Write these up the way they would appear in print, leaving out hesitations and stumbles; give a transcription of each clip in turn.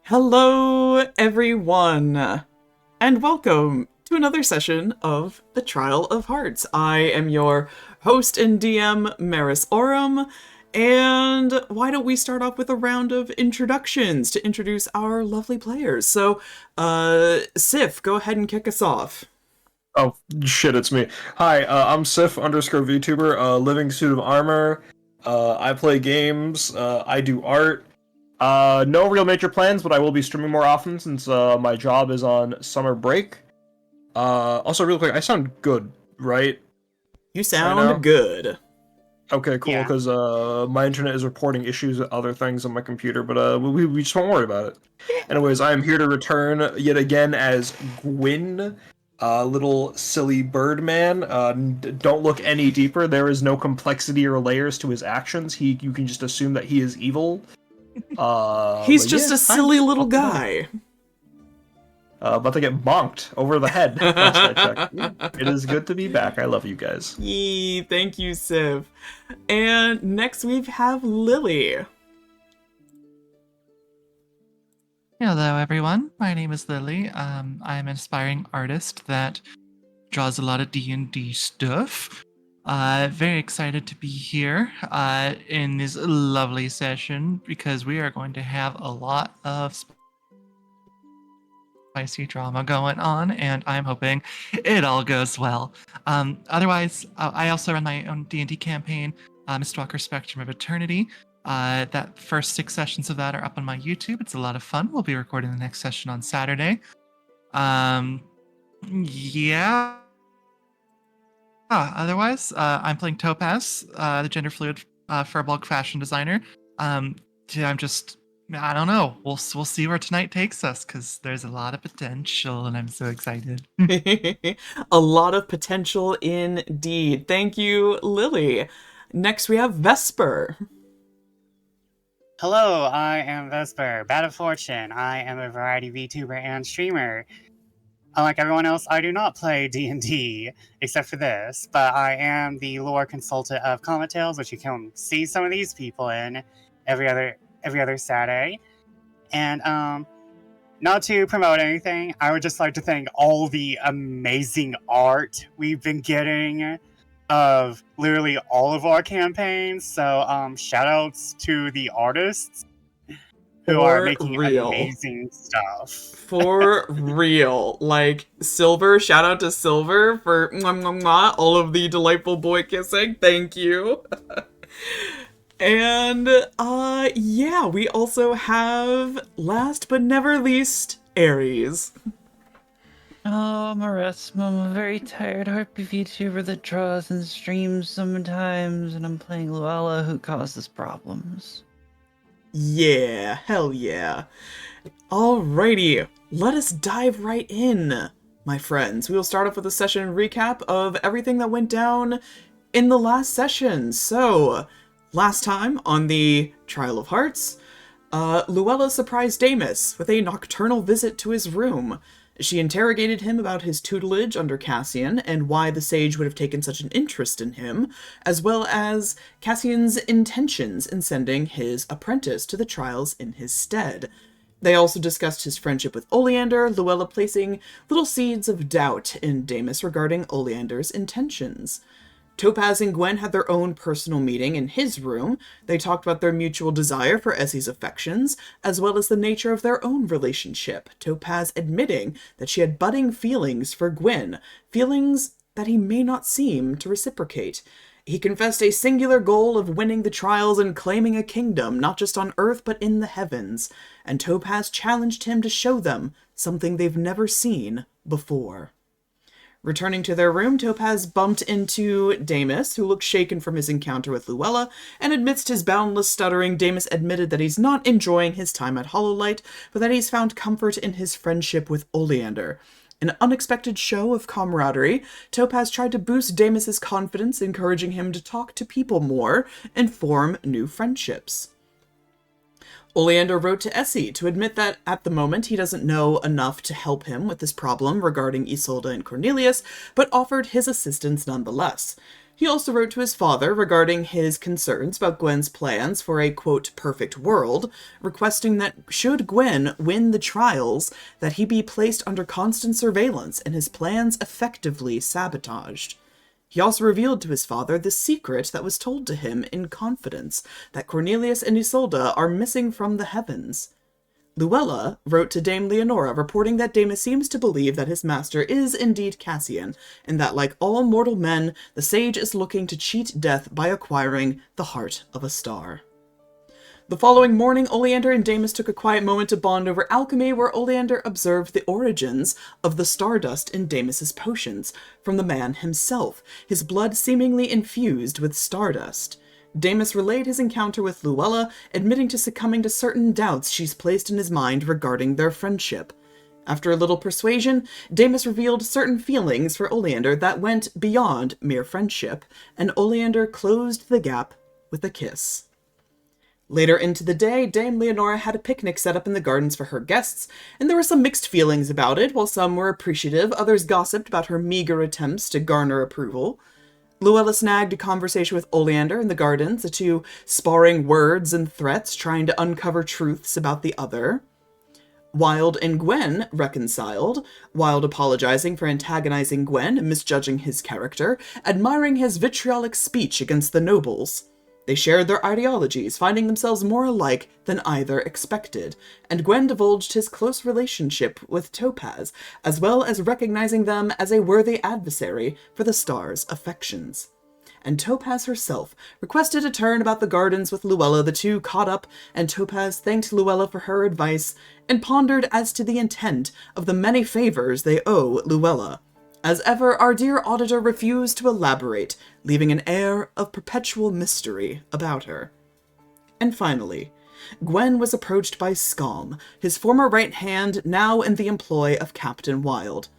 Hello, everyone, and welcome to another session of The Trial of Hearts. I am your host and DM, Maris Oram, and why don't we start off with a round of introductions to introduce our lovely players. So, Sif, go ahead and kick us off. Oh, shit, it's me. Hi, I'm Sif_VTuber, living suit of armor. I play games, I do art. No real major plans, but I will be streaming more often since my job is on summer break. Also, real quick, I sound good, right? You Right now? sound good. Okay, cool, Yeah. because my internet is reporting issues with other things on my computer, but we just won't worry about it. Anyways, I am here to return yet again as Gwyn, little silly bird man. Don't look any deeper. There is no complexity or layers to his actions. You can just assume that he is evil. He's But just yeah, a silly little welcome guy. about to get bonked over the head last I checked. It is good to be back. I love you guys. Yee, thank you, Siv. And next we have Lily. Hello, everyone. My name is Lily. I'm an aspiring artist that draws a lot of D&D stuff. Very excited to be here in this lovely session because we are going to have a lot of spicy drama going on, and I'm hoping it all goes well. Otherwise, I also run my own D&D campaign, Mistwalker Spectrum of Eternity. That first 6 sessions of that are up on my YouTube. It's a lot of fun. We'll be recording the next session on Saturday. Yeah. Otherwise, I'm playing Topaz, the gender fluid furbolg fashion designer. I don't know. We'll see where tonight takes us because there's a lot of potential, and I'm so excited. A lot of potential indeed. Thank you, Lily. Next we have Vesper. Hello, I am Vesper, Bat of Fortune. I am a variety VTuber and streamer. Unlike everyone else, I do not play D&D, except for this, but I am the lore consultant of Comet Tales, which you can see some of these people in every other Saturday. And not to promote anything, I would just like to thank all the amazing art we've been getting of literally all of our campaigns. So shout outs to the artists who are making amazing stuff. For real. Like, Silver, shout out to Silver for all of the delightful boy kissing. Thank you. And yeah, we also have, last but never least, Ares. Oh, Maris, I'm a very tired harpy VTuber that draws and streams sometimes, and I'm playing Luella who causes problems. Yeah, hell yeah. Alrighty, let us dive right in, my friends. We will start off with a session recap of everything that went down in the last session. So, last time on the Trial of Hearts, Luella surprised Damus with a nocturnal visit to his room. She interrogated him about his tutelage under Cassian and why the sage would have taken such an interest in him, as well as Cassian's intentions in sending his apprentice to the trials in his stead. They also discussed his friendship with Oleander, Luella placing little seeds of doubt in Damus regarding Oleander's intentions. Topaz and Gwyn had their own personal meeting in his room. They talked about their mutual desire for Essie's affections, as well as the nature of their own relationship, Topaz admitting that she had budding feelings for Gwyn, feelings that he may not seem to reciprocate. He confessed a singular goal of winning the trials and claiming a kingdom, not just on Earth but in the heavens, and Topaz challenged him to show them something they've never seen before. Returning to their room, Topaz bumped into Damus, who looked shaken from his encounter with Luella, and amidst his boundless stuttering, Damus admitted that he's not enjoying his time at Hololight, but that he's found comfort in his friendship with Oleander. An unexpected show of camaraderie, Topaz tried to boost Damus's confidence, encouraging him to talk to people more and form new friendships. Oleander wrote to Essie to admit that, at the moment, he doesn't know enough to help him with this problem regarding Isolde and Cornelius, but offered his assistance nonetheless. He also wrote to his father regarding his concerns about Gwen's plans for a, quote, perfect world, requesting that should Gwen win the trials, that he be placed under constant surveillance and his plans effectively sabotaged. He also revealed to his father the secret that was told to him in confidence, that Cornelius and Isolde are missing from the heavens. Luella wrote to Dame Leonora, reporting that Damus seems to believe that his master is indeed Cassian, and that, like all mortal men, the sage is looking to cheat death by acquiring the heart of a star. The following morning, Oleander and Damus took a quiet moment to bond over alchemy, where Oleander observed the origins of the stardust in Damus's potions, from the man himself, his blood seemingly infused with stardust. Damus relayed his encounter with Luella, admitting to succumbing to certain doubts she's placed in his mind regarding their friendship. After a little persuasion, Damus revealed certain feelings for Oleander that went beyond mere friendship, and Oleander closed the gap with a kiss. Later into the day, Dame Leonora had a picnic set up in the gardens for her guests, and there were some mixed feelings about it. While some were appreciative, others gossiped about her meager attempts to garner approval. Luella snagged a conversation with Oleander in the gardens, the two sparring words and threats, trying to uncover truths about the other. Wilde and Gwen reconciled, Wilde apologizing for antagonizing Gwen and misjudging his character, admiring his vitriolic speech against the nobles. They shared their ideologies, finding themselves more alike than either expected, and Gwen divulged his close relationship with Topaz, as well as recognizing them as a worthy adversary for the star's affections. And Topaz herself requested a turn about the gardens with Luella. The two caught up, and Topaz thanked Luella for her advice, and pondered as to the intent of the many favors they owe Luella. As ever, our dear auditor refused to elaborate, leaving an air of perpetual mystery about her. And finally, Gwen was approached by Skalm, his former right hand now in the employ of Captain Wilde.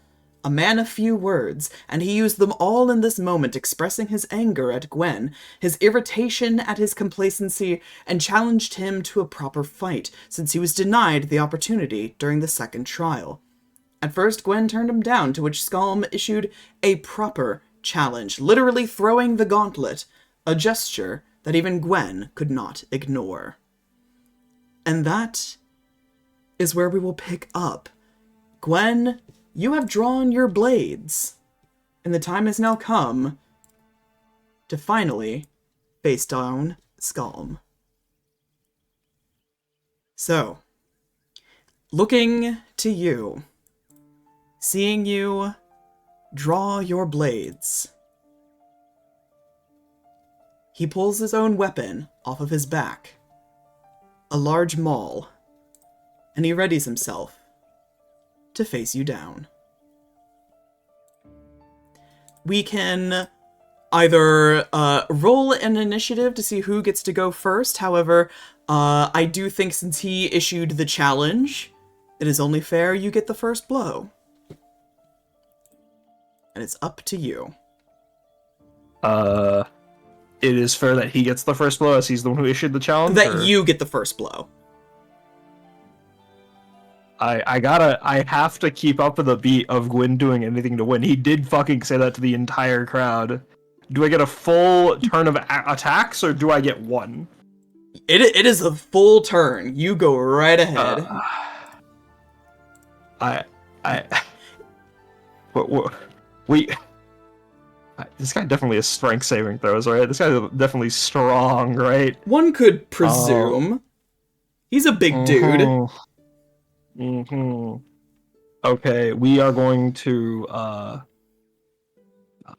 A man of few words, and he used them all in this moment, expressing his anger at Gwen, his irritation at his complacency, and challenged him to a proper fight, since he was denied the opportunity during the second trial. At first, Gwen turned him down, to which Skalm issued a proper challenge, literally throwing the gauntlet, a gesture that even Gwen could not ignore. And that is where we will pick up. Gwen, you have drawn your blades, and the time has now come to finally face down Skalm. So, looking to you, seeing you draw your blades, he pulls his own weapon off of his back, a large maul, and he readies himself to face you down. We can either roll an initiative to see who gets to go first. However, I do think since he issued the challenge, it is only fair you get the first blow. And it's up to you. It is fair that he gets the first blow as he's the one who issued the challenge? That you get the first blow. I have to keep up with the beat of Gwyn doing anything to win. He did fucking say that to the entire crowd. Do I get a full turn of attacks, or do I get one? It is a full turn. You go right ahead. This guy definitely has strength saving throws, right? This guy's definitely strong, right? One could presume. He's a big dude. Okay, we are going to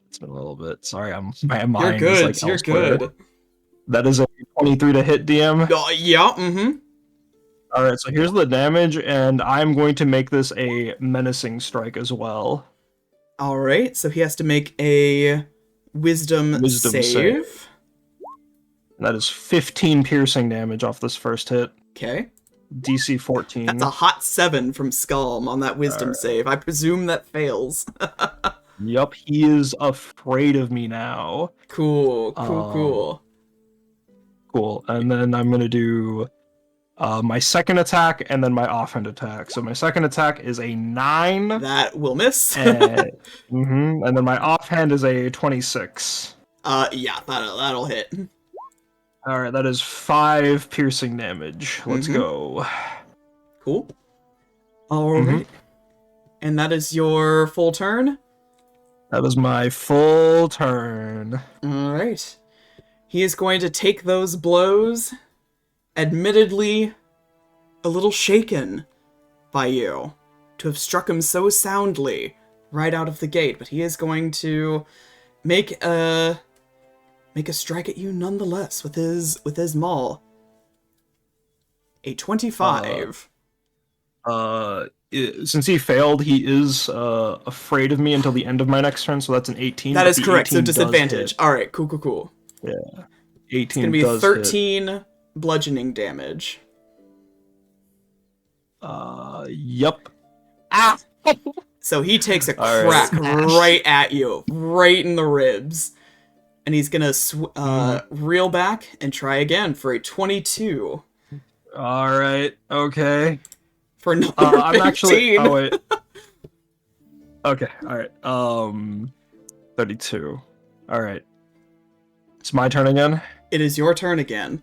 it's been a little bit. Sorry, my mind You're good. is like You're elsewhere. good. That is a 23 to hit, DM. Yeah, Alright, so here's the damage, and I'm going to make this a menacing strike as well. Alright, so he has to make a wisdom save. That is 15 piercing damage off this first hit. Okay. DC 14. That's a hot 7 from Skalm on that wisdom save. I presume that fails. Yup, he is afraid of me now. Cool. Cool, and then I'm going to do my second attack and then my offhand attack. So my second attack is a 9. That will miss. And then my offhand is a 26. Yeah, that'll hit. Alright, that is 5 piercing damage. Let's Mhm. go. Cool. Alright. And that is your full turn? That is my full turn. Alright. He is going to take those blows, admittedly a little shaken by you, to have struck him so soundly right out of the gate, but he is going to make a strike at you nonetheless with his maul. A 25. Since he failed, he is afraid of me until the end of my next turn, so that's an 18. That but is the correct, so 18 does disadvantage. hit. Alright, cool. Yeah. It's 18 gonna be does 13 bludgeoning damage. hit. Yup. So he takes a All right. crack right at you, right in the ribs. And he's gonna reel back and try again for a 22. Alright, okay. For another I'm 15. actually... Oh, wait. Okay, alright. 32. Alright. It's my turn again? It is your turn again.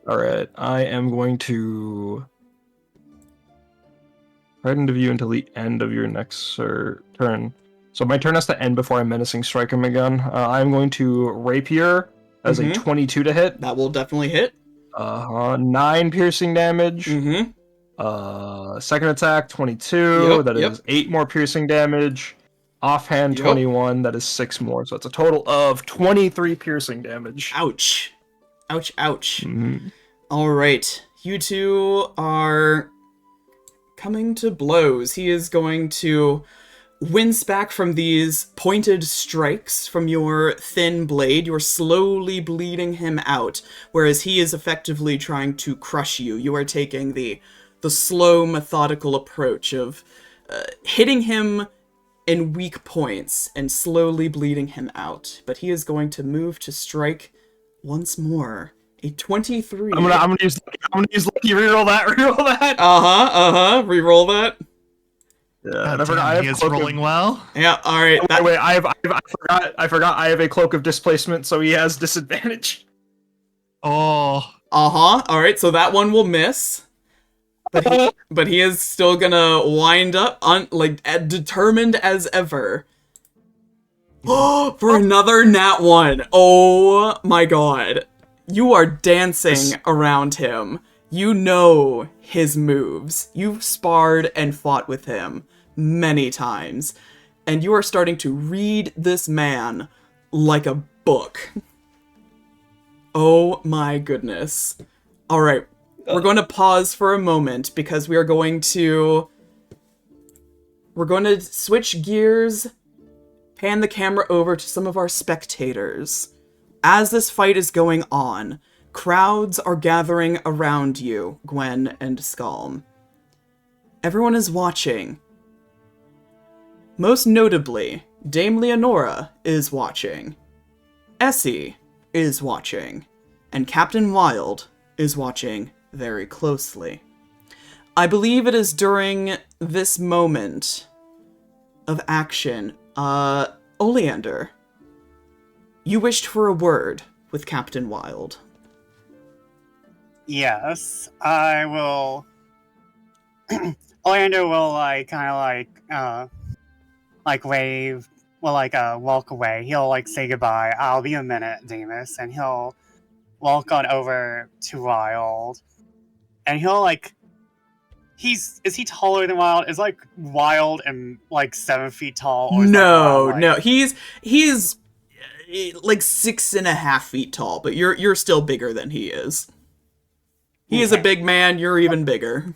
Alright, I am going to... Frightened of you until the end of your next turn. So my turn has to end before I menacing strike him again. I'm going to rapier as a 22 to hit. That will definitely hit. 9 piercing damage. Second attack 22. That is 8 more piercing damage. Offhand 21. That is 6 more. So it's a total of 23 piercing damage. Ouch. Ouch. All right, you two are coming to blows. He is going to wince back from these pointed strikes from your thin blade. You're slowly bleeding him out, whereas he is effectively trying to crush you. You are taking the slow, methodical approach of hitting him in weak points and slowly bleeding him out. But he is going to move to strike once more. A 23. I'm gonna use lucky. Reroll that. Reroll that. Yeah, and He is rolling well. Yeah, all right. Wait, I forgot. I have a cloak of displacement, so he has disadvantage. Oh. All right, so that one will miss. But he is still gonna wind up determined as ever. For another nat 1. Oh my god. You are dancing around him. You know his moves. You've sparred and fought with him many times. And you are starting to read this man like a book. Oh my goodness. Alright, we're going to pause for a moment because we're going to switch gears, pan the camera over to some of our spectators. As this fight is going on, crowds are gathering around you, Gwyn and Skalm. Everyone is watching. Most notably, Dame Leonora is watching. Essie is watching. And Captain Wilde is watching very closely. I believe it is during this moment of action, Oleander, you wished for a word with Captain Wilde. Yes, I will. Oleander will wave, walk away. He'll say goodbye. I'll be a minute, Damus, and he'll walk on over to Wilde, and he'll is he taller than Wilde? Is Wilde and 7 feet tall? Or No, he's 6.5 feet tall, but you're still bigger than he is. He is a big man. You're even bigger.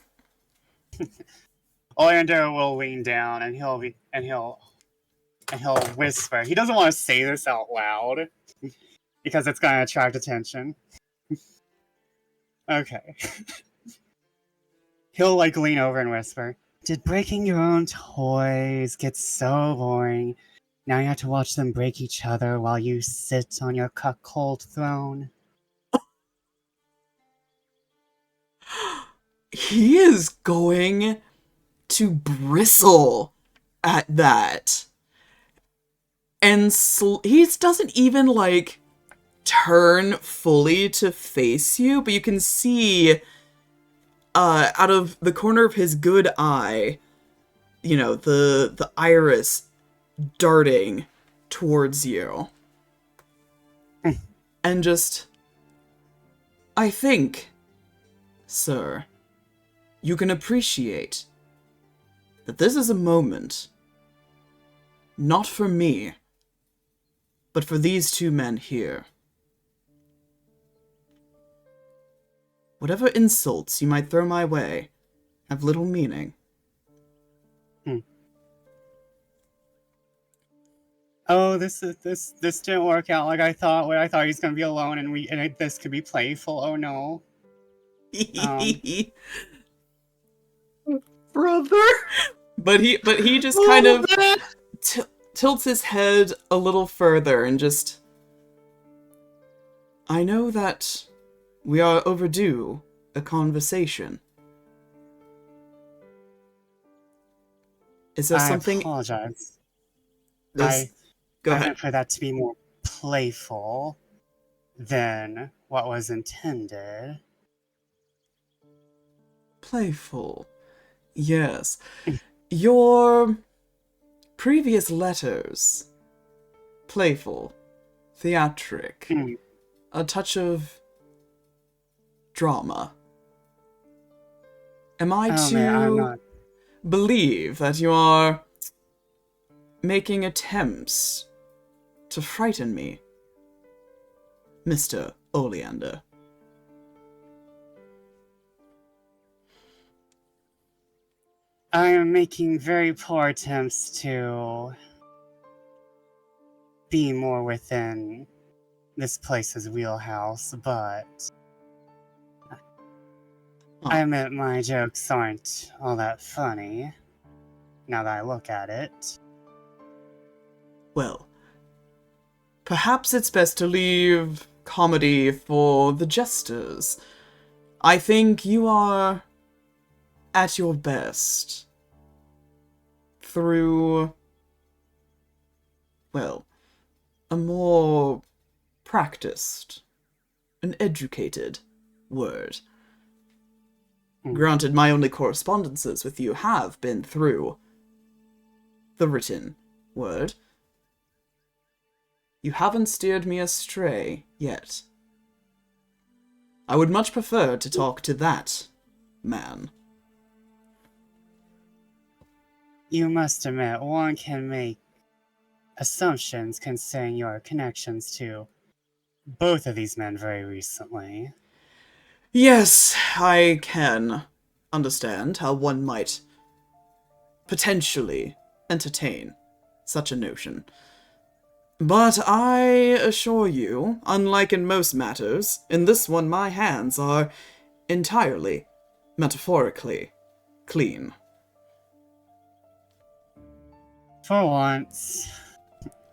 Oleander will lean down and he'll whisper. He doesn't want to say this out loud because it's going to attract attention. Okay. He'll lean over and whisper, "Did breaking your own toys get so boring? Now you have to watch them break each other while you sit on your cuckold throne." He is going to bristle at that. and he doesn't even, like, turn fully to face you, but you can see, out of the corner of his good eye, you know, the iris darting towards you. And just, I think, sir, you can appreciate that this is a moment not for me, but for these two men here. Whatever insults you might throw my way have little meaning. Oh, this didn't work out like I thought. Where I thought he was gonna be alone, and this could be playful. Oh no. Brother! But he just kind of tilts his head a little further and just... I know that we are overdue a conversation. Is there something... I apologize. Go I ahead. meant for that to be more playful than what was intended. Playful. Yes. Your previous letters. Playful. Theatric. A touch of drama. Am I Oh, man, I'm to not. believe that you are making attempts to frighten me, Mr. Oleander? I am making very poor attempts to be more within this place's wheelhouse, but I admit my jokes aren't all that funny, now that I look at it. Well, perhaps it's best to leave comedy for the jesters. I think you are at your best through, well, a more practiced, an educated word. Granted, my only correspondences with you have been through the written word. You haven't steered me astray yet. I would much prefer to talk to that man. You must admit, one can make assumptions concerning your connections to both of these men very recently. Yes, I can understand how one might potentially entertain such a notion. But I assure you, unlike in most matters, in this one my hands are entirely, metaphorically, clean. For once.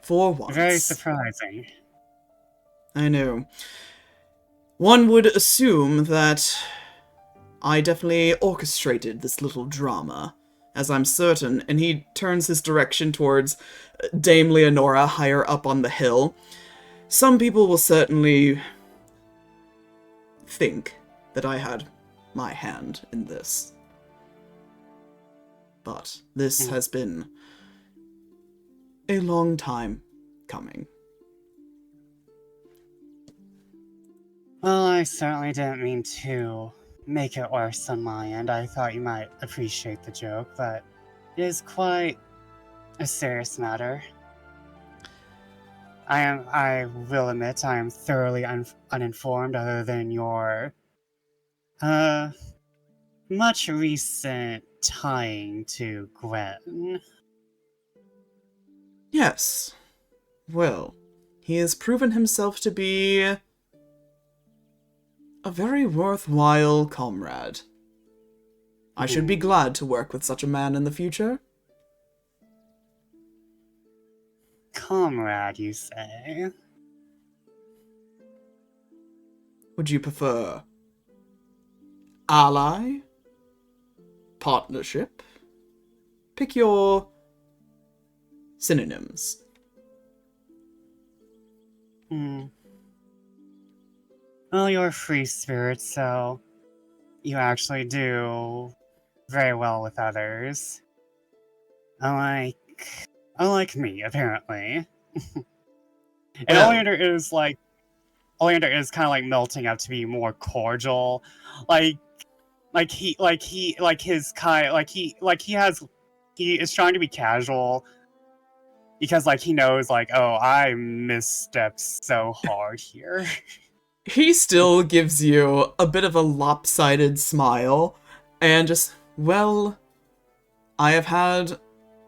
For once. Very surprising. I know. One would assume that I definitely orchestrated this little drama, as I'm certain, and he turns his direction towards Dame Leonora higher up on the hill. Some people will certainly think that I had my hand in this. But this has been a long time coming. Well, I certainly didn't mean to make it worse on my end. I thought you might appreciate the joke, but it is quite a serious matter. I will admit, I am thoroughly uninformed other than your, much recent tying to Gwen. Yes. Well, he has proven himself to be a very worthwhile comrade. I should be glad to work with such a man in the future. Comrade, you say? Would you prefer ally? Partnership? Pick your synonyms. Hmm. Well, you're a free spirit, so you actually do very well with others. Unlike, unlike me, apparently. And Well. Oleander is kind of like melting up to be more cordial, like he is trying to be casual because like he knows like, oh, I misstepped so hard here. He still gives you a bit of a lopsided smile, and just, well, I have had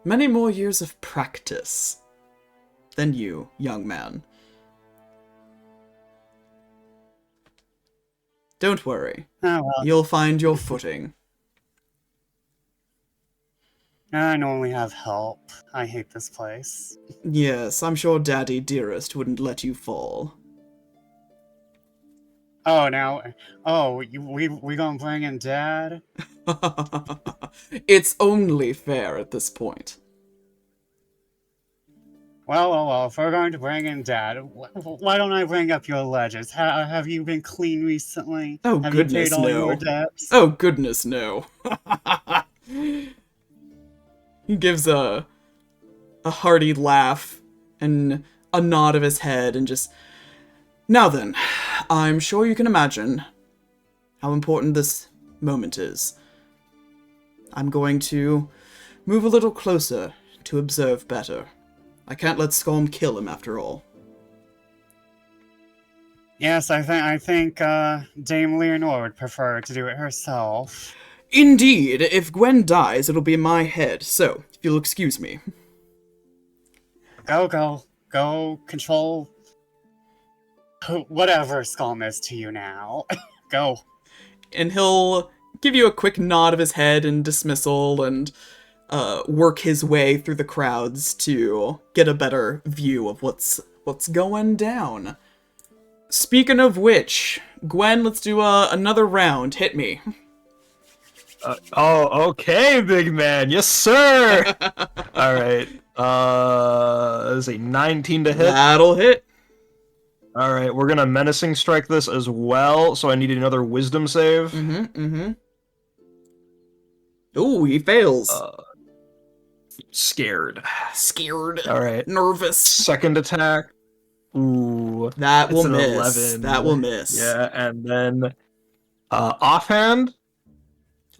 many more years of practice than you, young man. Don't worry, Oh well, you'll find your footing. I normally have help. I hate this place. Yes, I'm sure Daddy Dearest wouldn't let you fall. Oh now, we gonna bring in Dad? It's only fair at this point. Well, if we're going to bring in Dad, why don't I bring up your ledgers? Have you been clean recently? Oh, Have you goodness, paid all your no. debts? Oh, goodness, no. He gives a hearty laugh and a nod of his head and just... Now then, I'm sure you can imagine how important this moment is. I'm going to move a little closer to observe better. I can't let Skalm kill him after all. Yes, I think Dame Leonore would prefer to do it herself. Indeed, if Gwen dies, it'll be in my head, so, if you'll excuse me. Go, control whatever Skalm is to you now. Go. And he'll give you a quick nod of his head in dismissal and work his way through the crowds to get a better view of what's going down. Speaking of which, Gwen, let's do another round. Hit me. Okay, big man. Yes, sir. All right. That is a 19 to hit. That'll hit. All right, we're gonna menacing strike this as well. So I need another wisdom save. Ooh, he fails. Scared. Scared. All right. Nervous. Second attack. Ooh. That will an miss. 11. That will miss. Yeah, and then offhand.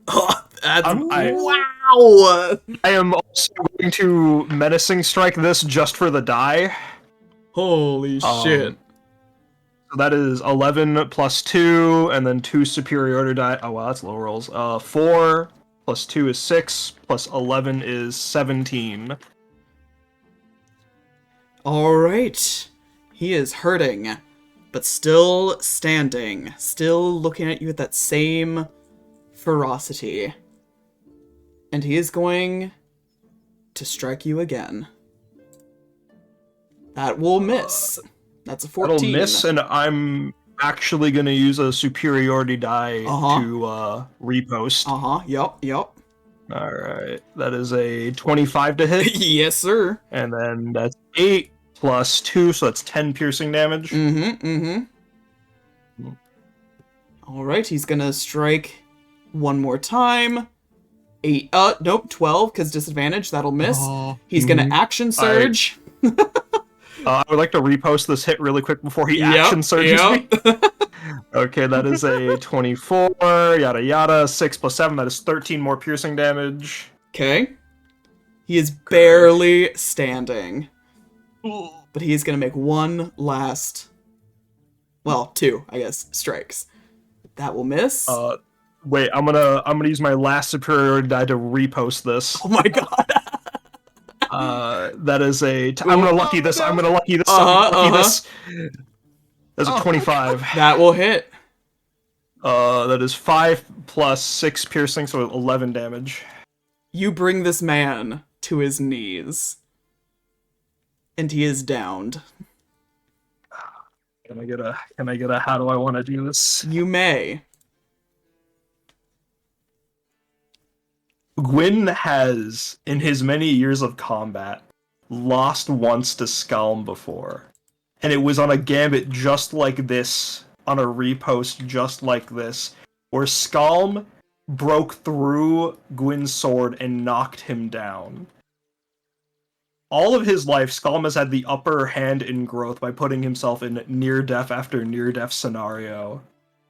Wow! I am also going to menacing strike this just for the die. Holy shit. So that is 11 plus 2, and then 2 superiority die. Oh wow, that's low rolls. 4 plus 2 is 6, plus 11 is 17. Alright. He is hurting, but still standing. Still looking at you with that same ferocity. And he is going to strike you again. That will miss. That's a 14. That'll miss, and I'm actually going to use a superiority die to repost. Yup. Alright, that is a 25 to hit. Yes, sir. And then that's 8 plus 2, so that's 10 piercing damage. Alright, he's gonna strike one more time. 8, nope, 12, because disadvantage, that'll miss. He's gonna action surge. I would like to repost this hit really quick before he action surges me. Okay, that is a 24, yada yada, 6 plus 7, that is 13 more piercing damage. Okay. He is barely standing. But he's gonna make one last... Well, 2, I guess, strikes. That will miss. Wait, I'm gonna use my last superiority die to repost this. Oh my god. That is a... I'm gonna lucky this. I'm gonna lucky this. This. That's a 25. That will hit. That is 5 plus 6 piercing, so 11 damage. You bring this man to his knees. And he is downed. Can I get a how do I want to do this? You may. Gwyn has, in his many years of combat, lost once to Skalm before. And it was on a gambit just like this, on a repost just like this, where Skalm broke through Gwyn's sword and knocked him down. All of his life, Skalm has had the upper hand in growth by putting himself in near-death after near-death scenario.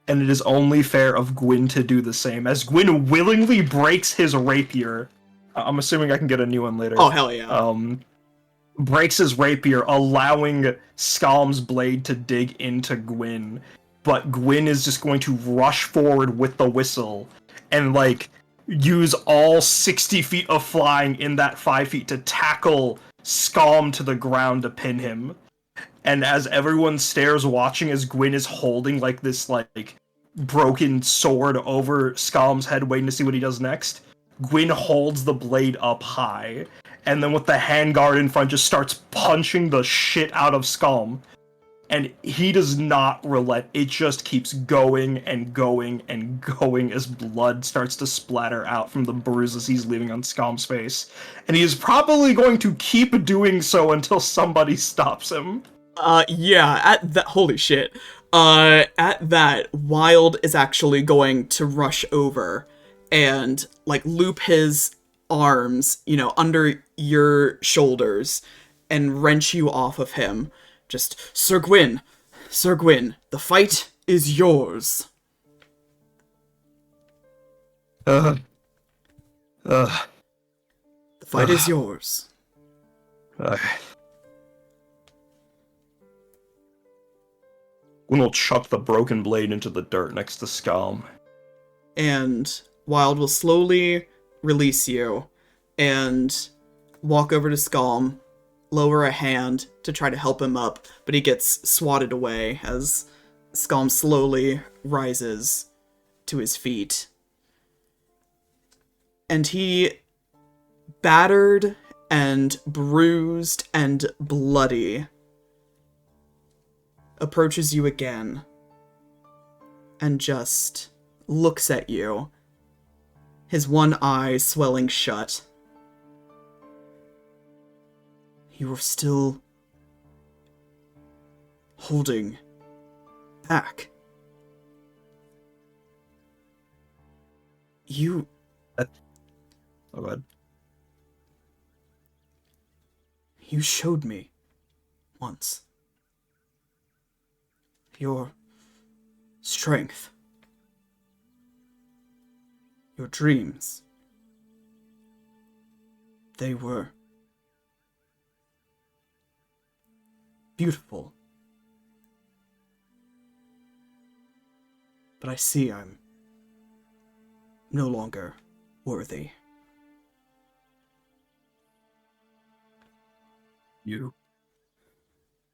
And it is only fair of Gwyn to do the same, as Gwyn willingly breaks his rapier. I'm assuming I can get a new one later. Oh, hell yeah. Breaks his rapier, allowing Skalm's blade to dig into Gwyn. But Gwyn is just going to rush forward with the whistle and, like, use all 60 feet of flying in that 5 feet to tackle Skalm to the ground to pin him. And as everyone stares watching as Gwyn is holding, like, this, like, broken sword over Skalm's head waiting to see what he does next, Gwyn holds the blade up high, and then with the handguard in front just starts punching the shit out of Skalm. And he does not relent. It just keeps going and going and going as blood starts to splatter out from the bruises he's leaving on Skalm's face. And he is probably going to keep doing so until somebody stops him. Yeah, at that, holy shit. At that, Wilde is actually going to rush over and, like, loop his arms, you know, under your shoulders and wrench you off of him. Just, Sir Gwyn, the fight is yours. The fight is yours. Gwyn will chuck the broken blade into the dirt next to Skalm. And Wilde will slowly release you and walk over to Skalm, lower a hand to try to help him up, but he gets swatted away as Skalm slowly rises to his feet. And he, battered and bruised and bloody, approaches you again and just looks at you, his one eye swelling shut. You are still holding back. You... Oh, God. You showed me once your strength, your dreams. They were beautiful. But I see I'm no longer worthy.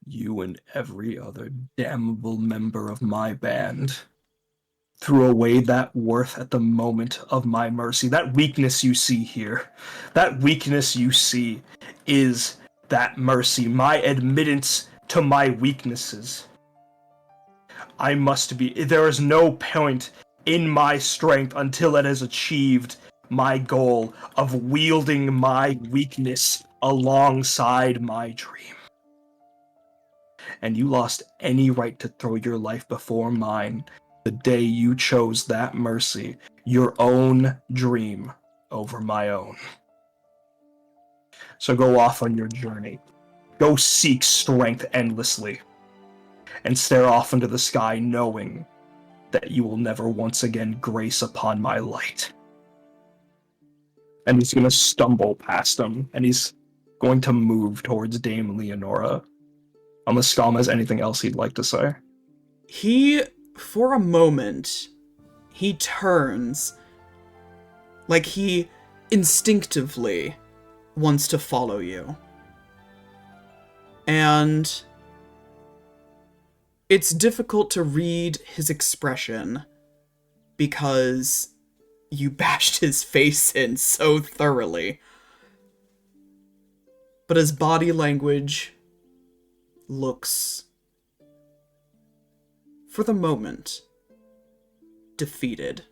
You and every other damnable member of my band threw away that worth at the moment of my mercy. That weakness you see here, that weakness you see is that mercy, my admittance to my weaknesses. I must be, there is no point in my strength until it has achieved my goal of wielding my weakness alongside my dream. And you lost any right to throw your life before mine the day you chose that mercy, your own dream, over my own. So go off on your journey. Go seek strength endlessly. And stare off into the sky knowing that you will never once again grace upon my light. And he's going to stumble past him, and he's going to move towards Dame Leonora. Unless Skalm has anything else he'd like to say. He, for a moment, he turns like he instinctively wants to follow you. And it's difficult to read his expression because you bashed his face in so thoroughly. But his body language looks, for the moment, defeated.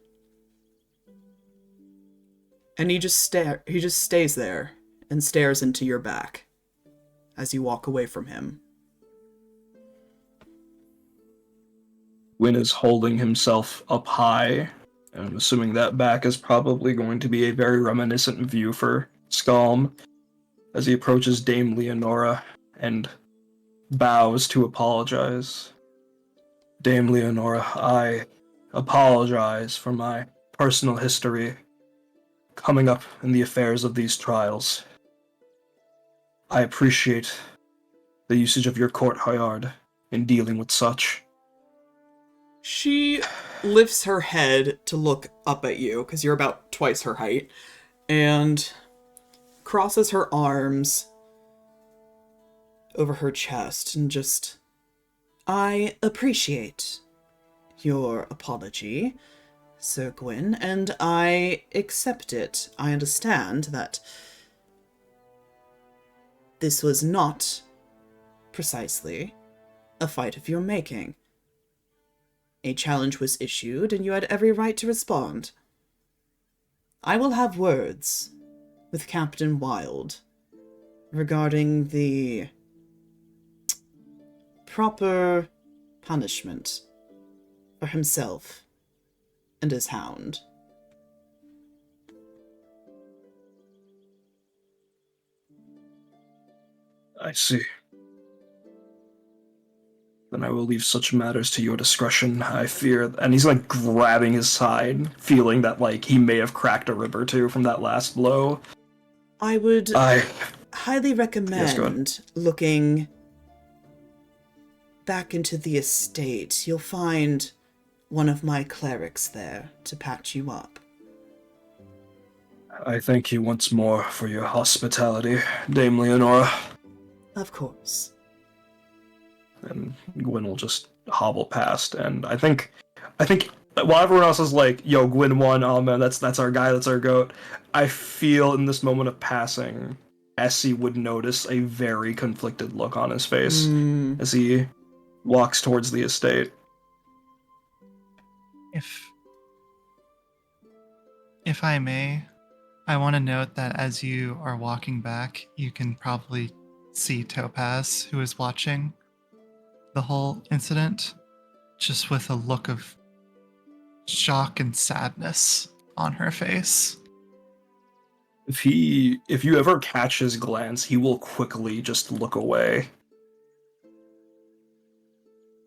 And he just stays there and stares into your back as you walk away from him. Gwyn is holding himself up high, and I'm assuming that back is probably going to be a very reminiscent view for Skalm as he approaches Dame Leonora and bows to apologize. Dame Leonora, I apologize for my personal history coming up in the affairs of these trials. I appreciate the usage of your court Hayard in dealing with such. She lifts her head to look up at you, because you're about twice her height, and crosses her arms over her chest and just... I appreciate your apology, Sir Gwyn, and I accept it. I understand that this was not precisely a fight of your making. A challenge was issued, and you had every right to respond. I will have words with Captain Wilde regarding the proper punishment for himself and his hound. I see. Then I will leave such matters to your discretion. I fear, and he's like grabbing his side, feeling that like he may have cracked a rib or two from that last blow. I would highly Yes, go recommend looking back into the estate. You'll find one of my clerics there to patch you up. I thank you once more for your hospitality, Dame Leonora. Of course. And Gwyn will just hobble past, and I think while everyone else is like, yo, Gwyn won, oh man, that's our guy, that's our goat, I feel in this moment of passing, Essie would notice a very conflicted look on his face as he walks towards the estate. If I may, I want to note that as you are walking back, you can probably see Topaz, who is watching the whole incident, just with a look of shock and sadness on her face. If you ever catch his glance, he will quickly just look away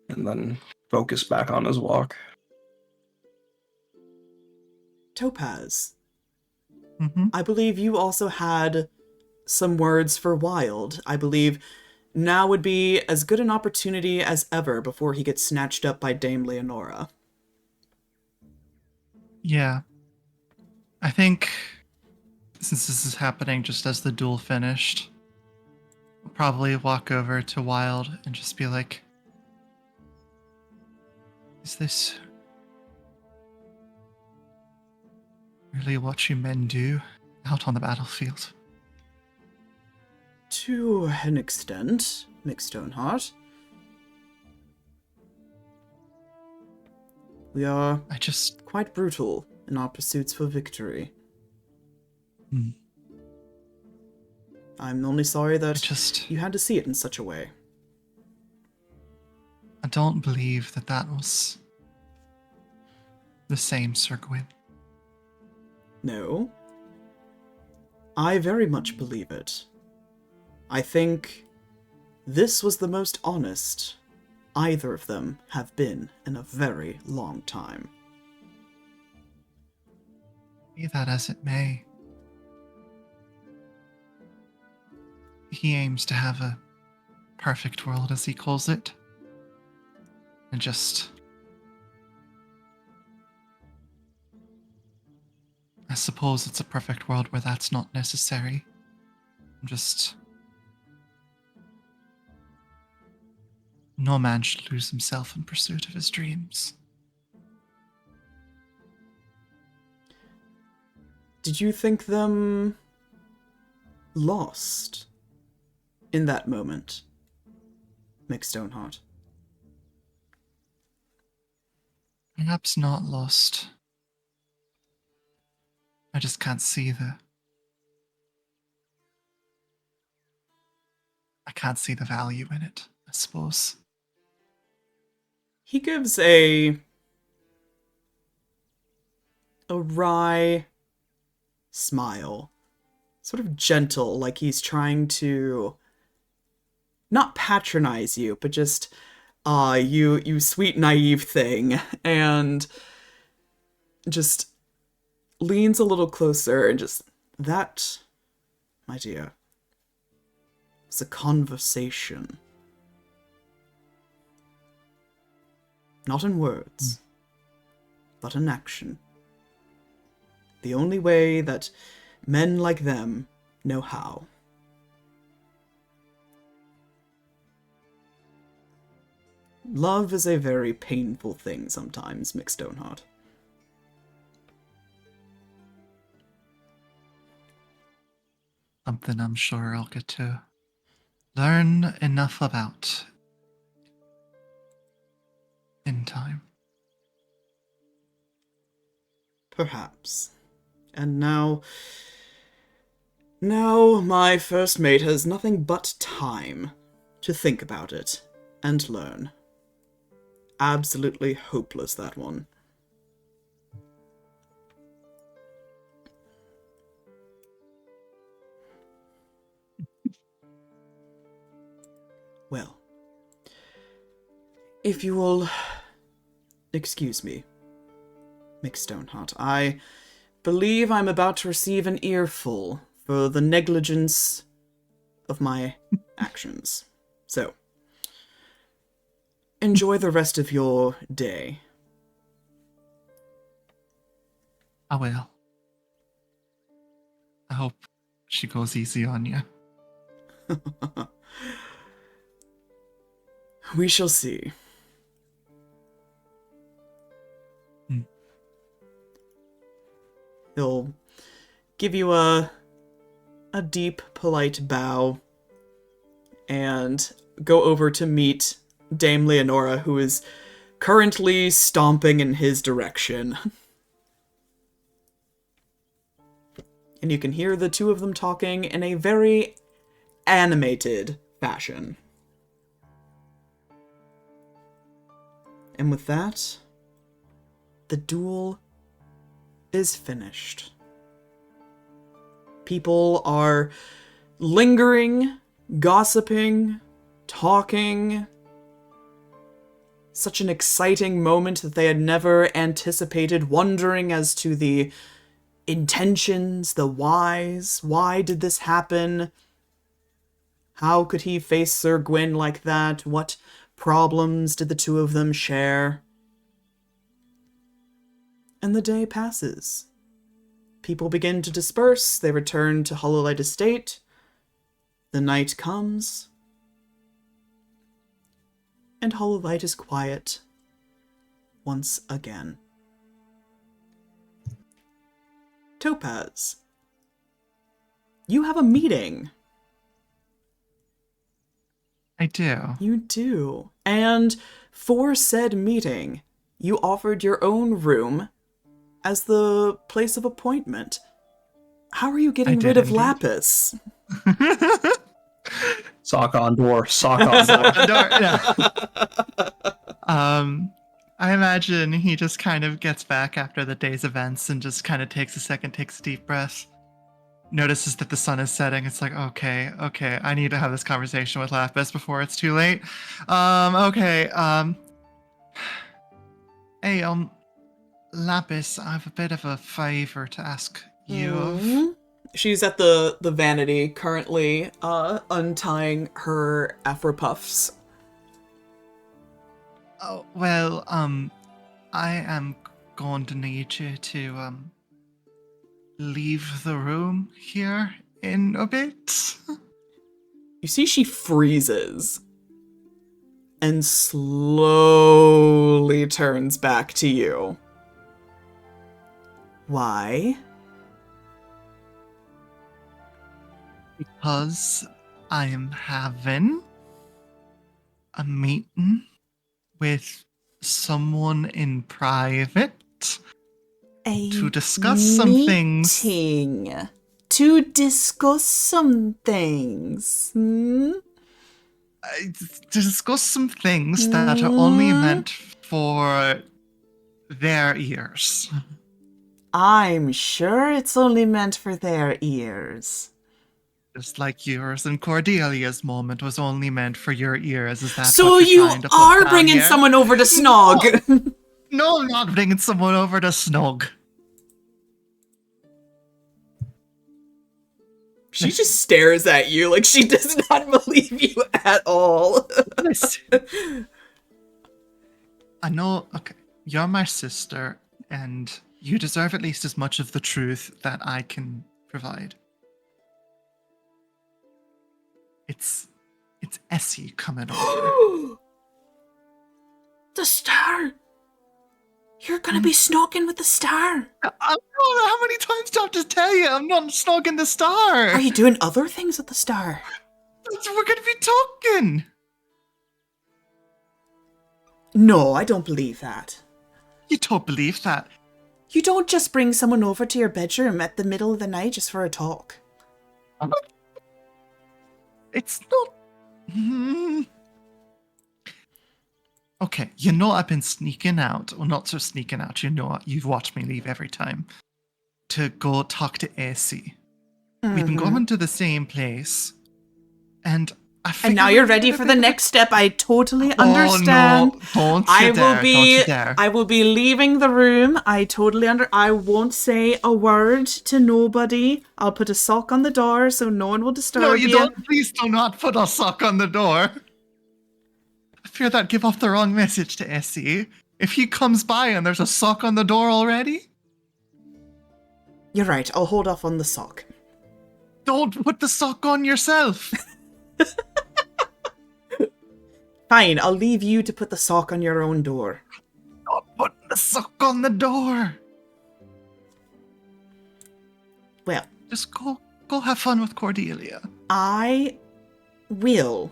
and then focus back on his walk. Topaz, Mm-hmm. I believe you also had some words for Wilde. I believe now would be as good an opportunity as ever before he gets snatched up by Dame Leonora. Yeah. I think since this is happening just as the duel finished, I'll probably walk over to Wilde and just be like, is this really what you men do out on the battlefield? To an extent, Stoneheart. We are quite brutal in our pursuits for victory. Hmm. I'm only sorry that you had to see it in such a way. I don't believe that was the same, Sir Gwyn. No. I very much believe it. I think this was the most honest either of them have been in a very long time. Be that as it may, he aims to have a perfect world, as he calls it. And I suppose it's a perfect world where that's not necessary. No man should lose himself in pursuit of his dreams. Did you think them lost in that moment, Stoneheart? Perhaps not lost. I just can't see I can't see the value in it, I suppose. He gives a wry smile, sort of gentle, like he's trying to not patronize you, but just, you sweet naive thing, and just leans a little closer and just, that, my dear, was a conversation. Not in words, but in action. The only way that men like them know how. Love is a very painful thing sometimes, Mick Stoneheart. Something I'm sure I'll get to learn enough about in time. Perhaps. And now my first mate has nothing but time to think about it and learn. Absolutely hopeless, that one. Well, if you will excuse me, Mick Stoneheart, I believe I'm about to receive an earful for the negligence of my actions. So, enjoy the rest of your day. I will. I hope she goes easy on you. We shall see. He'll give you a deep, polite bow and go over to meet Dame Leonora, who is currently stomping in his direction. And you can hear the two of them talking in a very animated fashion. And with that, the duel is finished. People are lingering, gossiping, talking. Such an exciting moment that they had never anticipated, wondering as to the intentions, the whys. Why did this happen? How could he face Sir Gwyn like that? What problems did the two of them share? And the day passes. People begin to disperse. They return to Hollowlight Estate. The night comes. And Hollowlight is quiet once again. Topaz, you have a meeting. I do. You do. And for said meeting, you offered your own room as the place of appointment. How are you getting rid of indeed. Lapis? Sock on door. Sock on door. I imagine he just kind of gets back after the day's events and just kind of takes a second, takes a deep breath, notices that the sun is setting. It's like, okay, I need to have this conversation with Lapis before it's too late. Hey, Lapis, I have a bit of a favor to ask you of. She's at the vanity currently, untying her afro puffs. Oh, well, I am going to need you to, leave the room here in a bit. You see she freezes and slowly turns back to you. Why? Because I am having a meeting with someone in private to discuss some things. To discuss some things. To discuss some things that are only meant for their ears. I'm sure it's only meant for their ears. Just like yours and Cordelia's moment was only meant for your ears. Is that So what you you're trying to put are down bringing here? someone over to snog. No, I'm not bringing someone over to snog. She just stares at you like she does not believe you at all. Listen. I know, okay, you're my sister, and you deserve at least as much of the truth that I can provide. It's Essie coming over. The star! You're gonna be snogging with the star! I don't know how many times do I have to tell you I'm not snogging the star. Are you doing other things with the star? We're gonna be talking. No, I don't believe that. You don't believe that? You don't just bring someone over to your bedroom at the middle of the night just for a talk. It's not. Okay, you know I've been sneaking out. Well, not so sneaking out. You know you've watched me leave every time to go talk to Essie. We've been going to the same place, and I figured. And now you're ready for the next step. I totally understand. Oh, no. Don't you dare. Don't you dare. I will be leaving the room. I won't say a word to nobody. I'll put a sock on the door so no one will disturb you. No, you don't. Please do not put a sock on the door. I fear that give off the wrong message to Essie. If he comes by and there's a sock on the door already. You're right. I'll hold off on the sock. Don't put the sock on yourself. Fine, I'll leave you to put the sock on your own door. Not putting the sock on the door. Well, just go have fun with Cordelia. I will.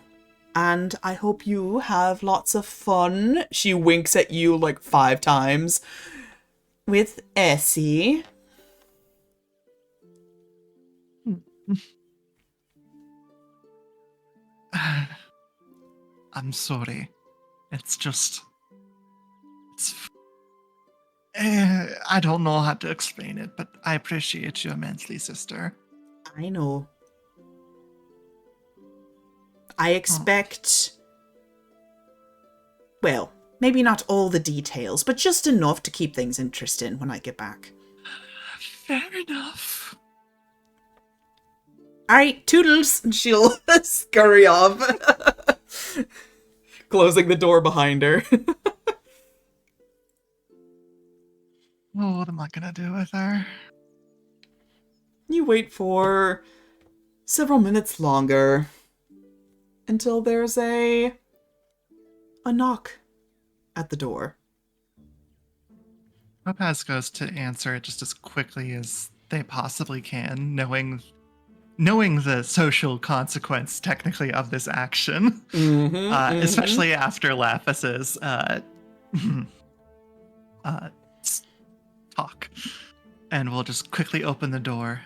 And I hope you have lots of fun. She winks at you like 5 times. With Essie. I'm sorry. It's just... I don't know how to explain it, but I appreciate you immensely, sister. I know. I expect... Well, maybe not all the details, but just enough to keep things interesting when I get back. Fair enough. Alright, toodles! And she'll scurry off. Closing the door behind her. Oh, what am I gonna do with her? You wait for several minutes longer until there's a knock at the door. Topaz goes to answer it just as quickly as they possibly can, knowing the social consequence, technically, of this action. Especially after Laphas's talk. And we'll just quickly open the door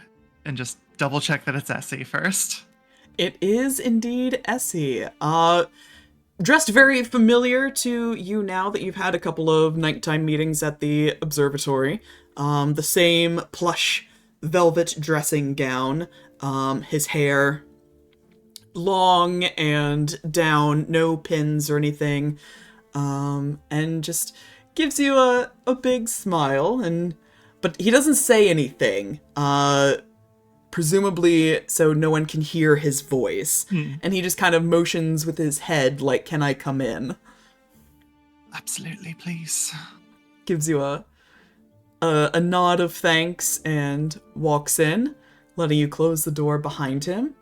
and just double check that it's Essie first. It is indeed Essie. Dressed very familiar to you now that you've had a couple of nighttime meetings at the observatory. The same plush velvet dressing gown. His hair long and down, no pins or anything. And just gives you a big smile, but he doesn't say anything. Presumably so no one can hear his voice. And he just kind of motions with his head like, "Can I come in?" Absolutely, please. Gives you a nod of thanks and walks in, letting you close the door behind him.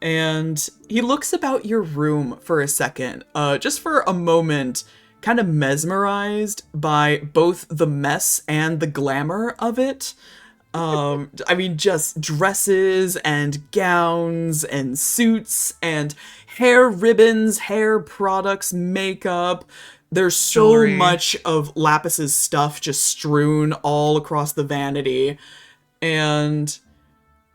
And he looks about your room for a second, just for a moment, kind of mesmerized by both the mess and the glamour of it. I mean, just dresses and gowns and suits and hair ribbons, hair products, makeup. There's so Jewelry. much of Lapis's stuff just strewn all across the vanity. And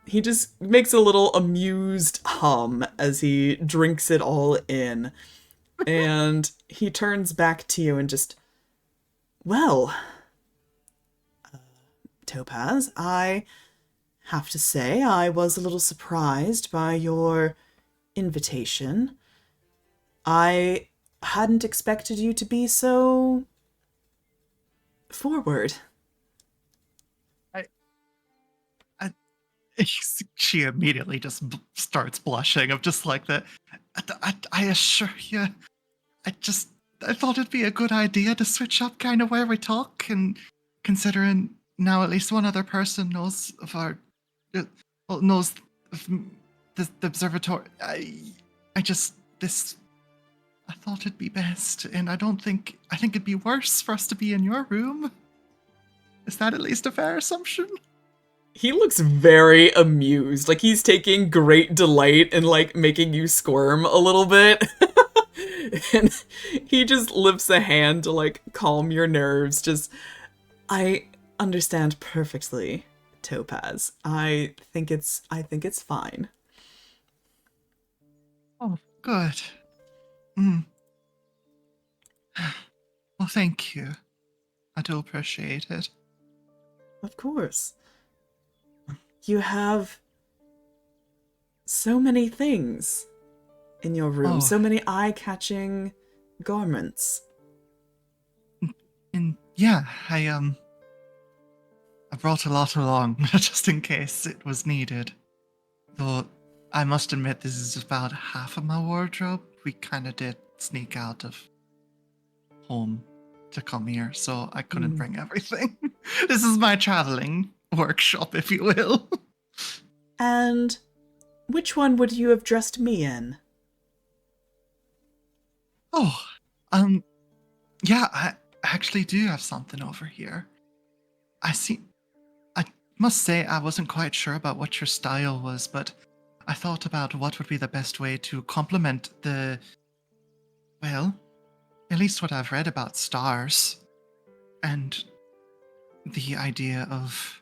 he just makes a little amused hum as he drinks it all in. And he turns back to you and just, well, Topaz, I have to say I was a little surprised by your invitation. I hadn't expected you to be so forward. She immediately just starts blushing of just like that. I assure you, I thought it'd be a good idea to switch up kind of where we talk, and considering now at least one other person knows of our, knows of the observatory. I thought it'd be best, and I think it'd be worse for us to be in your room. Is that at least a fair assumption? He looks very amused, like he's taking great delight in like making you squirm a little bit. And he just lifts a hand to like calm your nerves. Just, I understand perfectly, Topaz. I think it's fine. Oh, good. Well, thank you. I do appreciate it. Of course. You have so many things in your room, so many eye-catching garments. And yeah, I brought a lot along just in case it was needed. Though I must admit this is about half of my wardrobe. We kind of did sneak out of home to come here, so I couldn't bring everything. This is my traveling workshop, if you will. And which one would you have dressed me in? Oh, yeah, I actually do have something over here. I must say I wasn't quite sure about what your style was, but I thought about what would be the best way to complement well, at least what I've read about stars, and the idea of,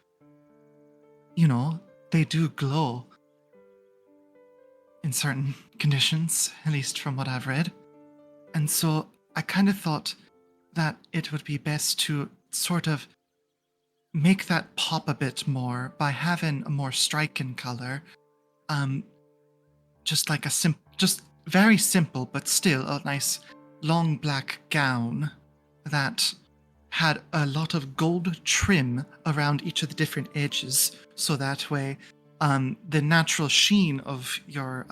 they do glow in certain conditions, at least from what I've read. And so I kind of thought that it would be best to sort of make that pop a bit more by having a more striking color. Just like just very simple, but still a nice long black gown that had a lot of gold trim around each of the different edges, so that way the natural sheen of your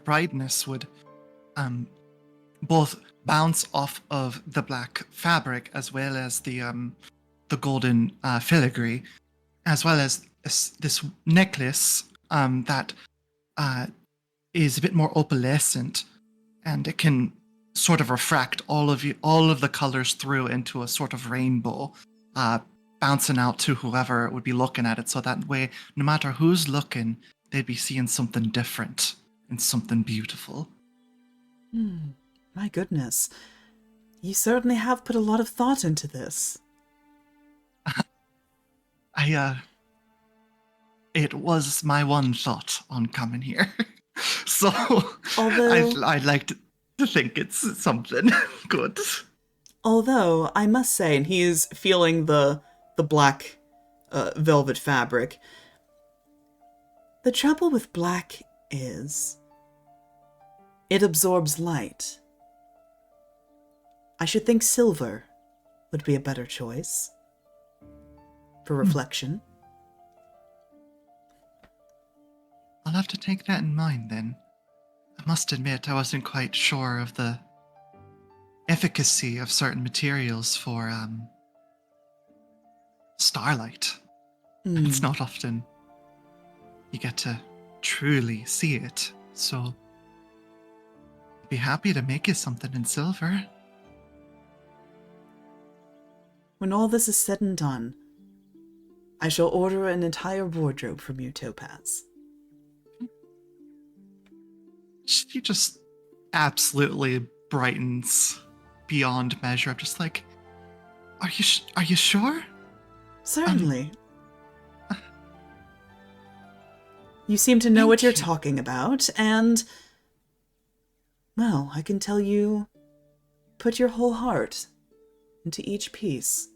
brightness would both bounce off of the black fabric as well as the golden filigree, as well as this necklace that is a bit more opalescent, and it can sort of refract all of the colors through into a sort of rainbow, bouncing out to whoever would be looking at it. So that way, no matter who's looking, they'd be seeing something different and something beautiful. My goodness. You certainly have put a lot of thought into this. It was my one thought on coming here. So Although, I'd like to think it's something good. Although, I must say, and he's feeling the black velvet fabric, the trouble with black is it absorbs light. I should think silver would be a better choice for reflection. I'll have to take that in mind then. I must admit I wasn't quite sure of the efficacy of certain materials for starlight. It's not often you get to truly see it, so I'd be happy to make you something in silver. When all this is said and done, I shall order an entire wardrobe from you, Topaz. She just absolutely brightens beyond measure. I'm just like, are you sure? Certainly. You seem to know what you're talking about, and Well, I can tell you, put your whole heart into each piece.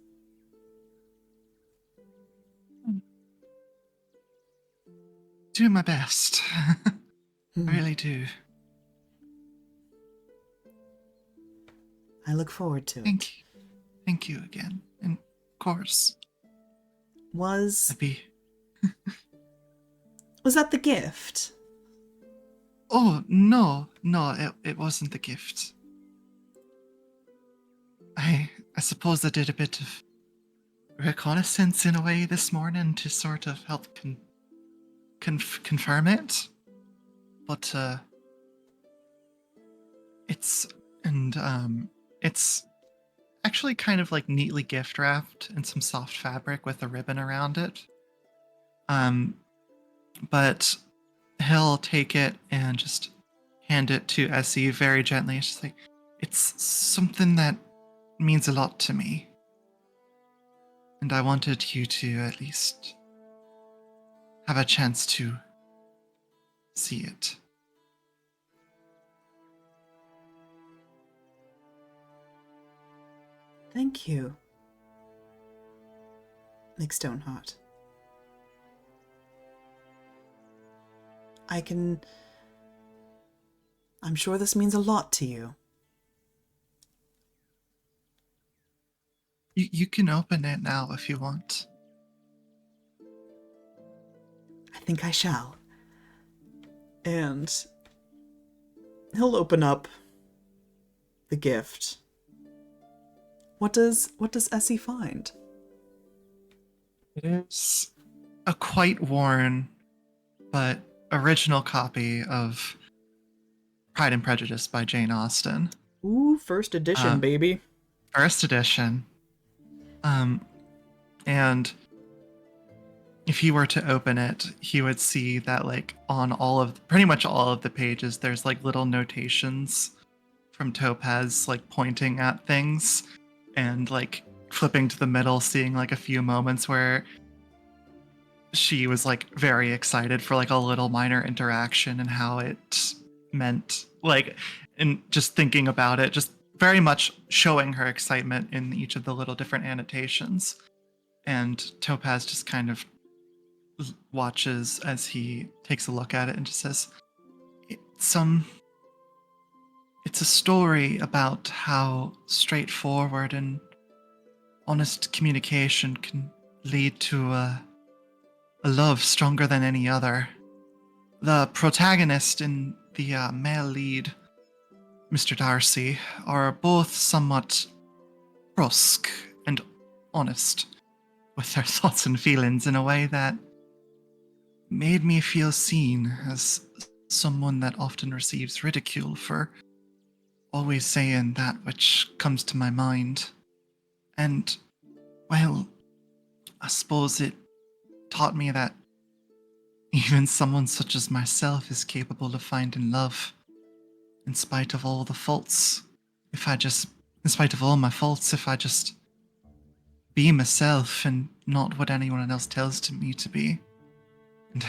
Do my best. I really do. I look forward to it. Thank you. Thank you again. And of course, Was I'd be... that the gift? Oh, no, it wasn't the gift. I suppose I did a bit of reconnaissance in a way this morning to sort of help confirm it. But, it's actually kind of like neatly gift wrapped in some soft fabric with a ribbon around it. But he'll take it and just hand it to Essie very gently. It's just like, it's something that means a lot to me. And I wanted you to at least have a chance to see it. Thank you, Nick Stoneheart. I'm sure this means a lot to you. You can open it now if you want. I think I shall. And he'll open up the gift. What does Essie find? It is a quite worn but original copy of Pride and Prejudice by Jane Austen. Ooh, first edition, baby. First edition. And if he were to open it, he would see that like on pretty much all of the pages, there's like little notations from Topaz, like pointing at things and like flipping to the middle, seeing like a few moments where she was like very excited for like a little minor interaction and how it meant like, and just thinking about it, just very much showing her excitement in each of the little different annotations. And Topaz just kind of watches as he takes a look at it and just says, it's a story about how straightforward and honest communication can lead to a love stronger than any other. The protagonist and the male lead, Mr. Darcy, are both somewhat brusque and honest with their thoughts and feelings in a way that made me feel seen as someone that often receives ridicule for always saying that which comes to my mind. And, well, I suppose it taught me that even someone such as myself is capable of finding love, in spite of all the faults. In spite of all my faults, if I just be myself and not what anyone else tells me to be. And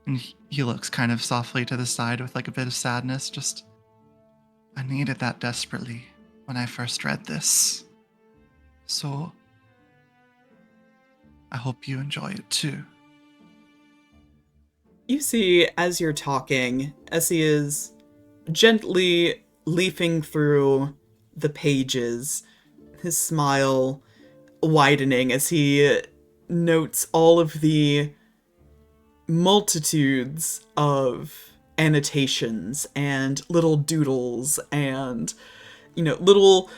and he looks kind of softly to the side with like a bit of sadness. Just, I needed that desperately when I first read this. So, I hope you enjoy it too. You see, as you're talking, Essie is gently leafing through the pages, his smile widening as he notes all of the multitudes of annotations and little doodles and, little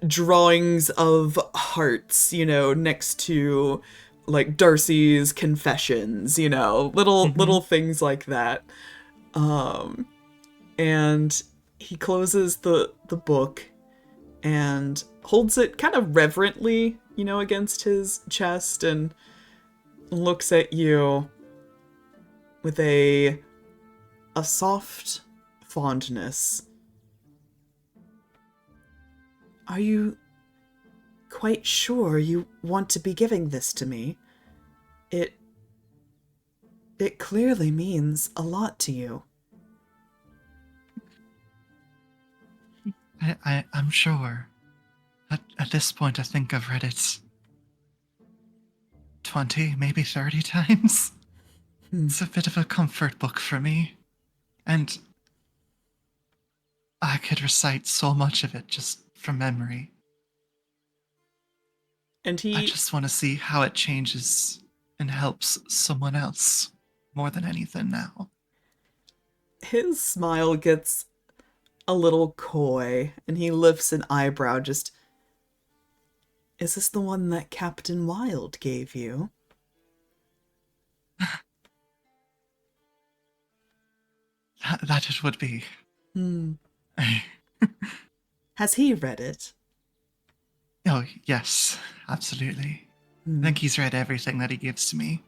drawings of hearts, next to like Darcy's confessions, little things like that. And he closes the book and holds it kind of reverently, against his chest and looks at you with a soft fondness. Are you quite sure you want to be giving this to me? It clearly means a lot to you. I'm sure. At this point, I think I've read it 20, maybe 30 times. It's a bit of a comfort book for me. And I could recite so much of it just from memory. And I just want to see how it changes and helps someone else more than anything now. his smile gets a little coy, and he lifts an eyebrow just... Is this the one that Captain Wilde gave you? That it would be. Has he read it? Oh, yes, absolutely. I think he's read everything that he gives to me.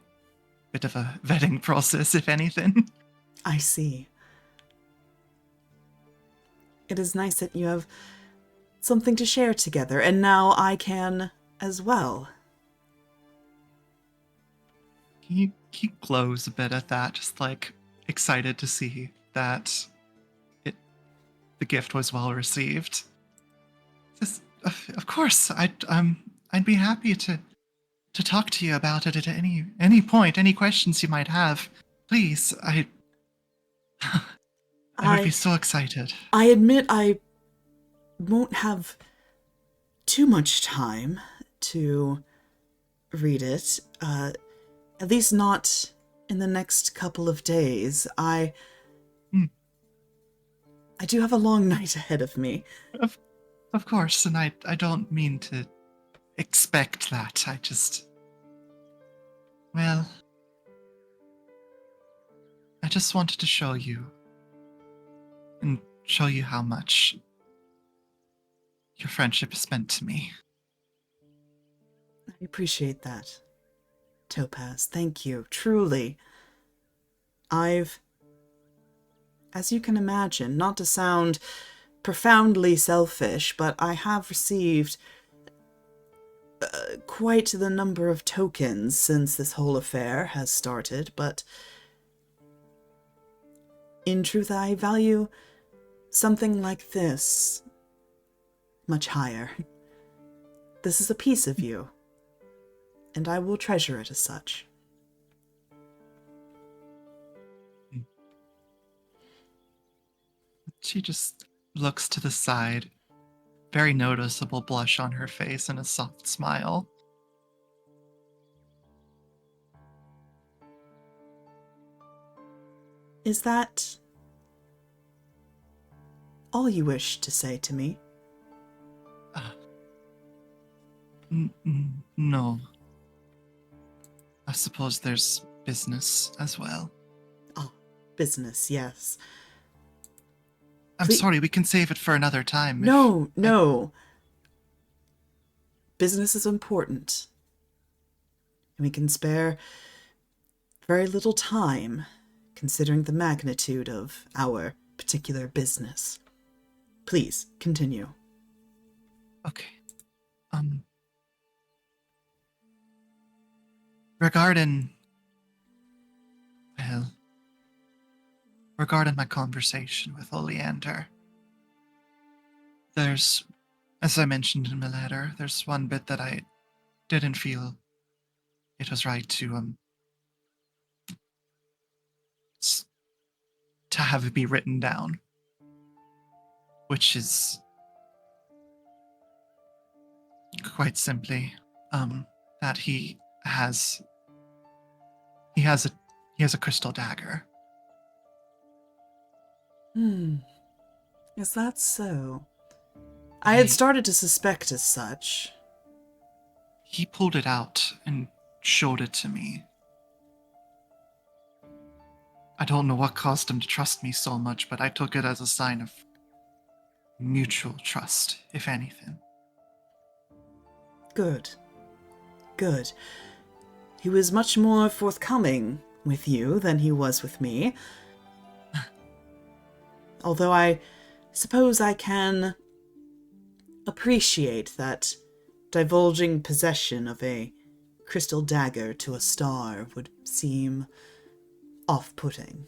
Bit of a vetting process, if anything. I see. It is nice that you have something to share together, and now I can as well. He glows a bit at that, just like excited to see that the gift was well received. Just, of course, I'd be happy to talk to you about it at any point, any questions you might have. Please, I would be so excited. I admit I won't have too much time to read it. At least not in the next couple of days. I do have a long night ahead of me. Of course, and I don't mean to expect that. I just... Well... I just wanted to show you. And show you how much your friendship has meant to me. I appreciate that, Topaz. Thank you. Truly. As you can imagine, not to sound profoundly selfish, but I have received quite the number of tokens since this whole affair has started, but in truth, I value something like this much higher. This is a piece of you, and I will treasure it as such. She just looks to the side, very noticeable blush on her face and a soft smile. Is that all you wish to say to me? No. I suppose there's business as well. Oh, business, yes. I'm sorry, we can save it for another time. No. Business is important. And we can spare very little time, considering the magnitude of our particular business. Please, continue. Okay. Regarding my conversation with Oleander, there's, as I mentioned in my letter, there's one bit that I didn't feel it was right to have it be written down, which is quite simply that he has a crystal dagger. Is that so? I had started to suspect as such. He pulled it out and showed it to me. I don't know what caused him to trust me so much, but I took it as a sign of mutual trust, if anything. Good. He was much more forthcoming with you than he was with me. Although I suppose I can appreciate that divulging possession of a crystal dagger to a star would seem off-putting.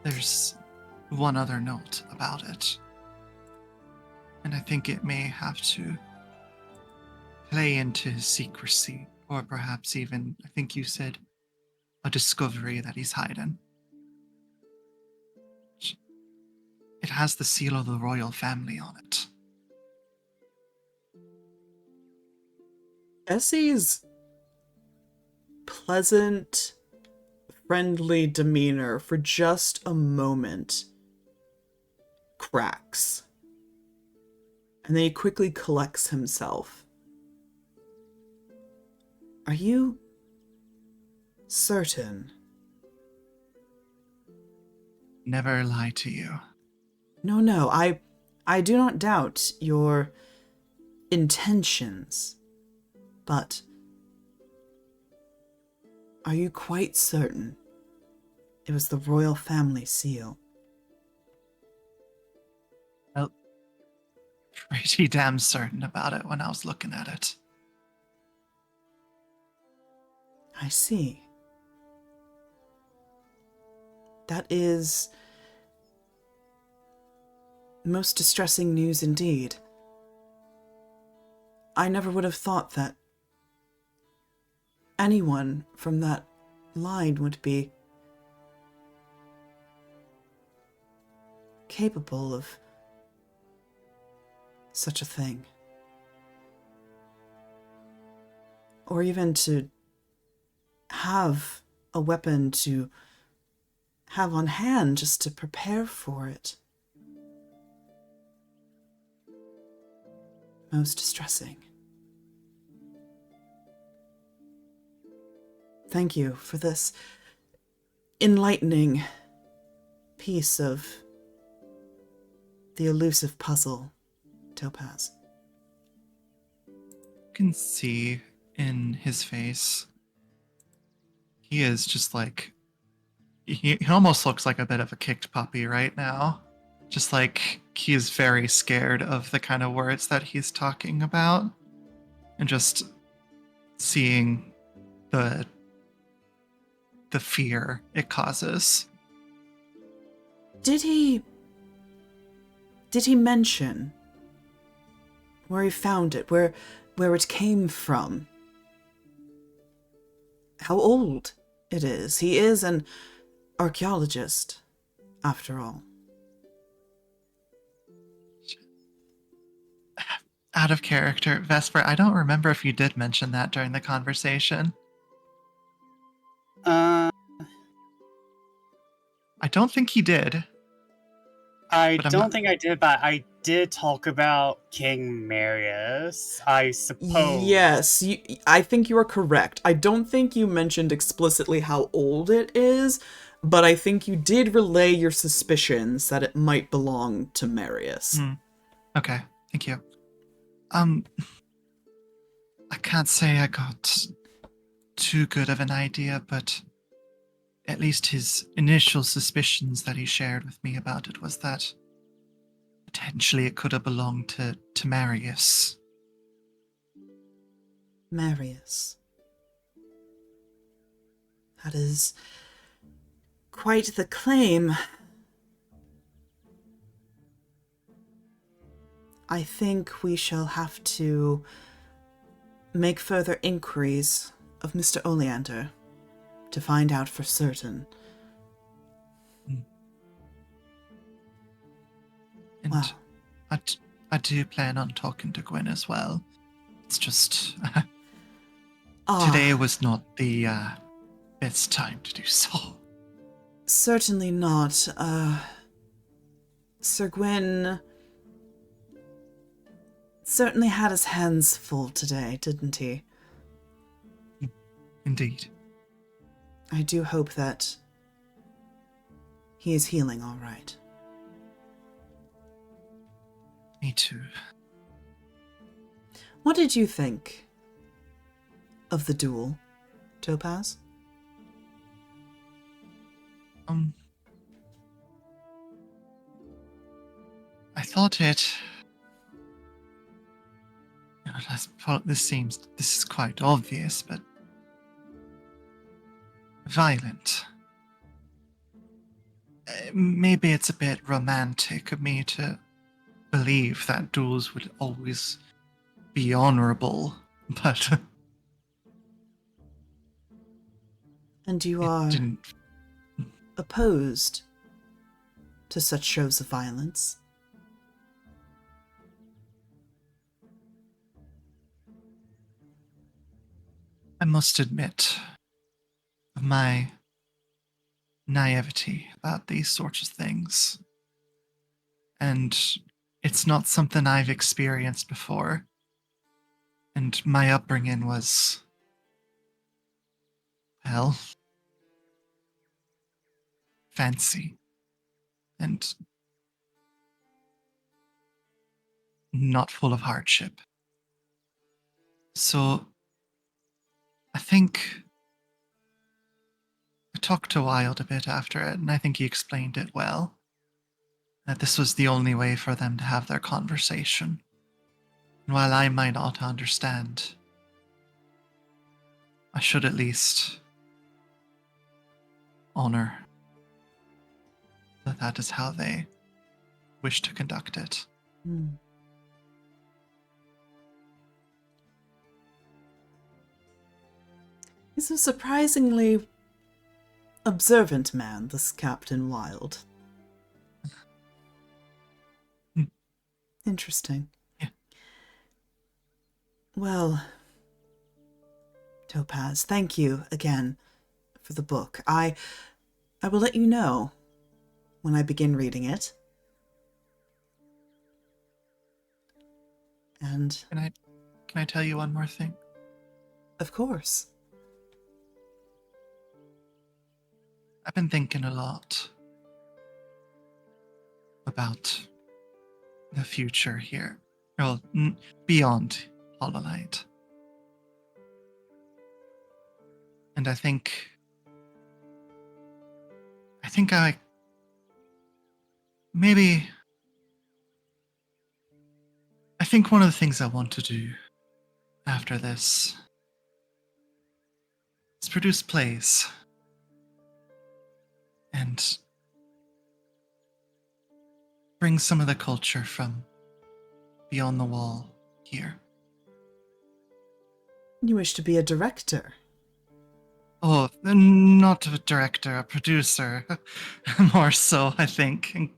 There's one other note about it. And I think it may have to play into his secrecy, or perhaps even, I think you said, a discovery that he's hiding. It has the seal of the royal family on it. Essie's pleasant, friendly demeanor for just a moment cracks. And then he quickly collects himself. Are you certain? Never lie to you. No, I do not doubt your intentions, but are you quite certain it was the royal family seal? Well, pretty damn certain about it when I was looking at it. I see. That is most distressing news indeed. I never would have thought that anyone from that line would be capable of such a thing. Or even to have a weapon to have on hand just to prepare for it. Most distressing. Thank you for this enlightening piece of the elusive puzzle, Topaz. You can see in his face, he is just like, he almost looks like a bit of a kicked puppy right now. Just like he is very scared of the kind of words that he's talking about. And just seeing the fear it causes. Did he mention where he found it, where it came from? How old it is? He is an archaeologist, after all. Out of character, Vesper, I don't remember if you did mention that during the conversation. I don't think he did. I But I'm don't not- think I did, but I did talk about King Marius, I suppose. Yes, I think you are correct. I don't think you mentioned explicitly how old it is, but I think you did relay your suspicions that it might belong to Marius. Okay, thank you. I can't say I got too good of an idea, but at least his initial suspicions that he shared with me about it was that potentially it could have belonged to Marius. Marius. That is quite the claim. I think we shall have to make further inquiries of Mr. Oleander to find out for certain. And Wow. I do plan on talking to Gwyn as well. It's just Ah, today was not the best time to do so. certainly not. Sir Gwyn certainly had his hands full today, didn't he? Indeed. I do hope that he is healing all right. Me too. What did you think of the duel, Topaz? I thought it. This is quite obvious, but violent. Maybe it's a bit romantic of me to believe that duels would always be honorable, but And you it are didn't. opposed to such shows of violence? I must admit of my naivety about these sorts of things. And it's not something I've experienced before. And my upbringing was, well, fancy and not full of hardship. So I think I talked to Wilde a bit after it, and I think he explained it well. That this was the only way for them to have their conversation. And while I might not understand, I should at least honor that that is how they wish to conduct it. Hmm. He's a surprisingly observant man, this Captain Wilde. Hmm. Interesting. Yeah. Well, Topaz, thank you again for the book. I will let you know when I begin reading it. And Can I tell you one more thing? of course. I've been thinking a lot about the future here. Well, beyond Hololight. And I think maybe I think one of the things I want to do after this is produce plays and bring some of the culture from beyond the wall here. You wish to be a director. Oh, not a director, a producer. More so, I think. And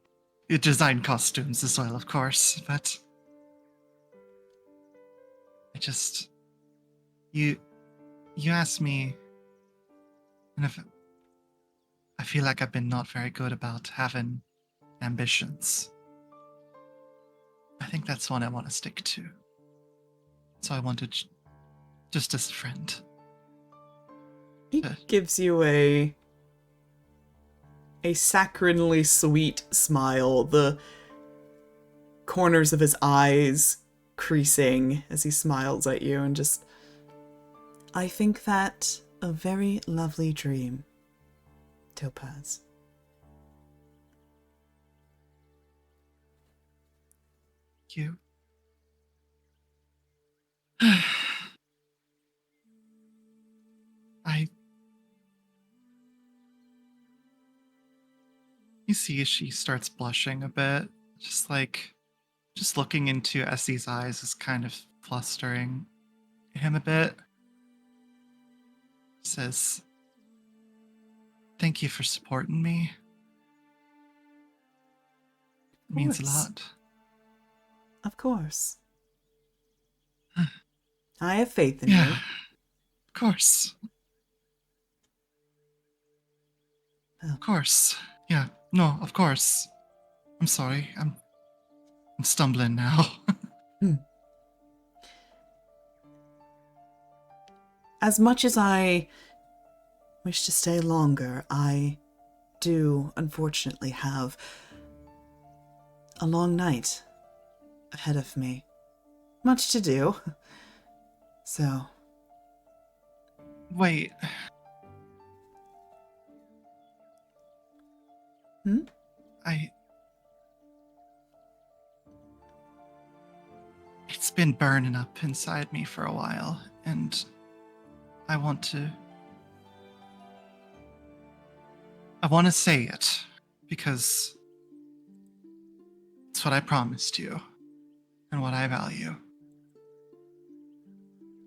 you design costumes as well, of course, but I just you asked me, and if I feel like I've been not very good about having ambitions. I think that's one I want to stick to. So I wanted, just as a friend. He gives you a saccharinely sweet smile, the corners of his eyes creasing as he smiles at you, and just, I think that a very lovely dream, Topaz. You. You see she starts blushing a bit, just looking into Essie's eyes is kind of flustering him a bit. Says, "Thank you for supporting me. It means a course. lot." Of course. I have faith in Yeah, you. of course. Oh. Of course. Yeah, no, of course. I'm sorry. I'm stumbling now. As much as I wish to stay longer, I do unfortunately have a long night ahead of me. Much to do. So, Wait. Hmm? It's been burning up inside me for a while, and I want to I want to say it because it's what I promised you and what I value.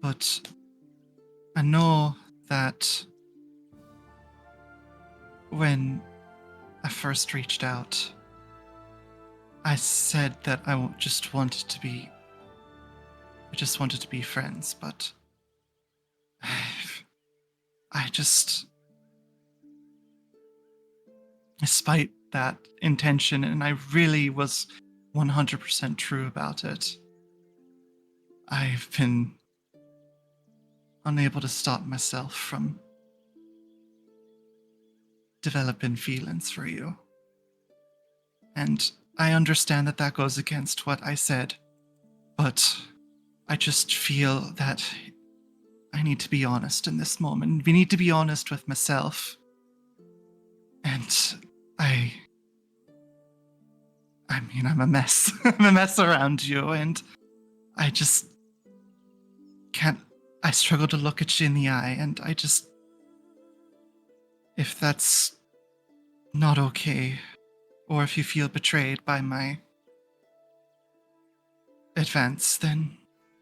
But I know that when I first reached out, I said that I just wanted to be friends, but I just, despite that intention, and I really was 100% true about it, I've been unable to stop myself from developing feelings for you. And I understand that that goes against what I said, but I just feel that I need to be honest in this moment. We need to be honest with myself. And I mean, I'm a mess. I'm a mess around you, and I just can't. I struggle to look at you in the eye, and I just. If that's not okay, or if you feel betrayed by my advance, then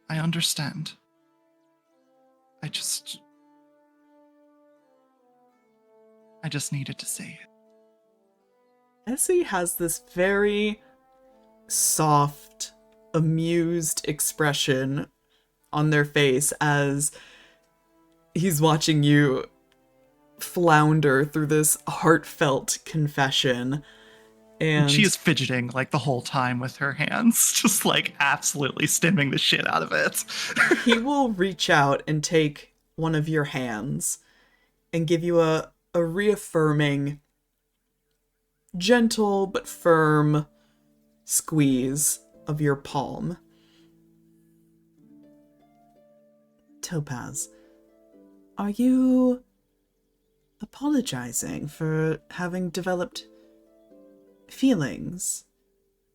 I understand. I just needed to say it. Essie has this very soft, amused expression on their face as he's watching you flounder through this heartfelt confession. And she is fidgeting like the whole time with her hands, just like absolutely stimming the shit out of it. he will reach out and take one of your hands and give you a reaffirming, gentle but firm squeeze of your palm. Topaz, are you apologizing for having developed feelings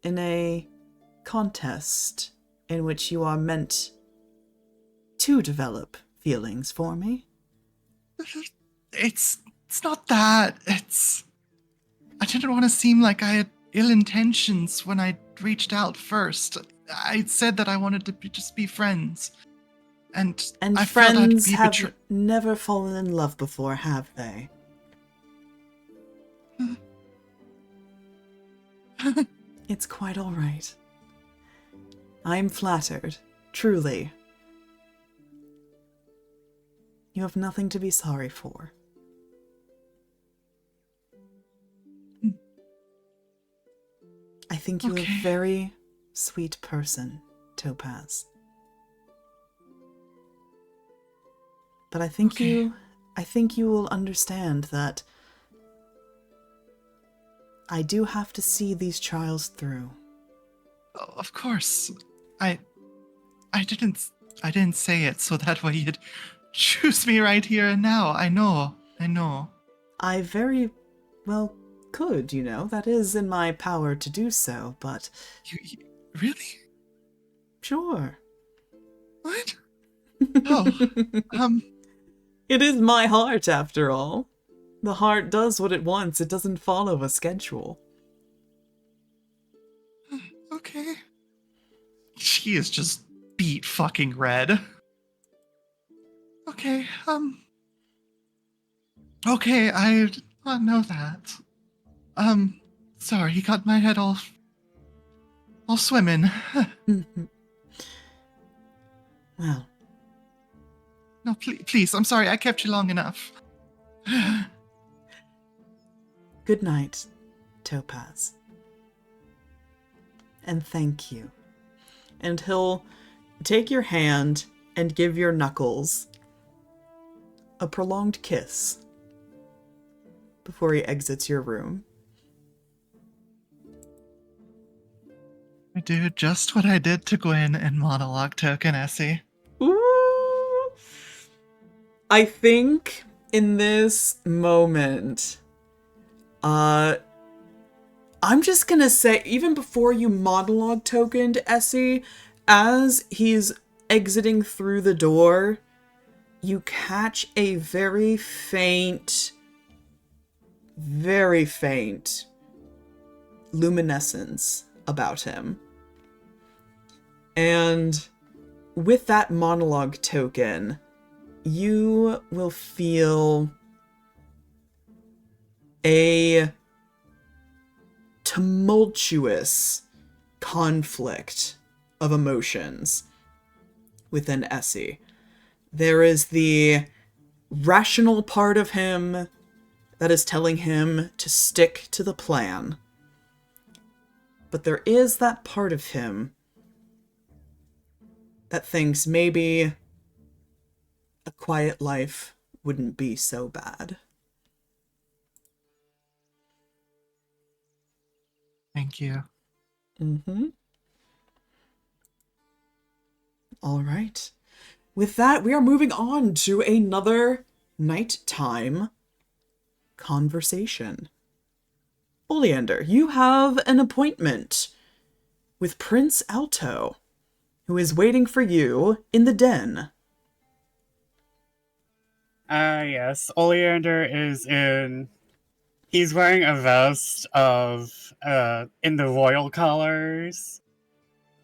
in a contest in which you are meant to develop feelings for me? It's not that. I didn't want to seem like I had ill intentions when I reached out first. I said that I wanted to just be friends. And I felt I'd friends be have never fallen in love before, have they? It's quite all right. I'm flattered, truly. You have nothing to be sorry for. I think you're a very sweet person, Topaz. But I think you will understand that I do have to see these trials through. Oh, of course. I didn't say it so that way you'd choose me right here and now. I know. I very well could, that is in my power to do so, but... You really? Sure. What? Oh, It is my heart, after all. The heart does what it wants, it doesn't follow a schedule. Okay. She is just beat fucking red. Okay, okay, I know that. Sorry, he got my head all swimming. Well. No, please, I'm sorry, I kept you long enough. Good night, Topaz. And thank you. And he'll take your hand and give your knuckles a prolonged kiss before he exits your room. I do just what I did to Gwyn in Monologue Token, Essie. Ooh! I think in this moment, I'm just gonna say, even before you monologue tokened Essie, as he's exiting through the door, you catch a very faint very faint luminescence about him. And with that monologue token, you will feel a tumultuous conflict of emotions within Essie. There is the rational part of him that is telling him to stick to the plan. But there is that part of him that thinks maybe a quiet life wouldn't be so bad. Thank you. Mm-hmm. All right. With that, we are moving on to another nighttime conversation. Oleander, you have an appointment with Prince Alto, who is waiting for you in the den. Yes. Oleander is in. He's wearing a vest in the royal colors.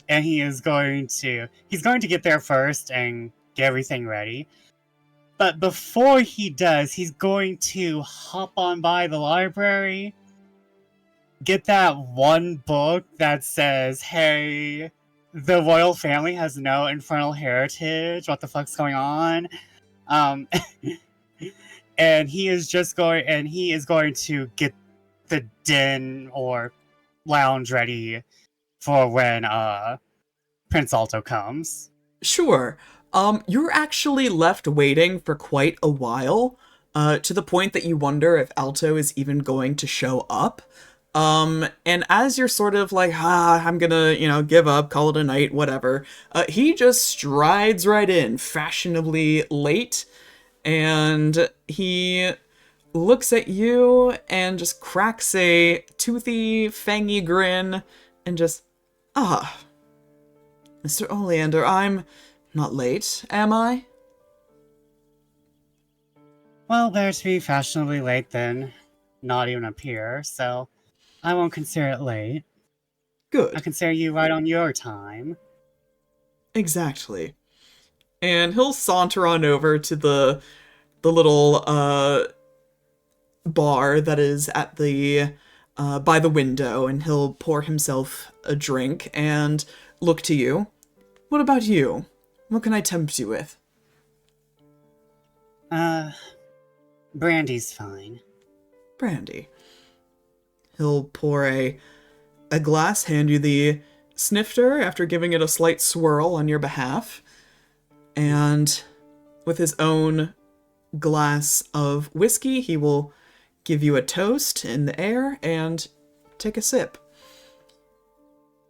And he's going to get there first and get everything ready. But before he does, he's going to hop on by the library, get that one book that says, hey, the royal family has no infernal heritage. What the fuck's going on? And he is going to get the den or lounge ready for when Prince Alto comes. Sure. You're actually left waiting for quite a while, to the point that you wonder if Alto is even going to show up. And as you're sort of like, I'm gonna, give up, call it a night, whatever, he just strides right in, fashionably late, and he looks at you and just cracks a toothy, fangy grin, and just, Mr. Oleander, I'm not late, am I? Well, better to be fashionably late than not even appear, so I won't consider it late. Good. I consider you right on your time. Exactly. And he'll saunter on over to the little bar that is at the by the window, and he'll pour himself a drink and look to you. What about you? What can I tempt you with? Brandy's fine. Brandy. He'll pour a glass, hand you the snifter after giving it a slight swirl on your behalf, and with his own glass of whiskey, he will give you a toast in the air and take a sip.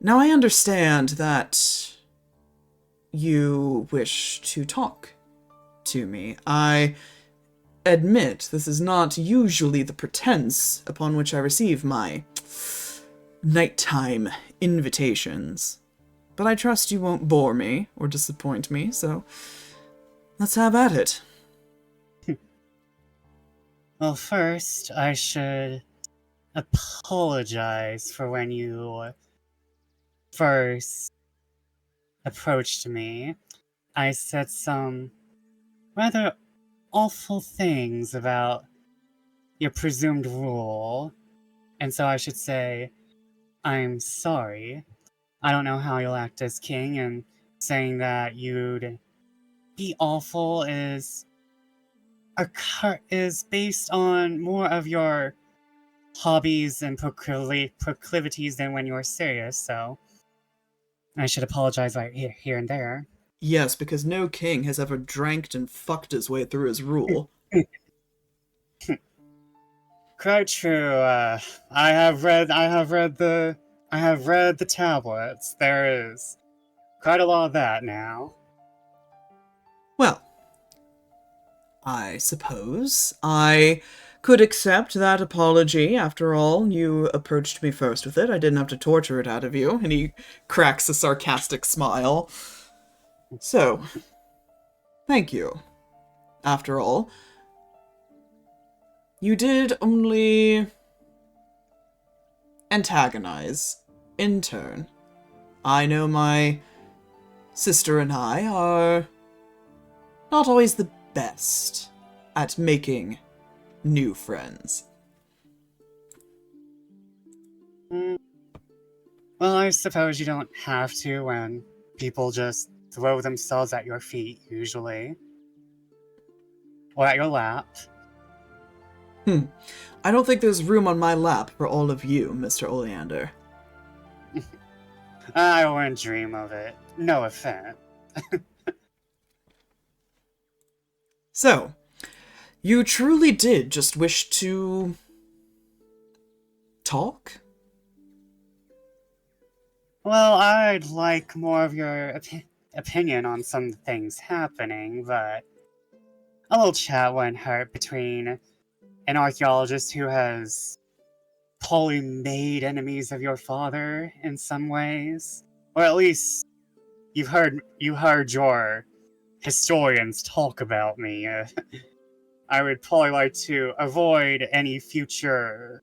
Now, I understand that you wish to talk to me. I admit this is not usually the pretense upon which I receive my nighttime invitations, but I trust you won't bore me or disappoint me, so let's have at it. Well, first, I should apologize for when you first approached me. I said some rather awful things about your presumed rule, and so I should say, I'm sorry. I don't know how you'll act as king, and saying that you'd be awful is based on more of your hobbies and proclivities than when you're serious, so I should apologize right here and there. Yes, because no king has ever drank and fucked his way through his rule. Quite true. I have read the tablets. There is quite a lot of that now. Well, I suppose I could accept that apology. After all, you approached me first with it. I didn't have to torture it out of you. And he cracks a sarcastic smile. So, thank you. After all, You did only antagonize in turn. I know my sister and I are not always the best at making new friends. Well, I suppose you don't have to when people just throw themselves at your feet, usually. Or at your lap. I don't think there's room on my lap for all of you, Mr. Oleander. I wouldn't dream of it. No offense. So, you truly did just wish to talk? Well, I'd like more of your opinion on some things happening, but a little chat wouldn't hurt between an archaeologist who has probably made enemies of your father in some ways, or at least you heard your historians talk about me. I would probably like to avoid any future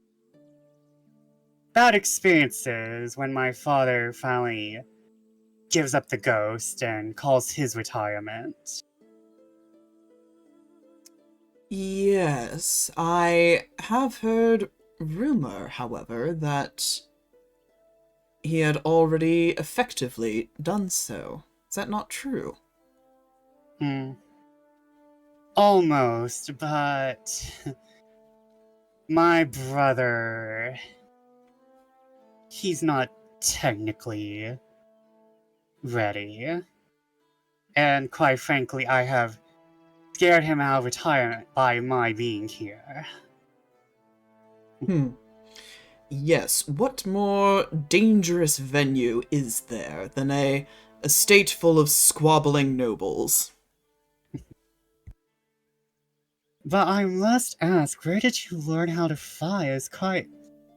bad experiences when my father finally gives up the ghost and calls his retirement. Yes, I have heard rumor, however, that he had already effectively done so. Is that not true? Almost, but my brother, he's not technically ready. And quite frankly, I have scared him out of retirement by my being here. Yes, what more dangerous venue is there than a estate full of squabbling nobles? But I must ask, where did you learn how to fly? It's quite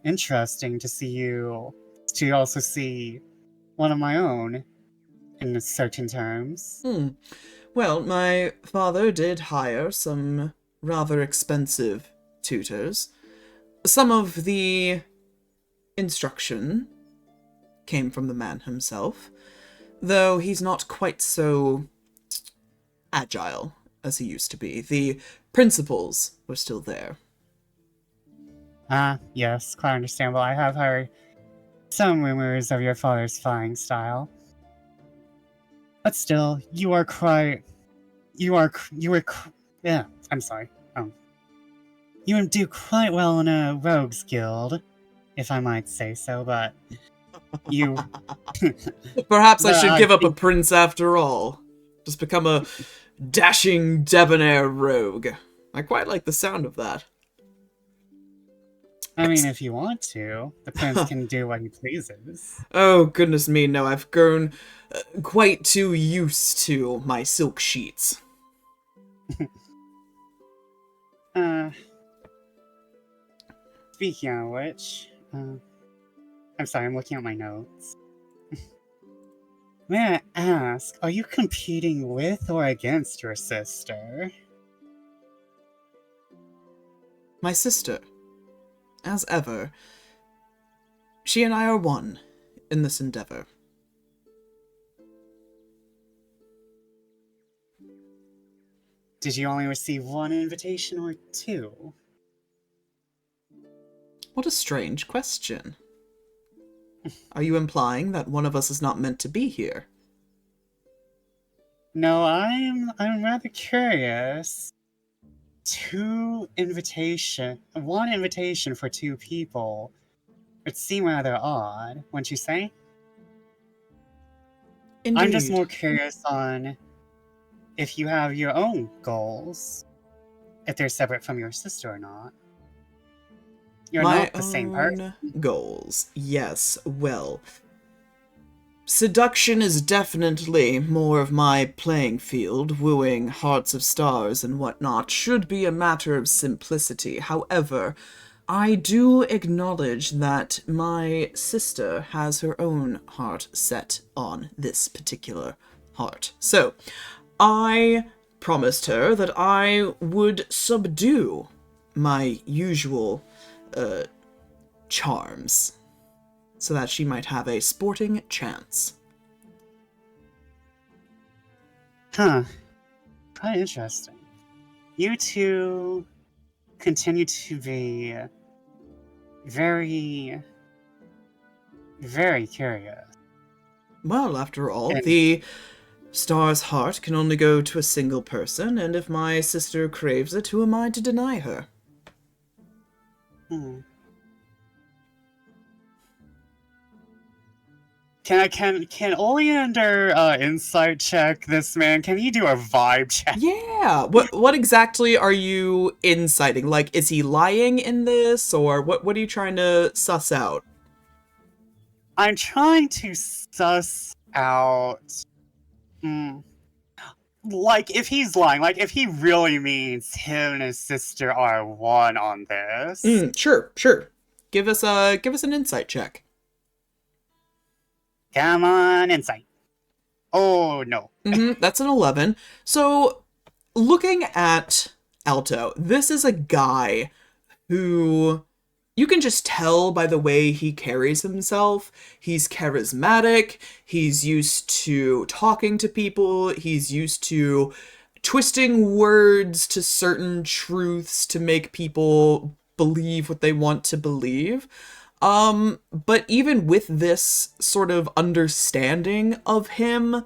interesting to also see one of my own, in certain terms. Well, my father did hire some rather expensive tutors. Some of the instruction came from the man himself, though he's not quite so agile as he used to be. The principles were still there. Yes, quite understandable. I have heard some rumors of your father's flying style. But still, yeah, I'm sorry. You would do quite well in a rogues guild, if I might say so, but you... Perhaps I But should I give up a think- prince after all. Just become a dashing, debonair rogue. I quite like the sound of that. I mean, if you want to, the prince can do what he pleases. Oh, goodness me, no, I've grown quite too used to my silk sheets. Speaking of which, I'm sorry, I'm looking at my notes. May I ask, are you competing with or against your sister? My sister, as ever, she and I are one in this endeavor. Did you only receive one invitation or two? What a strange question. Are you implying that one of us is not meant to be here? No, I'm rather curious. One invitation for two people. It seemed rather odd, wouldn't you say? Indeed. I'm just more curious on if you have your own goals, if they're separate from your sister or not. You're not the same person. Goals. Yes, well, seduction is definitely more of my playing field. Wooing hearts of stars and whatnot should be a matter of simplicity. However, I do acknowledge that my sister has her own heart set on this particular heart. So, I promised her that I would subdue my usual charms, so that she might have a sporting chance. Huh. Quite interesting. You two continue to be very, very curious. Well, after all, And- the star's heart can only go to a single person, and if my sister craves it, who am I to deny her? Hmm. Can Oleander insight check this man? Can he do a vibe check? Yeah! What exactly are you inciting? Like, is he lying in this, or what are you trying to suss out? I'm trying to suss out. Like, if he's lying, like, if he really means him and his sister are one on this. Sure. Give us an insight check. Come on, insight. Oh, no. That's an 11. So, looking at Alto, this is a guy who you can just tell by the way he carries himself. He's charismatic, he's used to talking to people, he's used to twisting words to certain truths to make people believe what they want to believe. But even with this sort of understanding of him,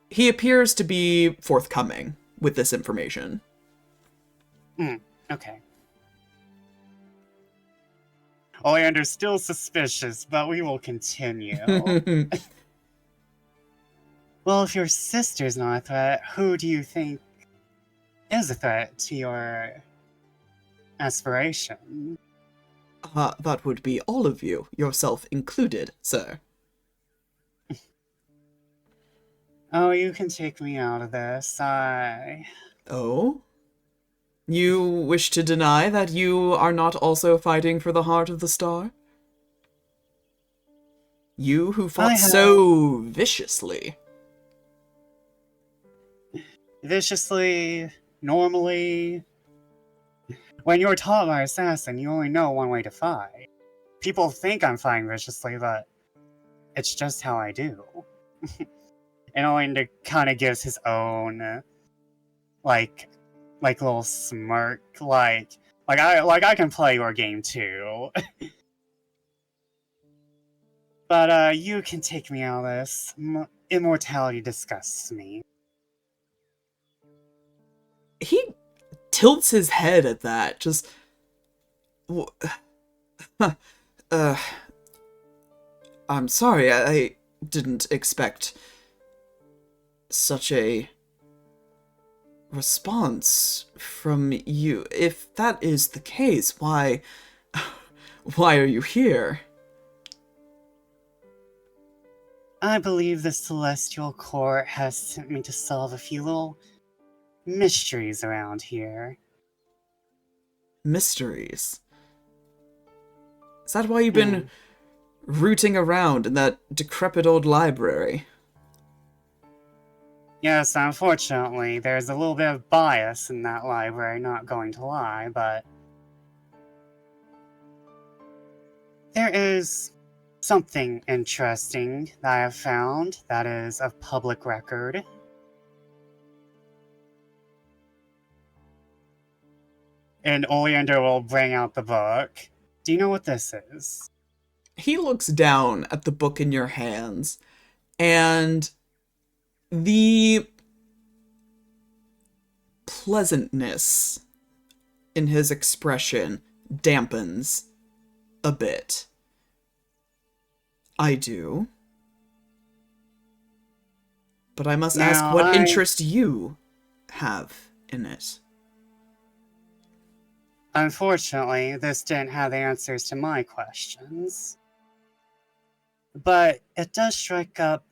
he appears to be forthcoming with this information. Okay. Oleander's still suspicious, but we will continue. Well, if your sister's not a threat, who do you think is a threat to your aspiration? That would be all of you, yourself included, sir. Oh, you can take me out of this. Oh? You wish to deny that you are not also fighting for the heart of the star? You who fought so viciously. Viciously, normally. When you're taught by assassin, you only know one way to fight. People think I'm fighting viciously, but it's just how I do. And Oleander kind of gives his own, like little smirk, like I can play your game too. But you can take me out of this. Immortality disgusts me. He tilts his head at that, just... I'm sorry, I didn't expect such a response from you. If that is the case, why are you here? I believe the Celestial Court has sent me to solve a few little mysteries around here. Mysteries? Is that why you've been rooting around in that decrepit old library? Yes, unfortunately, there's a little bit of bias in that library, not going to lie, but there is something interesting that I have found that is of public record. And Oleander will bring out the book. Do you know what this is? He looks down at the book in your hands, and the pleasantness in his expression dampens a bit. I do. But I must ask what interest you have in it. Unfortunately, this didn't have the answers to my questions. But it does strike up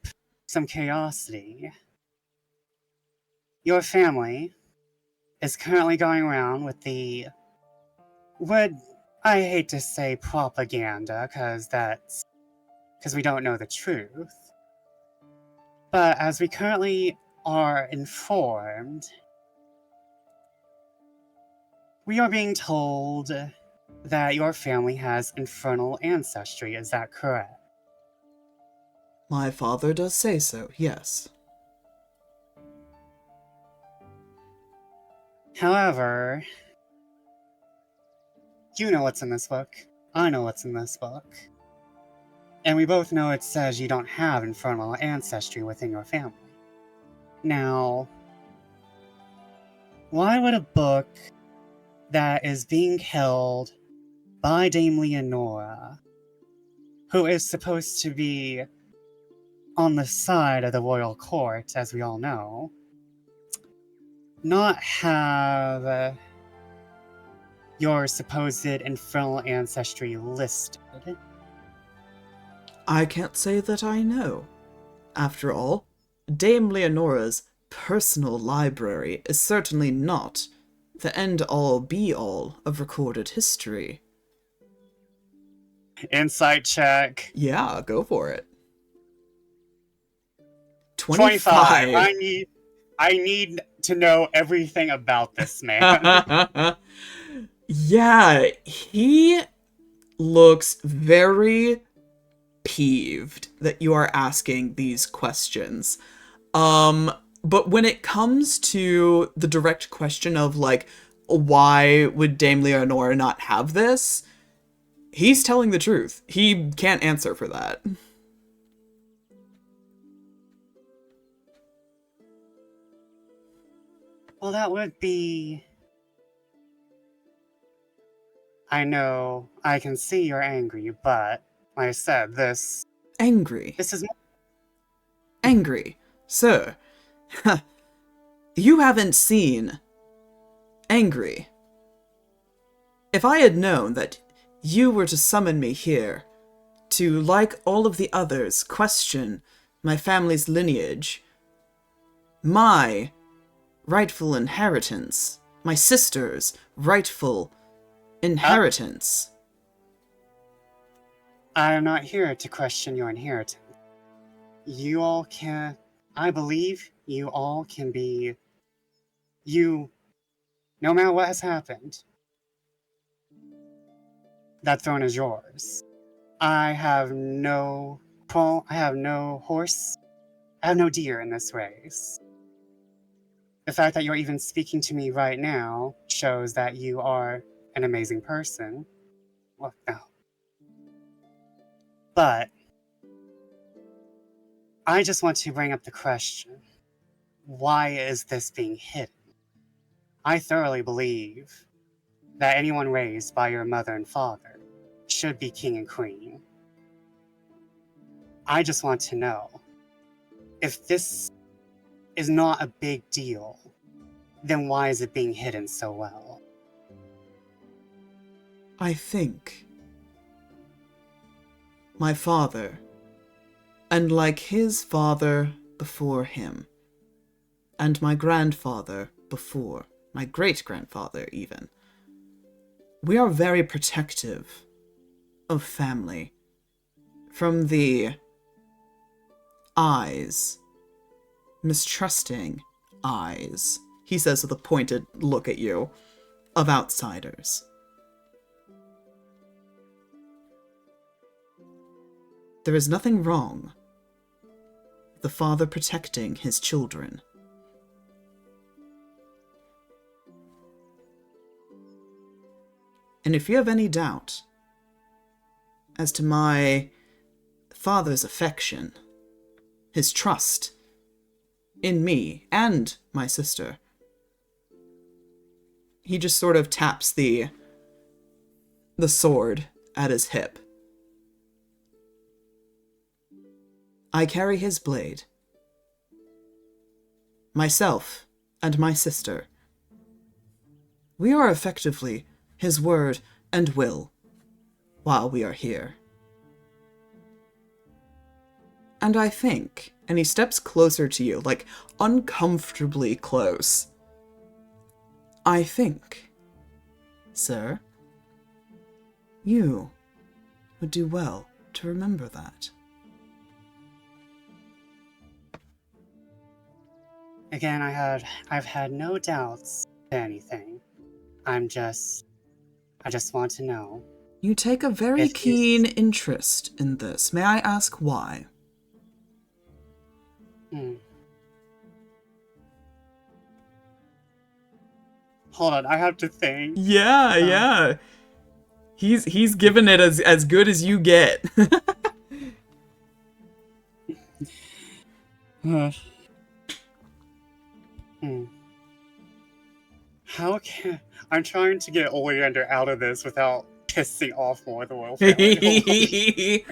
some curiosity. Your family is currently going around with the... I hate to say propaganda, because we don't know the truth. But as we currently are informed, We are being told that your family has infernal ancestry. Is that correct? My father does say so, yes. However, you know what's in this book. I know what's in this book. And we both know it says you don't have infernal ancestry within your family. Now, why would a book that is being held by Dame Leonora, who is supposed to be on the side of the royal court, as we all know, not have your supposed infernal ancestry listed? I can't say that I know. After all, Dame Leonora's personal library is certainly not the end-all be-all of recorded history. Insight check. Yeah, go for it. 25. I need to know everything about this man. Yeah, he looks very peeved that you are asking these questions. But when it comes to the direct question of, like, why would Dame Leonora not have this, he's telling the truth. He can't answer for that. Well, that would be... I know, I can see you're angry, but, like I said, this Angry. is... Angry. Sir. You haven't seen angry. If I had known that you were to summon me here to, like all of the others, question my family's lineage, my rightful inheritance, my sister's rightful inheritance. I am not here to question your inheritance. You all can... I believe you all can be... You... No matter what has happened, that throne is yours. I have no pole, I have no horse, I have no deer in this race. The fact that you're even speaking to me right now shows that you are an amazing person. Well, no. But I just want to bring up the question, why is this being hidden? I thoroughly believe that anyone raised by your mother and father should be king and queen. I just want to know, if this is not a big deal, then why is it being hidden so well? I think my father, and like his father before him, and my grandfather before, my great-grandfather even, we are very protective of family from the eyes, mistrusting eyes, he says with a pointed look at you, of outsiders. There is nothing wrong with the father protecting his children. And if you have any doubt as to my father's affection, his trust in me and my sister, he just sort of taps the sword at his hip. I carry his blade. Myself and my sister. We are effectively his word and will while we are here. And I think, and he steps closer to you, like uncomfortably close. I think, sir, you would do well to remember that. Again, I've had no doubts to anything. I just want to know. You take a very If you- keen interest in this. May I ask why? Hmm. Hold on, I have to think. Yeah, yeah. He's given it as good as you get. Hmm. How can I'm trying to get Oleander out of this without pissing off more of the royal family?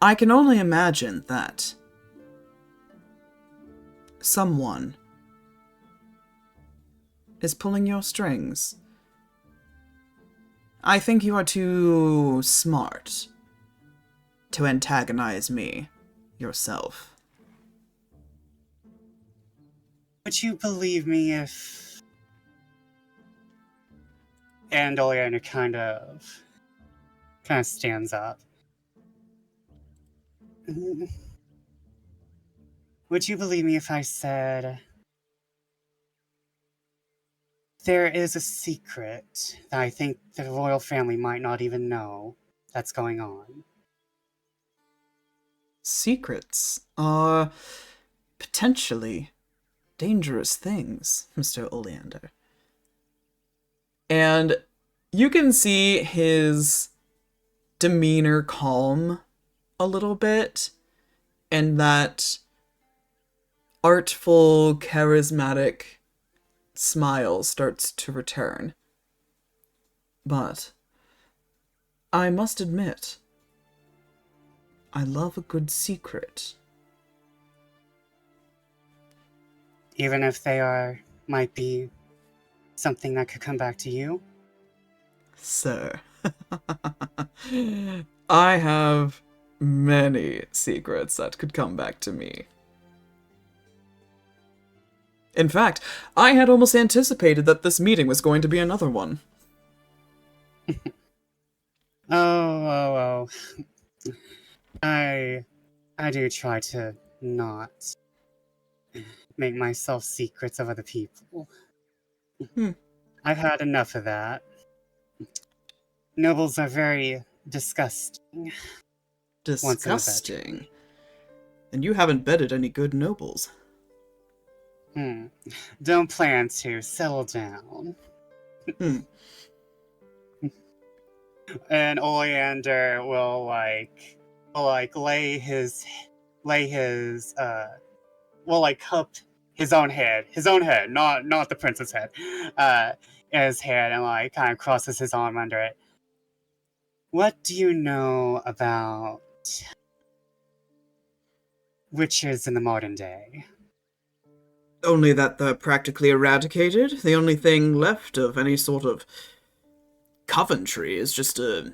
I can only imagine that someone is pulling your strings. I think you are too smart to antagonize me yourself. Would you believe me if... And Oleander kind of stands up. Would you believe me if I said there is a secret that I think the royal family might not even know that's going on? Secrets are potentially dangerous things, Mr. Oleander. And you can see his demeanor calm a little bit, and that artful, charismatic smile starts to return. But I must admit, I love a good secret. Even if they might be something that could come back to you? Sir, I have many secrets that could come back to me. In fact, I had almost anticipated that this meeting was going to be another one. Oh. I do try to not make myself secrets of other people. I've had enough of that. Nobles are very disgusting. Disgusting. And you haven't bedded any good nobles. Don't plan to. Settle down. And Oleander will cup his own head, not the prince's head, in his head, and kind of crosses his arm under it. What do you know about witches in the modern day? Only that they're practically eradicated. The only thing left of any sort of Coventry is just a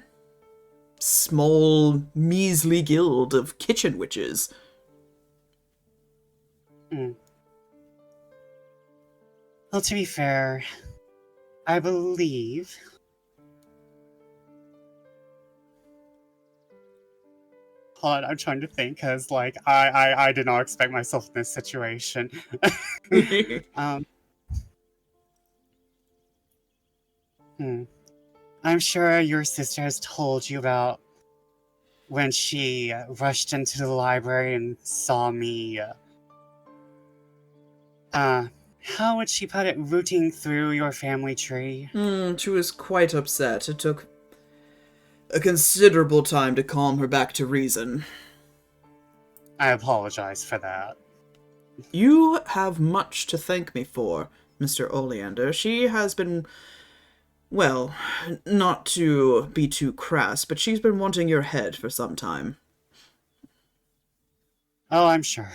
small, measly guild of kitchen witches. Well, to be fair, I believe... Hold on, I'm trying to think, because, I did not expect myself in this situation. I'm sure your sister has told you about when she rushed into the library and saw me, how would she put it, rooting through your family tree? She was quite upset. It took a considerable time to calm her back to reason. I apologize for that. You have much to thank me for, Mr. Oleander. She has been, well, not to be too crass, but she's been wanting your head for some time. Oh, I'm sure.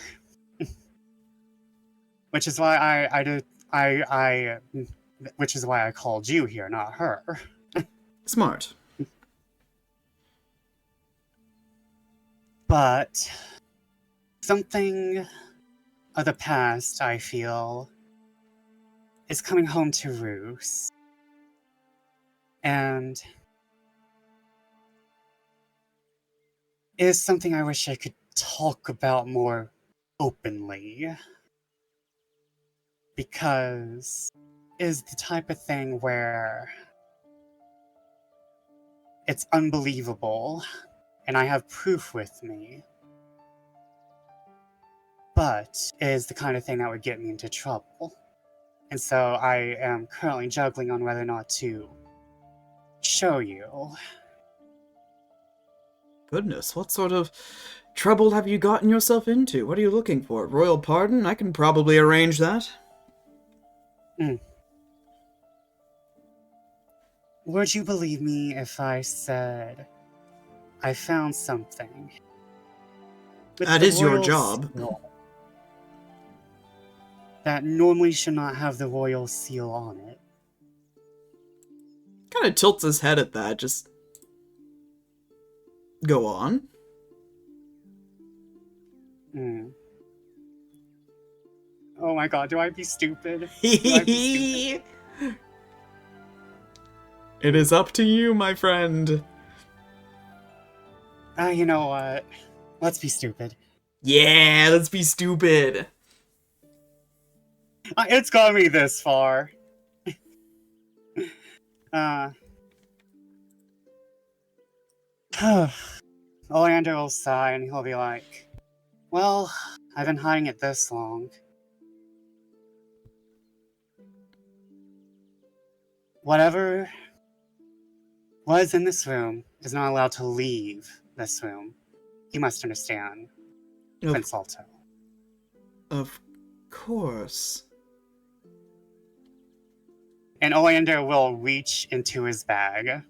Which is why which is why I called you here, not her. Smart. But something of the past, I feel, is coming home to roost. And it is something I wish I could talk about more openly. Because is the type of thing where it's unbelievable, and I have proof with me, but it is the kind of thing that would get me into trouble. And so I am currently juggling on whether or not to show you. Goodness, what sort of trouble have you gotten yourself into? What are you looking for? Royal pardon? I can probably arrange that. Would you believe me if I said I found something? That is your job. That normally should not have the royal seal on it. Kind of tilts his head at that, just... Go on. Oh my god, do I be stupid? Do I be stupid? It is up to you, my friend. You know what? Let's be stupid. Yeah, let's be stupid. It's got me this far. Oleander will sigh and he'll be like, well, I've been hiding it this long. Whatever was in this room is not allowed to leave this room. You must understand, Prince Alto. Of course. And Oleander will reach into his bag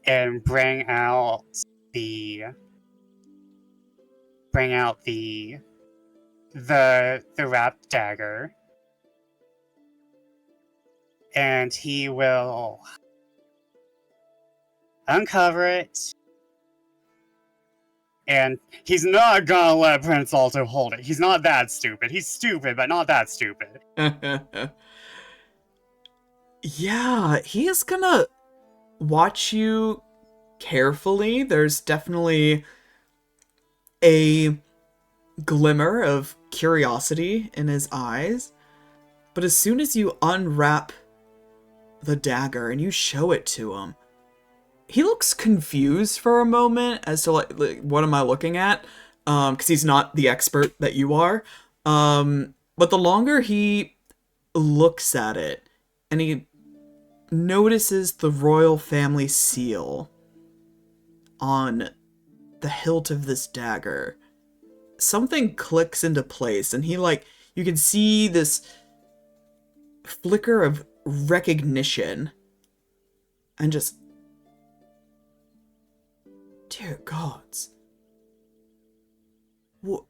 and bring out the wrapped dagger, and he will uncover it, and he's not gonna let Prince Alto hold it. He's not that stupid. He's stupid, but not that stupid. Yeah, he is gonna watch you carefully. There's definitely a glimmer of curiosity in his eyes. But as soon as you unwrap the dagger and you show it to him, he looks confused for a moment as to like what am I looking at? Because he's not the expert that you are. But the longer he looks at it and he notices the royal family seal on the hilt of this dagger, something clicks into place, and he you can see this flicker of recognition and just, dear gods, what?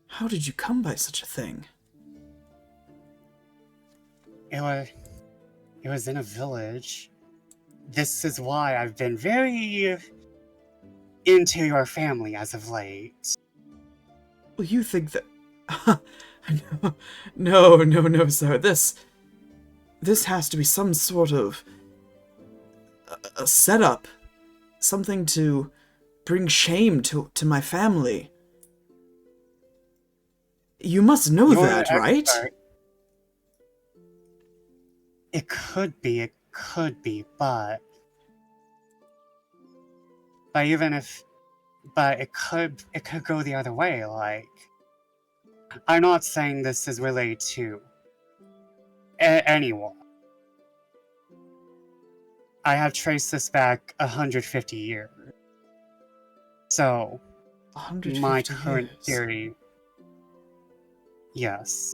How did you come by such a thing? It was in a village. This is why I've been very into your family as of late. Well, you think that... No, sir. This has to be some sort of a setup. Something to bring shame to my family. You must know that, right? It could be, but it could go the other way, like, I'm not saying this is related to anyone. I have traced this back 150 years. So, 150 my current years. theory, yes.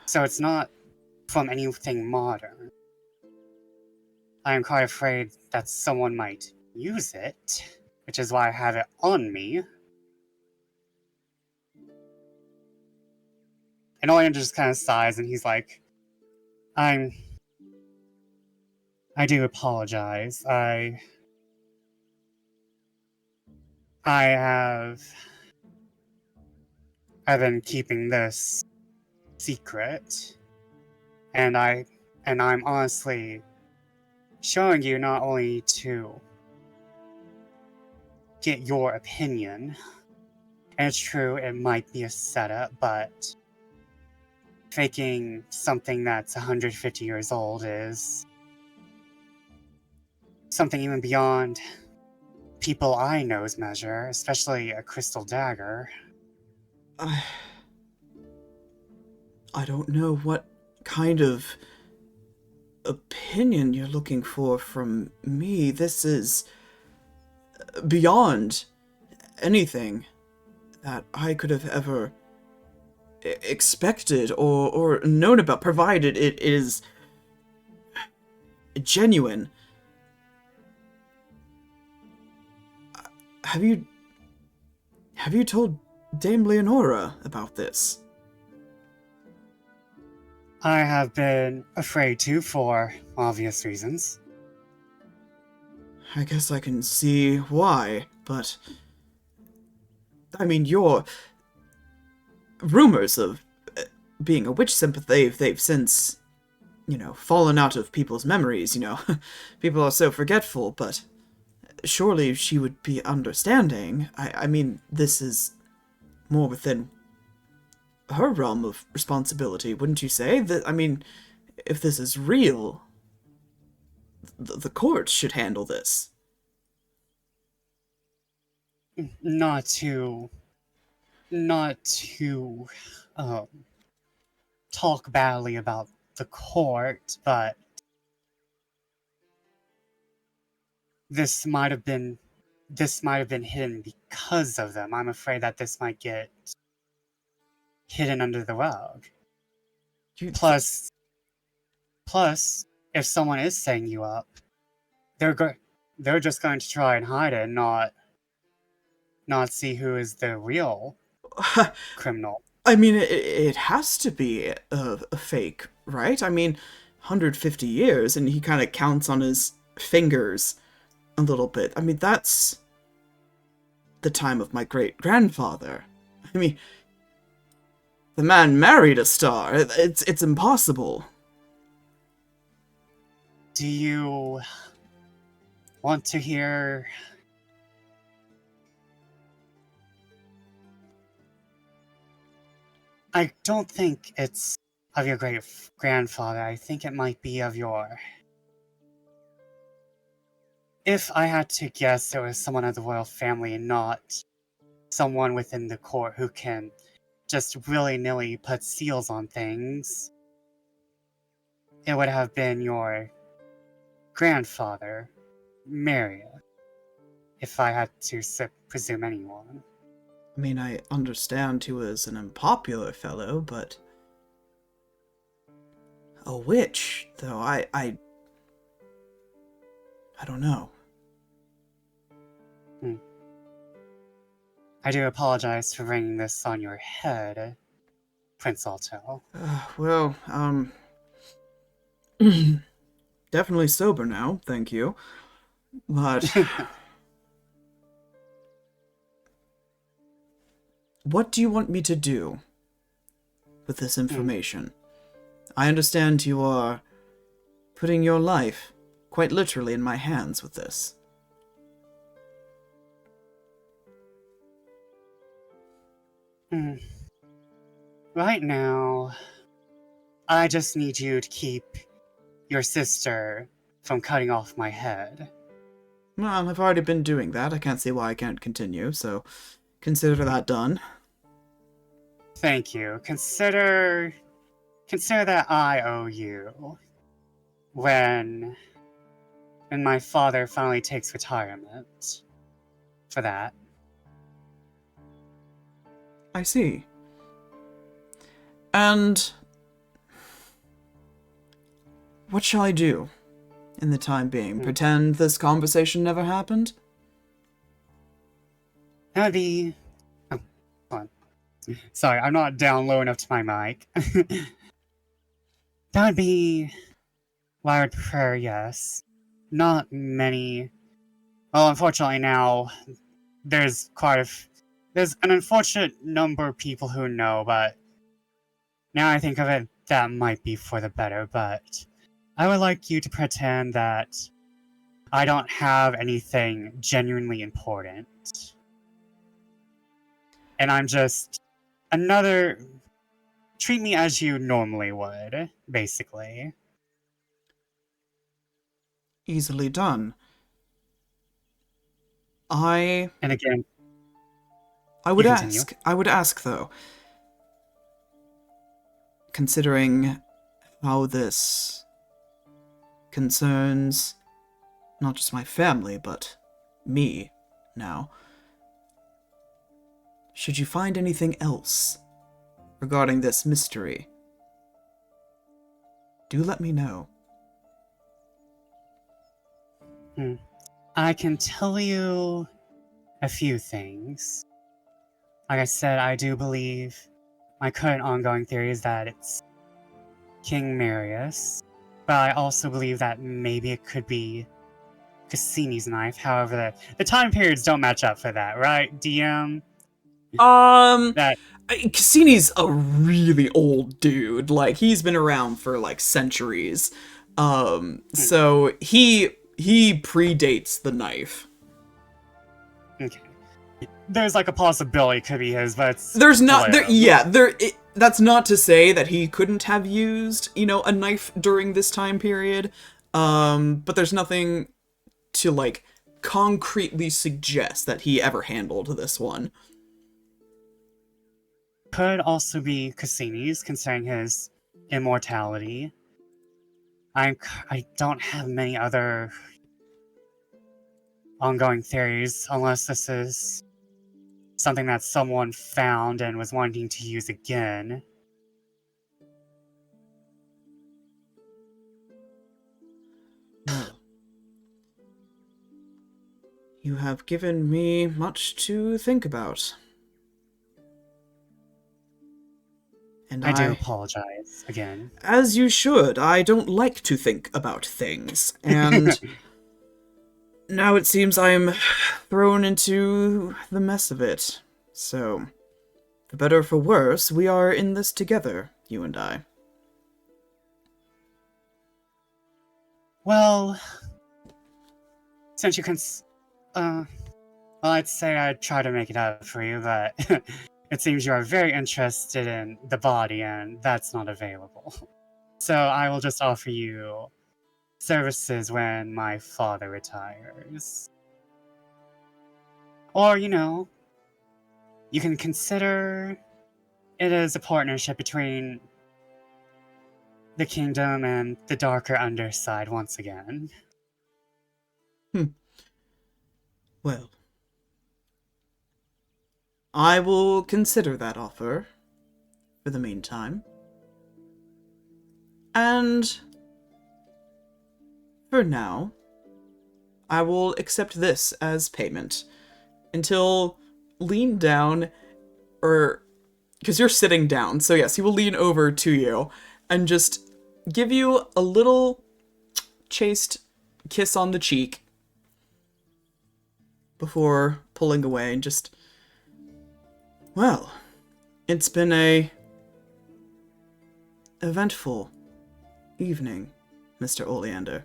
So it's not from anything modern. I am quite afraid that someone might use it, which is why I have it on me. And Oleander just kind of sighs and he's like, I do apologize. I've been keeping this secret, and I'm honestly showing you not only to get your opinion, And it's true, it might be a setup, but faking something that's 150 years old is something even beyond people I know's measure, especially a crystal dagger. I don't know what kind of opinion you're looking for from me. This is beyond anything that I could have ever expected or known about, provided it is genuine. Have you told Dame Leonora about this? I have been afraid to, for obvious reasons. I guess I can see why, but I mean, your rumors of being a witch symbiote, they've since, fallen out of people's memories, People are so forgetful, but surely she would be understanding. I mean, this is more within her realm of responsibility, wouldn't you say? That, I mean, if this is real, the court should handle this. Not to talk badly about the court, but this might have been hidden because of them. I'm afraid that this might get hidden under the rug. Plus, if someone is setting you up, they're just going to try and hide it, and not see who is the real criminal. I mean, it has to be a fake, right? I mean, 150 years, and he kind of counts on his fingers a little bit. I mean, that's the time of my great-grandfather. I mean, the man married a star. It's impossible. Do you want to hear? I don't think it's of your great-grandfather. I think it might be of your... If I had to guess, it was someone of the royal family and not someone within the court who can just willy-nilly put seals on things. It would have been your grandfather, Maria, if I had to presume anyone. I mean, I understand he was an unpopular fellow, but a witch, though, I don't know. I do apologize for bringing this on your head, Prince Alto. Well, definitely sober now, thank you. But what do you want me to do with this information? I understand you are putting your life quite literally in my hands with this. Right now, I just need you to keep your sister from cutting off my head. Well, I've already been doing that. I can't see why I can't continue, so consider that done. Thank you. Consider that I owe you when my father finally takes retirement for that. I see. And what shall I do in the time being? Pretend this conversation never happened? That'd be... Oh, hold on. Sorry, I'm not down low enough to my mic. That'd be what I would prefer, yes. Not many... Well, unfortunately now, there's an unfortunate number of people who know, but now I think of it, that might be for the better, but I would like you to pretend that I don't have anything genuinely important. and I'm just another. Treat me as you normally would, basically. Easily done. I And again, would you continue. ask though, considering how this concerns not just my family, but me now, should you find anything else regarding this mystery, do let me know. I can tell you a few things. Like I said, I do believe my current ongoing theory is that it's King Marius, but I also believe that maybe it could be Cassini's knife. However, the time periods don't match up for that, right, DM? That Cassini's a really old dude. Like, he's been around for like centuries. So he predates the knife. okay. There's like a possibility it could be his, but it's There's not there. slim. Yeah, that's not to say that he couldn't have used, a knife during this time period. But there's nothing to like concretely suggest that he ever handled this one. Could also be Cassini's, considering his immortality. I don't have many other ongoing theories, unless this is something that someone found and was wanting to use again. Well, you have given me much to think about. And I do apologize again. As you should. I don't like to think about things. And now it seems I'm thrown into the mess of it. So, for better or for worse, we are in this together, you and I. Well, since you can, well, I'd say I'd try to make it up for you, but it seems you are very interested in the body, and that's not available. So I will just offer you services when my father retires. Or, you can consider it as a partnership between the kingdom and the darker underside once again. Well, I will consider that offer for the meantime. And for now, I will accept this as payment until lean down, or because you're sitting down, so yes, he will lean over to you and just give you a little chaste kiss on the cheek before pulling away and just, well, it's been a eventful evening, Mr. Oleander.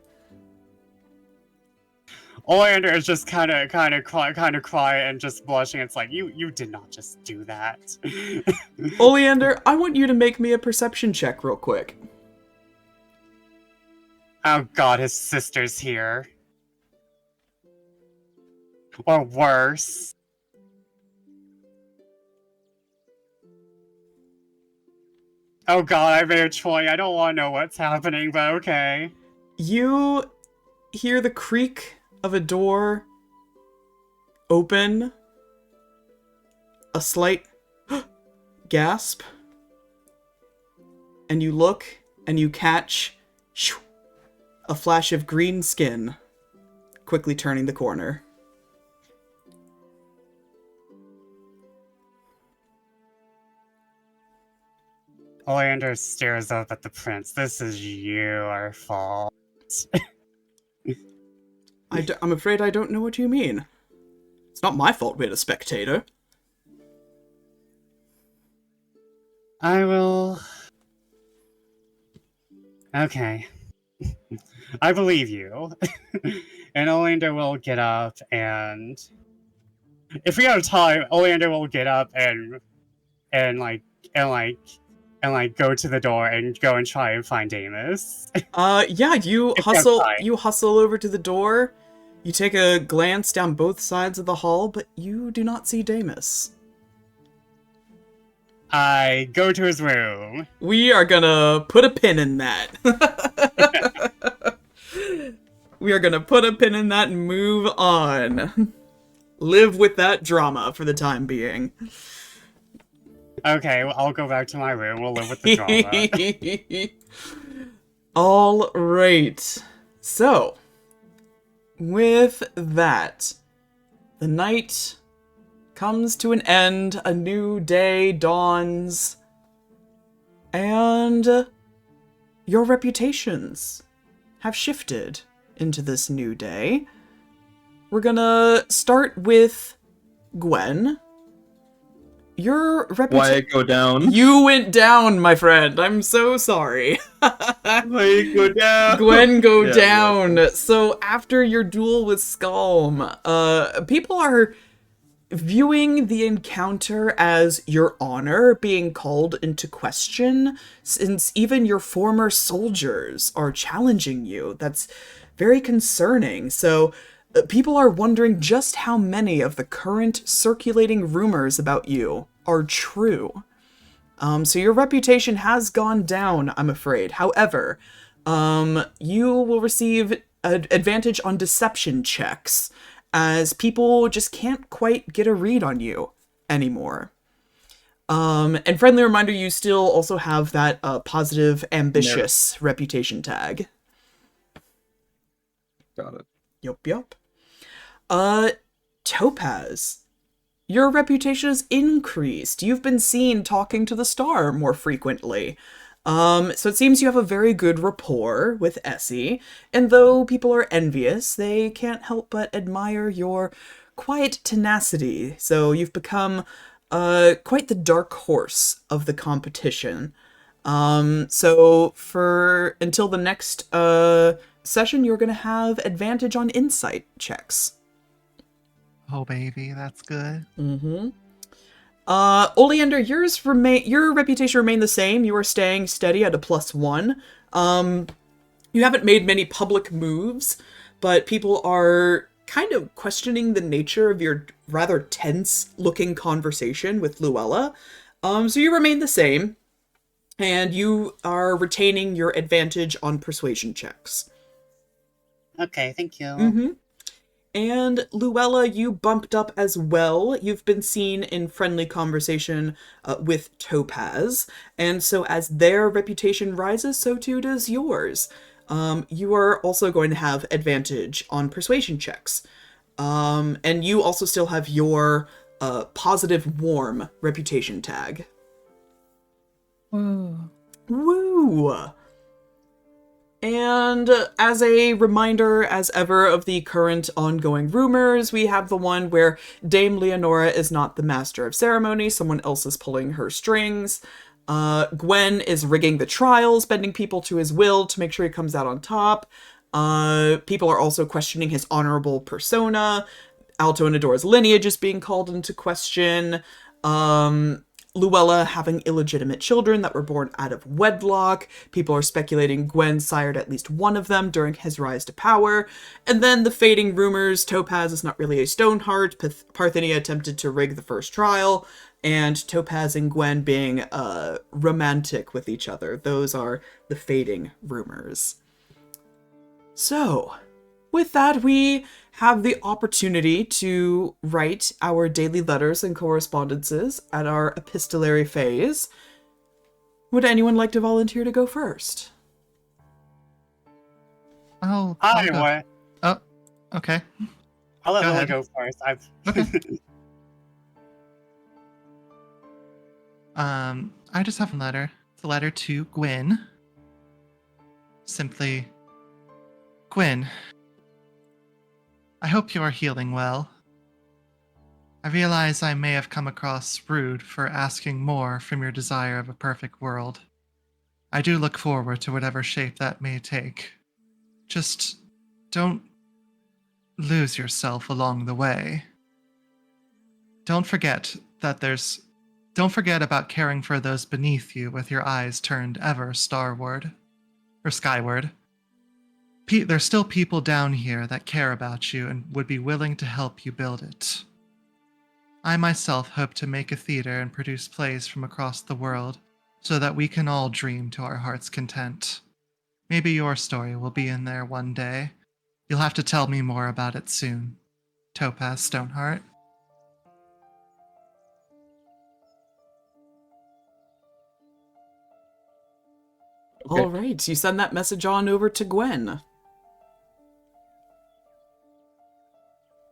Oleander is just kind of quiet and just blushing. It's like, you did not just do that. Oleander, I want you to make me a perception check real quick. Oh god, his sister's here. Or worse. Oh god, I made a 20. I don't want to know what's happening, but okay. You hear the creak of a door open, a slight gasp, and you look and you catch a flash of green skin quickly turning the corner. Oleander stares up at the prince. This is your fault. I'm afraid I don't know what you mean. It's not my fault we had a spectator. I will... Okay. I believe you. And Oleander will get up and if we have time, Oleander will get up and like and like and like go to the door and go and try and find Damus. Yeah, you If we have time. hustle over to the door. You take a glance down both sides of the hall, but you do not see Damus. I go to his room. We are gonna put a pin in that. We are gonna put a pin in that and move on. Live with that drama for the time being. Okay, well, I'll go back to my room. We'll live with the drama. All right. So, with that, the night comes to an end, a new day dawns, and your reputations have shifted into this new day. We're gonna start with Gwen. Your reputation... Wyatt go down. You went down, my friend. I'm so sorry. Wyatt go down. Gwen go Yeah, down. yeah. So after your duel with Skalm, people are viewing the encounter as your honor being called into question, since even your former soldiers are challenging you. That's very concerning. So people are wondering just how many of the current circulating rumors about you are true. So your reputation has gone down, I'm afraid. However, you will receive an advantage on deception checks, as people just can't quite get a read on you anymore. And friendly reminder, you still also have that positive, ambitious reputation tag. Got it. Yup. Topaz. Your reputation has increased. You've been seen talking to the star more frequently. So it seems you have a very good rapport with Essie, and though people are envious, they can't help but admire your quiet tenacity. So you've become quite the dark horse of the competition. So for until the next session, you're gonna have advantage on insight checks. Oh, baby, that's good. Mm-hmm. Oleander, your reputation remained the same. You are staying steady at a +1. You haven't made many public moves, but people are kind of questioning the nature of your rather tense-looking conversation with Luella. So you remain the same, and you are retaining your advantage on persuasion checks. Okay, thank you. Mm-hmm. And Luella, you bumped up as well. You've been seen in friendly conversation with Topaz, and so as their reputation rises, so too does yours. You are also going to have advantage on persuasion checks. And you also still have your positive warm reputation tag. Woo. Woo! And as a reminder, as ever, of the current ongoing rumors, we have the one where Dame Leonora is not the master of ceremony, someone else is pulling her strings. Gwen is rigging the trials, bending people to his will to make sure he comes out on top. People are also questioning his honorable persona. Alto and Adora's lineage is being called into question. Luella having illegitimate children that were born out of wedlock. People are speculating Gwen sired at least one of them during his rise to power. And then the fading rumors, Topaz is not really a Stoneheart, Parthenia attempted to rig the first trial, and Topaz and Gwen being romantic with each other. Those are the fading rumors. So, with that, we have the opportunity to write our daily letters and correspondences at our epistolary phase. Would anyone like to volunteer to go first? I'll I go. want. Oh, okay. I'll let Go Lily ahead. go first. Okay. I just have a letter. It's a letter to Gwyn. Simply, Gwyn, I hope you are healing well. I realize I may have come across rude for asking more from your desire of a perfect world. I do look forward to whatever shape that may take. Just don't lose yourself along the way. don't forget about caring for those beneath you with your eyes turned ever starward or skyward. There's still people down here that care about you and would be willing to help you build it. I myself hope to make a theater and produce plays from across the world so that we can all dream to our heart's content. Maybe your story will be in there one day. You'll have to tell me more about it soon. Topaz, Stoneheart. Okay. All right, you send that message on over to Gwen.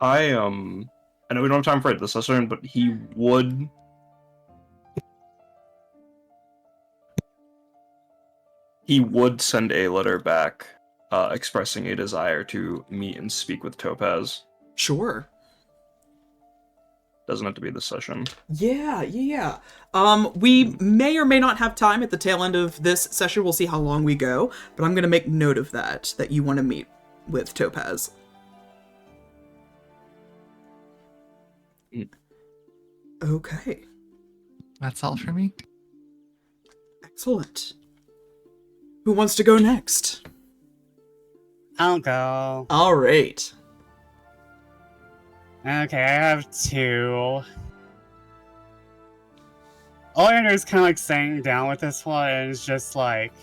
I know we don't have time for it this session, but he would send a letter back expressing a desire to meet and speak with Topaz. Sure. Doesn't have to be this session. Yeah. We may or may not have time at the tail end of this session. We'll see how long we go, but I'm going to make note of that you want to meet with Topaz. Okay. That's all for me. Excellent. Who wants to go next? I'll go. All right. Okay, I have two. Oleander's kind of like sitting down with this one and is just like,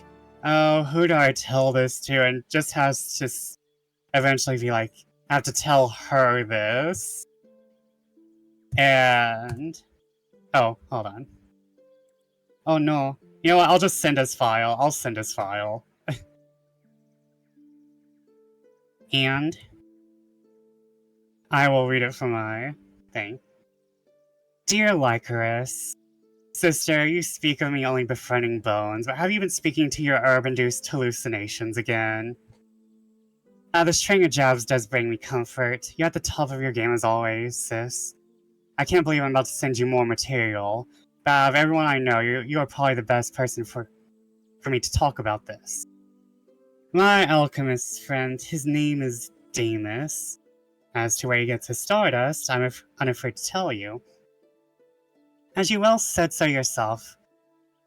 oh, who do I tell this to? And just has to eventually be like, I have to tell her this. And... oh, hold on. Oh no. You know what, I'll just send his file. I'll send his file. And... I will read it from my thing. Dear Lycaris, sister, you speak of me only befriending bones, but have you been speaking to your herb-induced hallucinations again? The string of jabs does bring me comfort. You're at the top of your game as always, sis. I can't believe I'm about to send you more material, but out of everyone I know, you are probably the best person for me to talk about this. My alchemist friend, his name is Demas. As to where he gets his stardust, I'm unafraid to tell you. As you well said so yourself,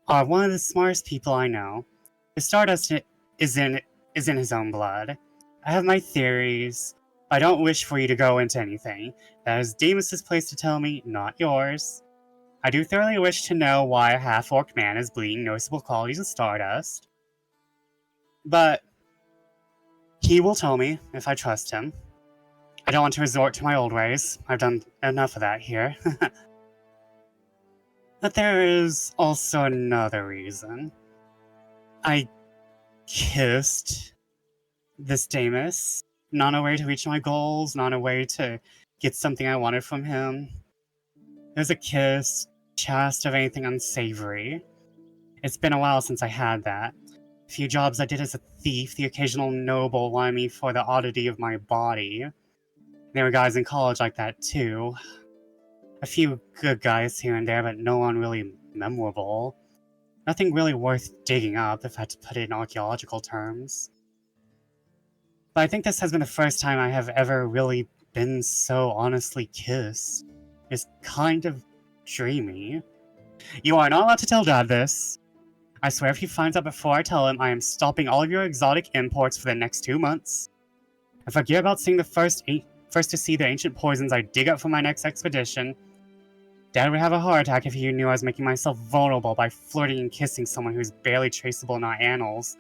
are one of the smartest people I know. The stardust is in his own blood. I have my theories. I don't wish for you to go into anything. That is Demas's place to tell me, not yours. I do thoroughly wish to know why a half-orc man is bleeding noticeable qualities of stardust. But he will tell me if I trust him. I don't want to resort to my old ways. I've done enough of that here. But there is also another reason. I kissed this Demas. Not a way to reach my goals, not a way to get something I wanted from him. It was a kiss, chaste of anything unsavory. It's been a while since I had that. A few jobs I did as a thief, the occasional noble wanted me for the oddity of my body. There were guys in college like that too. A few good guys here and there, but no one really memorable. Nothing really worth digging up, if I had to put it in archaeological terms. But I think this has been the first time I have ever really been so honestly kissed. It's kind of dreamy. You are not allowed to tell Dad this. I swear if he finds out before I tell him, I am stopping all of your exotic imports for the next 2 months. I forget about seeing the first to see the ancient poisons I dig up for my next expedition. Dad would have a heart attack if he knew I was making myself vulnerable by flirting and kissing someone who's barely traceable in our annals.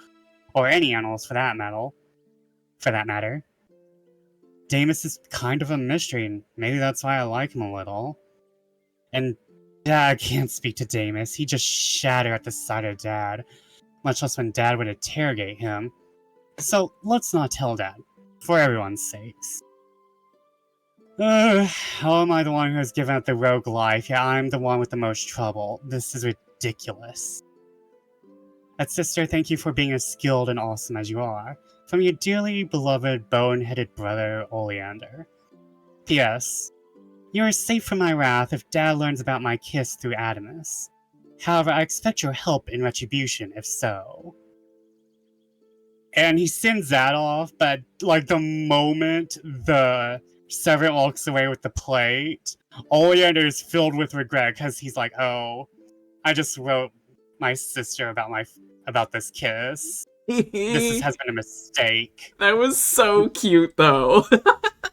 Or any annals for that matter. Demas is kind of a mystery, and maybe that's why I like him a little. And Dad can't speak to Demas, he'd just shatter at the sight of Dad. Much less when Dad would interrogate him. So let's not tell Dad, for everyone's sakes. How am I the one who has given up the rogue life? Yeah, I'm the one with the most trouble. This is ridiculous. But sister, thank you for being as skilled and awesome as you are. From your dearly beloved bone-headed brother, Oleander. P.S. You are safe from my wrath if Dad learns about my kiss through Adamus. However, I expect your help in retribution, if so. And he sends that off, but like the moment the servant walks away with the plate. Oleander is filled with regret because he's like, "Oh, I just wrote my sister about this kiss. Has been a mistake." That was so cute, though.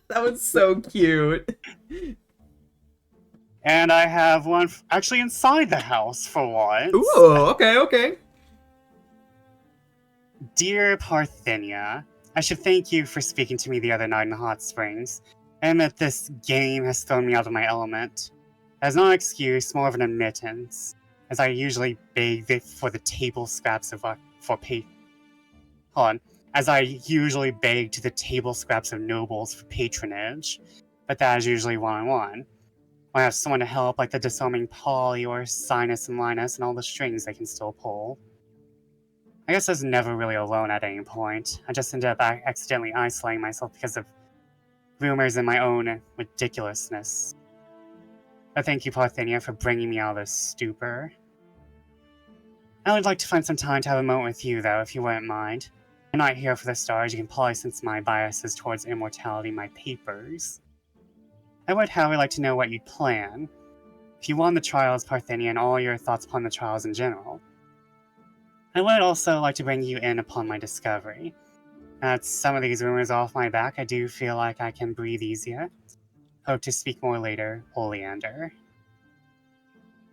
That was so cute. And I have one actually inside the house for once. Ooh, okay. Dear Parthenia, I should thank you for speaking to me the other night in the hot springs. I admit this game has thrown me out of my element. As not an excuse, more of an admittance, as I usually beg for the table scraps as I usually beg to the table scraps of nobles for patronage, but that is usually one-on-one. I have someone to help, like the disarming Polly or Sinus and Linus, and all the strings they can still pull. I guess I was never really alone at any point. I just ended up accidentally isolating myself because of rumors and my own ridiculousness. But thank you, Parthenia, for bringing me out of this stupor. I would like to find some time to have a moment with you, though, if you wouldn't mind. I'm not here for the stars. You can probably sense my biases towards immortality in my papers. I would, however, like to know what you'd plan. If you won the trials, Parthenia, and all your thoughts upon the trials in general. I would also like to bring you in upon my discovery. That's some of these rumors off my back. I do feel like I can breathe easier. Hope to speak more later, Oleander.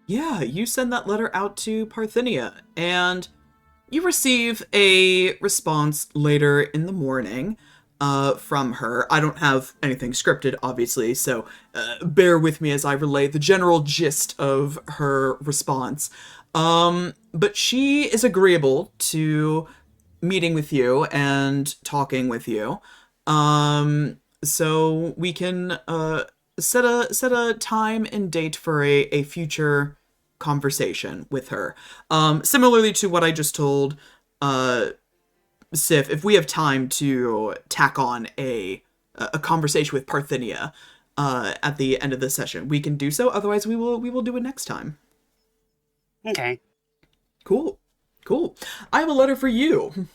Yeah, you send that letter out to Parthenia, and you receive a response later in the morning from her. I don't have anything scripted, obviously, so bear with me as I relay the general gist of her response. But she is agreeable to meeting with you and talking with you. So we can set a time and date for a future conversation with her. Similarly to what I just told Sif, if we have time to tack on a conversation with Parthenia at the end of the session, we can do so. Otherwise, we will do it next time. Okay. Cool. I have a letter for you.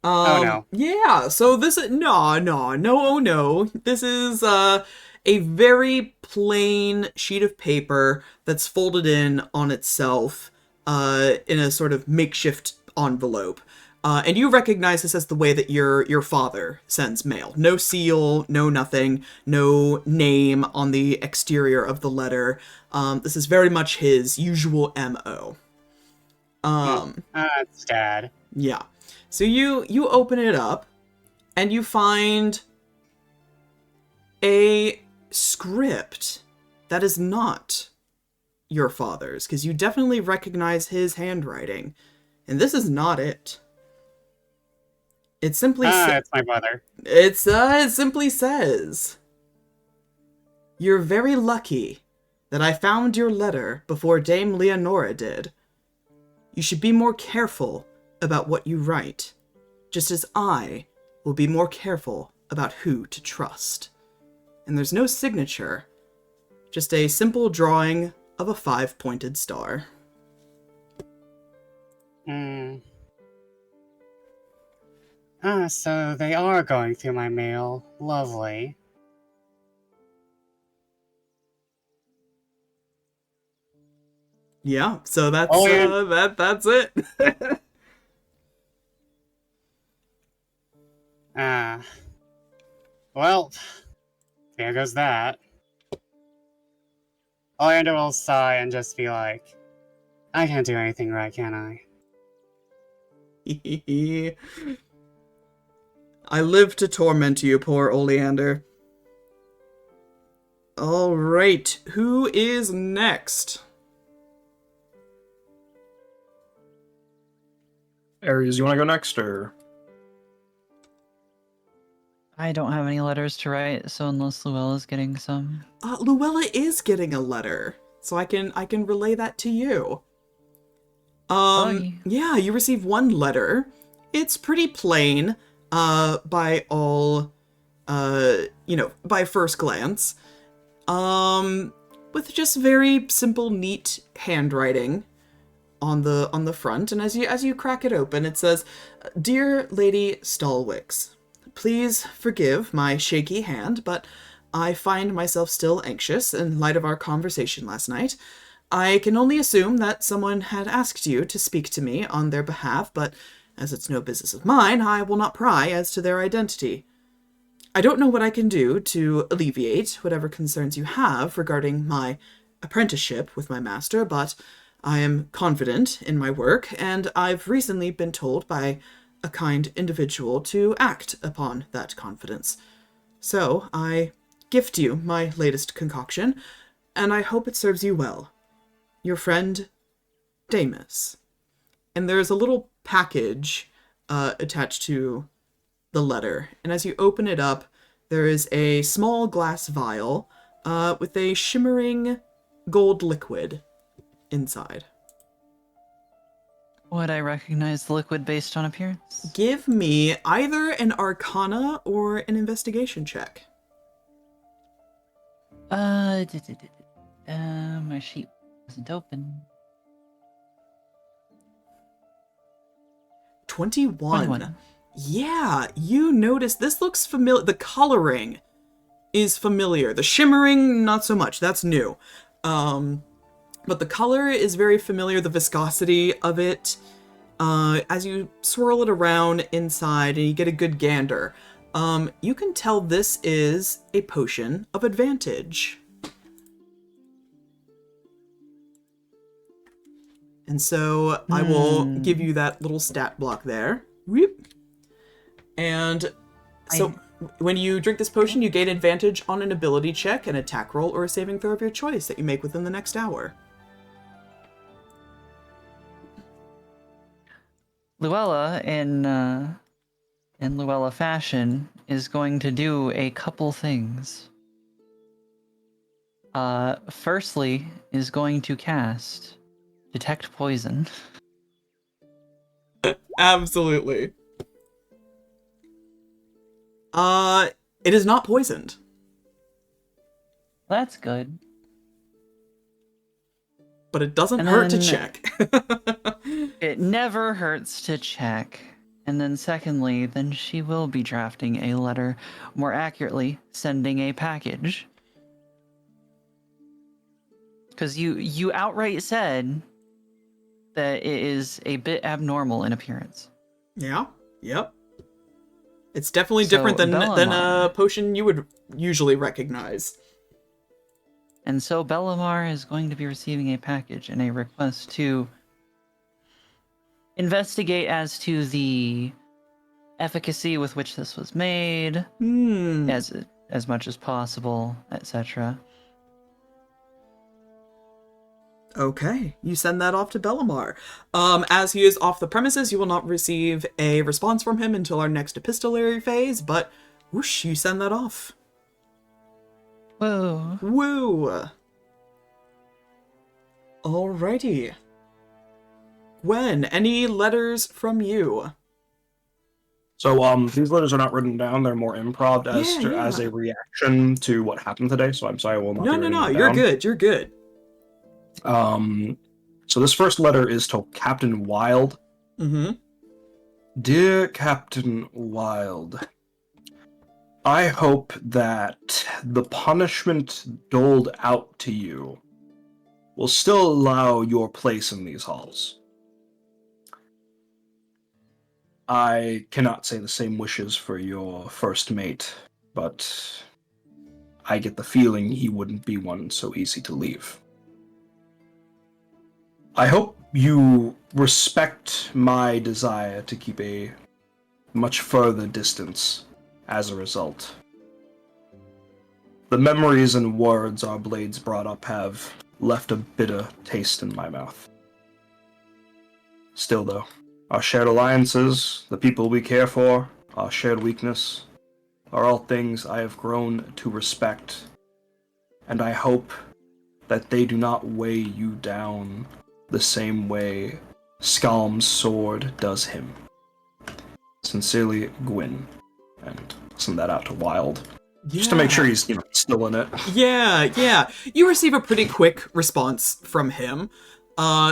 Oh no. Yeah, so this is... No. This is a very plain sheet of paper that's folded in on itself in a sort of makeshift envelope. And you recognize this as the way that your father sends mail. No seal, no nothing, no name on the exterior of the letter. This is very much his usual MO. That's Dad. Yeah. So you open it up, and you find a script that is not your father's, because you definitely recognize his handwriting, and this is not it. It simply it's my brother. it simply says, "You're very lucky that I found your letter before Dame Leonora did. You should be more careful about what you write, just as I will be more careful about who to trust." And there's no signature, just a simple drawing of a 5-pointed star. So they are going through my mail. Lovely. Yeah, so that's that's it. Well, there goes that. Oleander will sigh and just be like, I can't do anything right, can I? I live to torment you, poor Oleander. Alright, who is next? Ares, you want to go next, or? I don't have any letters to write, so unless Luella's getting some. Luella is getting a letter, so I can relay that to you. Yeah, you receive one letter. It's pretty plain, by all, by first glance. With just very simple, neat handwriting on the front, and as you crack it open, it says, "Dear Lady Stalwix, please forgive my shaky hand, but I find myself still anxious in light of our conversation last night. I can only assume that someone had asked you to speak to me on their behalf, but as it's no business of mine, I will not pry as to their identity. I don't know what I can do to alleviate whatever concerns you have regarding my apprenticeship with my master, but I am confident in my work, and I've recently been told by a kind individual to act upon that confidence. So I gift you my latest concoction, and I hope it serves you well. Your friend, Damus. And there's a little package attached to the letter, and as you open it up, there is a small glass vial with a shimmering gold liquid inside. Would I recognize the liquid based on appearance? Give me either an Arcana or an Investigation check. My sheet wasn't open. 21. Yeah, you notice this looks familiar. The coloring is familiar. The shimmering, not so much. That's new. But the color is very familiar. The viscosity of it, as you swirl it around inside and you get a good gander, you can tell this is a potion of advantage. And so I will give you that little stat block there. Whoop. And so when you drink this potion, you gain advantage on an ability check, an attack roll, or a saving throw of your choice that you make within the next hour. Luella, in Luella fashion, is going to do a couple things. Firstly, is going to cast Detect Poison. Absolutely. It is not poisoned. That's good. But it doesn't hurt to check. It never hurts to check. And then secondly, then she will be drafting a letter, more accurately, sending a package. Because you outright said that it is a bit abnormal in appearance. Yeah, yep. It's definitely different than a potion you would usually recognize. And so Bellamar is going to be receiving a package and a request to investigate as to the efficacy with which this was made, as much as possible, etc. Okay, you send that off to Bellamar. As he is off the premises, you will not receive a response from him until our next epistolary phase, but whoosh, you send that off. Whoa. Woo! Alrighty. Gwen, any letters from you? So these letters are not written down; they're more improv as a reaction to what happened today. So I'm sorry, I will not. No, you're good. You're good. So this first letter is to Captain Wilde. Mm-hmm. Dear Captain Wilde, I hope that the punishment doled out to you will still allow your place in these halls. I cannot say the same wishes for your first mate, but I get the feeling he wouldn't be one so easy to leave. I hope you respect my desire to keep a much further distance as a result. The memories and words our blades brought up have left a bitter taste in my mouth. Still though, our shared alliances, the people we care for, our shared weakness, are all things I have grown to respect, and I hope that they do not weigh you down the same way Skalm's sword does him. Sincerely, Gwyn. And send that out to Wilde. Yeah. Just to make sure he's, still in it. Yeah. You receive a pretty quick response from him,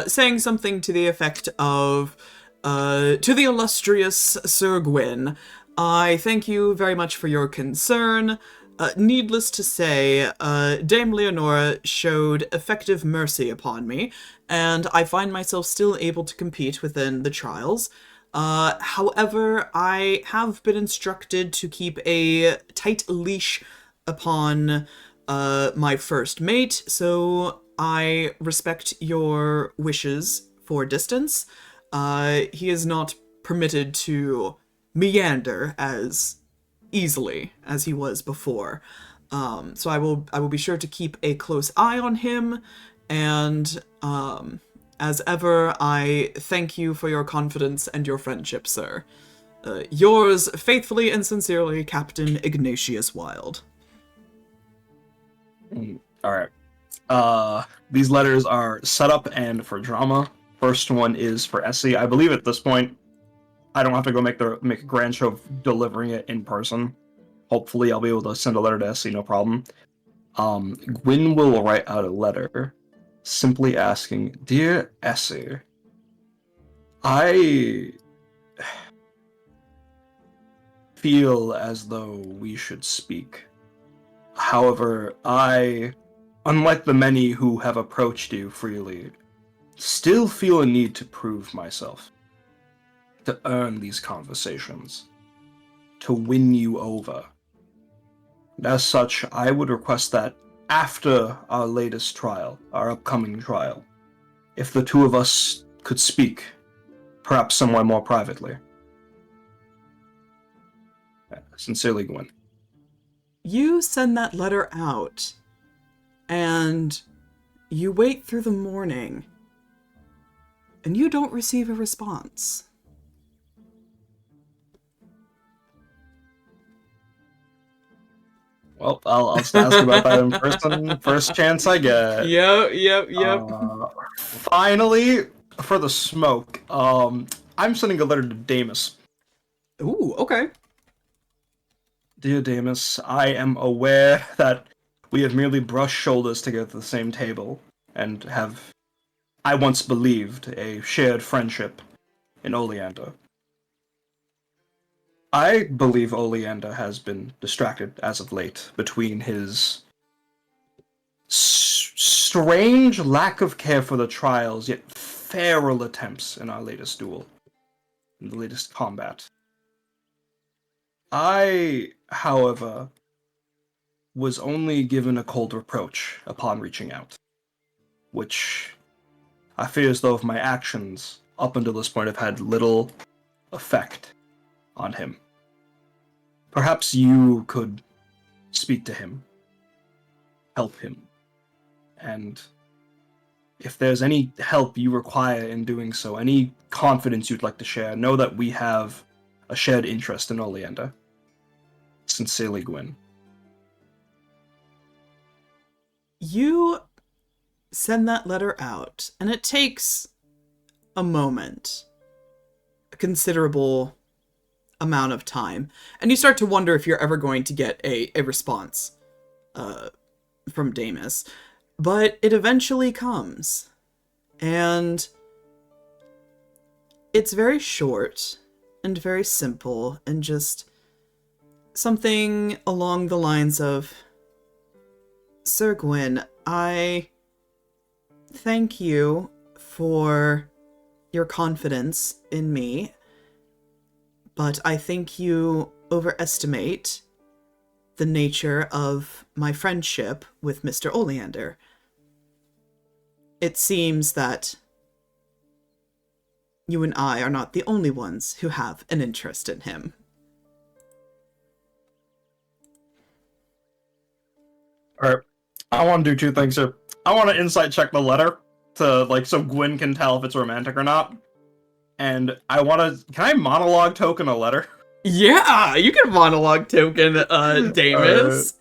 saying something to the effect of, to the illustrious Sir Gwyn, I thank you very much for your concern. Needless to say, Dame Leonora showed effective mercy upon me, and I find myself still able to compete within the trials. However, I have been instructed to keep a tight leash upon my first mate, so I respect your wishes for distance. He is not permitted to meander as easily as he was before. So I will be sure to keep a close eye on him, and as ever, I thank you for your confidence and your friendship, sir. Yours faithfully and sincerely, Captain Ignatius Wilde. Alright. These letters are set up and for drama. First one is for Essie. I believe at this point, I don't have to go make a grand show of delivering it in person. Hopefully, I'll be able to send a letter to Essie, no problem. Gwyn will write out a letter simply asking, "Dear Essie, I feel as though we should speak. However, I, unlike the many who have approached you freely, still feel a need to prove myself, to earn these conversations, to win you over. And as such, I would request that after our latest trial, our upcoming trial, if the two of us could speak, perhaps somewhere more privately. Sincerely, Gwyn." You send that letter out, and you wait through the morning, and you don't receive a response. Well, I'll ask about that in person, first chance I get. Yep. Finally, for the smoke, I'm sending a letter to Damus. Ooh, okay. Dear Damus, I am aware that we have merely brushed shoulders together at the same table, and have, I once believed, a shared friendship in Oleander. I believe Oleander has been distracted as of late between his strange lack of care for the trials, yet feral attempts in our latest duel, in the latest combat. I, however, was only given a cold reproach upon reaching out, which I fear as though my actions up until this point have had little effect on him. Perhaps you could speak to him, help him, and if there's any help you require in doing so, any confidence you'd like to share, know that we have a shared interest in Oleander. Sincerely, Gwyn. You send that letter out, and it takes a moment, a considerable amount of time, and you start to wonder if you're ever going to get a response from Damus. But it eventually comes, and it's very short and very simple, and just something along the lines of, "Sir Gwyn, I thank you for your confidence in me, but I think you overestimate the nature of my friendship with Mr. Oleander. It seems that you and I are not the only ones who have an interest in him." Alright, I want to do two things here. I want to insight check the letter to, so Gwyn can tell if it's romantic or not. And I want to, can I monologue token a letter? Yeah, you can monologue token, Damus.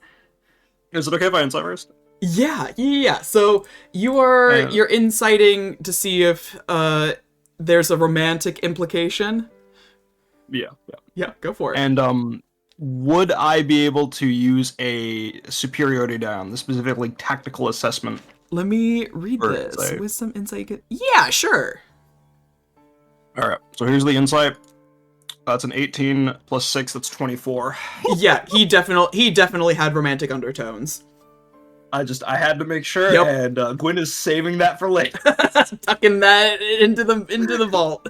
Is it okay if I insight first? Yeah. So you're inciting to see if there's a romantic implication. Yeah, go for it. And would I be able to use a superiority die on the specifically tactical assessment? Let me read Or this. insight. Wisdom, insight, yeah, sure. Alright, so here's the insight. That's an 18 plus 6, that's 24. Yeah, he definitely had romantic undertones. I had to make sure, Yep. and Gwyn is saving that for later. Tucking that into the vault.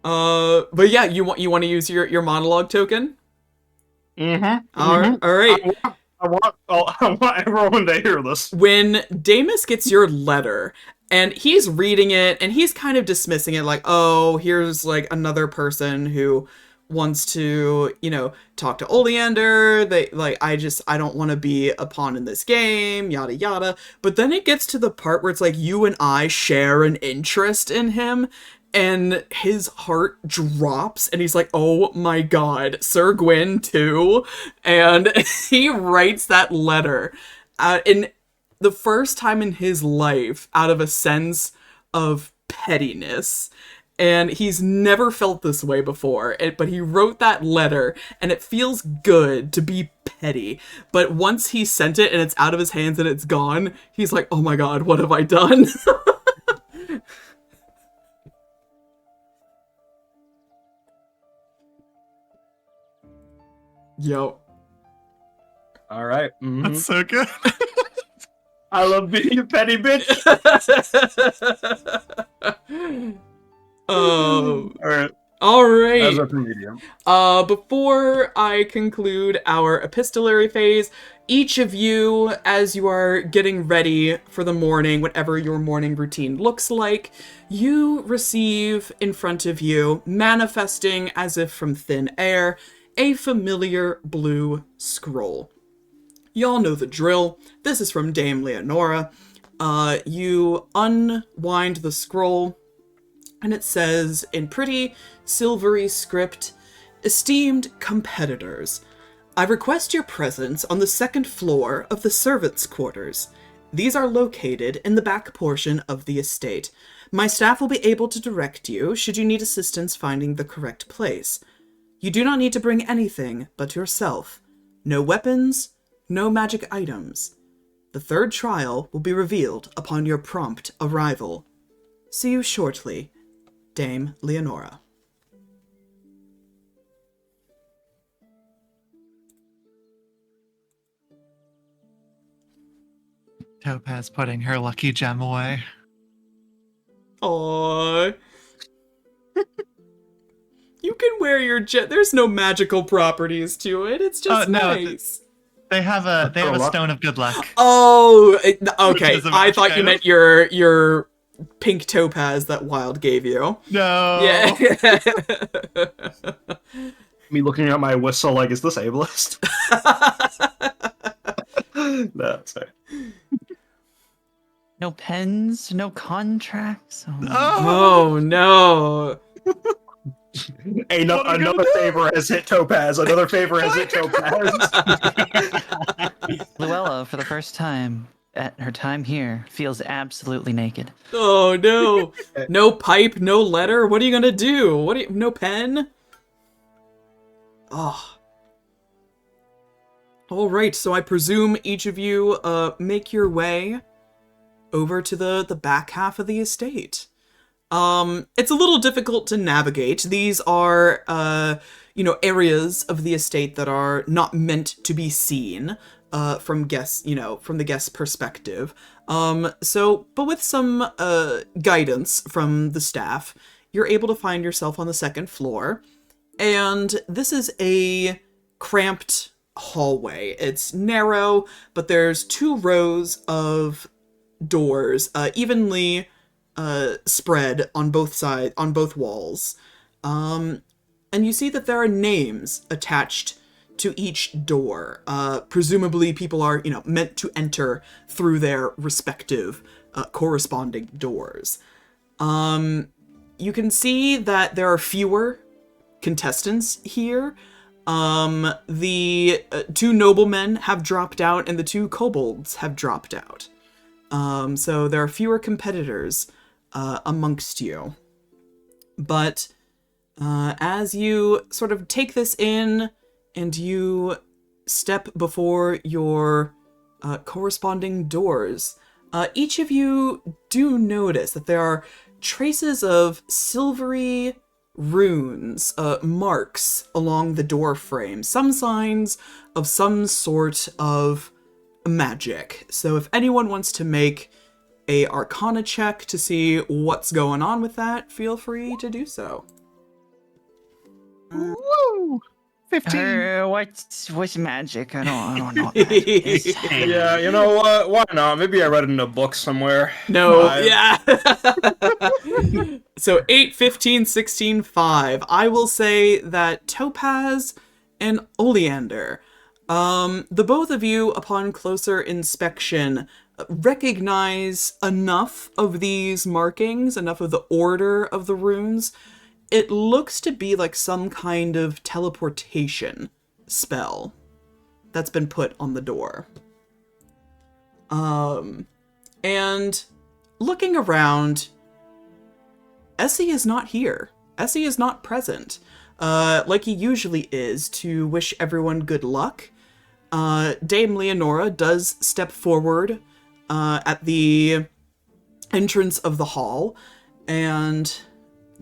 But yeah, you want to use your monologue token? All right. I want everyone to hear this. When Damus gets your letter, and he's reading it, and he's kind of dismissing it like, oh, here's like another person who wants to, talk to Oleander. I don't want to be a pawn in this game, yada yada. But then it gets to the part where it's like you and I share an interest in him, and his heart drops, and he's like, oh my god, Sir Gwyn too? And he writes that letter in the first time in his life out of a sense of pettiness. And he's never felt this way before, but he wrote that letter, and it feels good to be petty. But once he sent it, and it's out of his hands and it's gone, he's like, oh my god, what have I done? Yo. All right. That's so good. I love being a petty bitch. Oh. All right. All right. As a medium. Before I conclude our epistolary phase, each of you, as you are getting ready for the morning, whatever your morning routine looks like, you receive in front of you, manifesting as if from thin air, a familiar blue scroll. Y'all know the drill. This is from Dame Leonora. You unwind the scroll, and it says in pretty silvery script, "Esteemed competitors, I request your presence on the second floor of the servants' quarters. These are located in the back portion of the estate. My staff will be able to direct you should you need assistance finding the correct place. You do not need to bring anything but yourself. No weapons, no magic items. The third trial will be revealed upon your prompt arrival. See you shortly, Dame Leonora." Topaz putting her lucky gem away. Aww. You can wear your gem. There's no magical properties to it. It's just nice. They have a stone of good luck. Oh, okay. Which is a I magic thought you item. meant your pink topaz that Wilde gave you. No. Yeah. Me looking at my whistle like, is this ableist? No, it's fine. No pens, no contracts. Oh no. Hey, another favor has hit Topaz. Another favor has hit Topaz. Luella, for the first time at her time here, feels absolutely naked. Oh no. No pipe, no letter. What are you gonna do? No pen? Oh. Alright, so I presume each of you make your way over to the back half of the estate. It's a little difficult to navigate. These are, areas of the estate that are not meant to be seen, from the guest's perspective. But with some, guidance from the staff, you're able to find yourself on the second floor. And this is a cramped hallway. It's narrow, but there's 2 rows of doors, evenly spread on both walls. And you see that there are names attached to each door. Presumably people are, meant to enter through their respective corresponding doors. You can see that there are fewer contestants here. The 2 noblemen have dropped out and the 2 kobolds have dropped out. So there are fewer competitors amongst you. But as you sort of take this in and you step before your corresponding doors, each of you do notice that there are traces of silvery runes, marks along the door frame, some signs of some sort of magic. So if anyone wants to make a Arcana check to see what's going on with that, feel free to do so. Woo! 15. What's magic? I don't know what magic is. Yeah, you know what? Why not? Maybe I read it in a book somewhere. No, 5. yeah. So 8, 15, 16, 5. I will say that Topaz and Oleander, the both of you, upon closer inspection, recognize enough of these markings, enough of the order of the runes. It looks to be like some kind of teleportation spell that's been put on the door. And looking around, Essie is not here. Essie is not present, like he usually is, to wish everyone good luck. Dame Leonora does step forward at the entrance of the hall and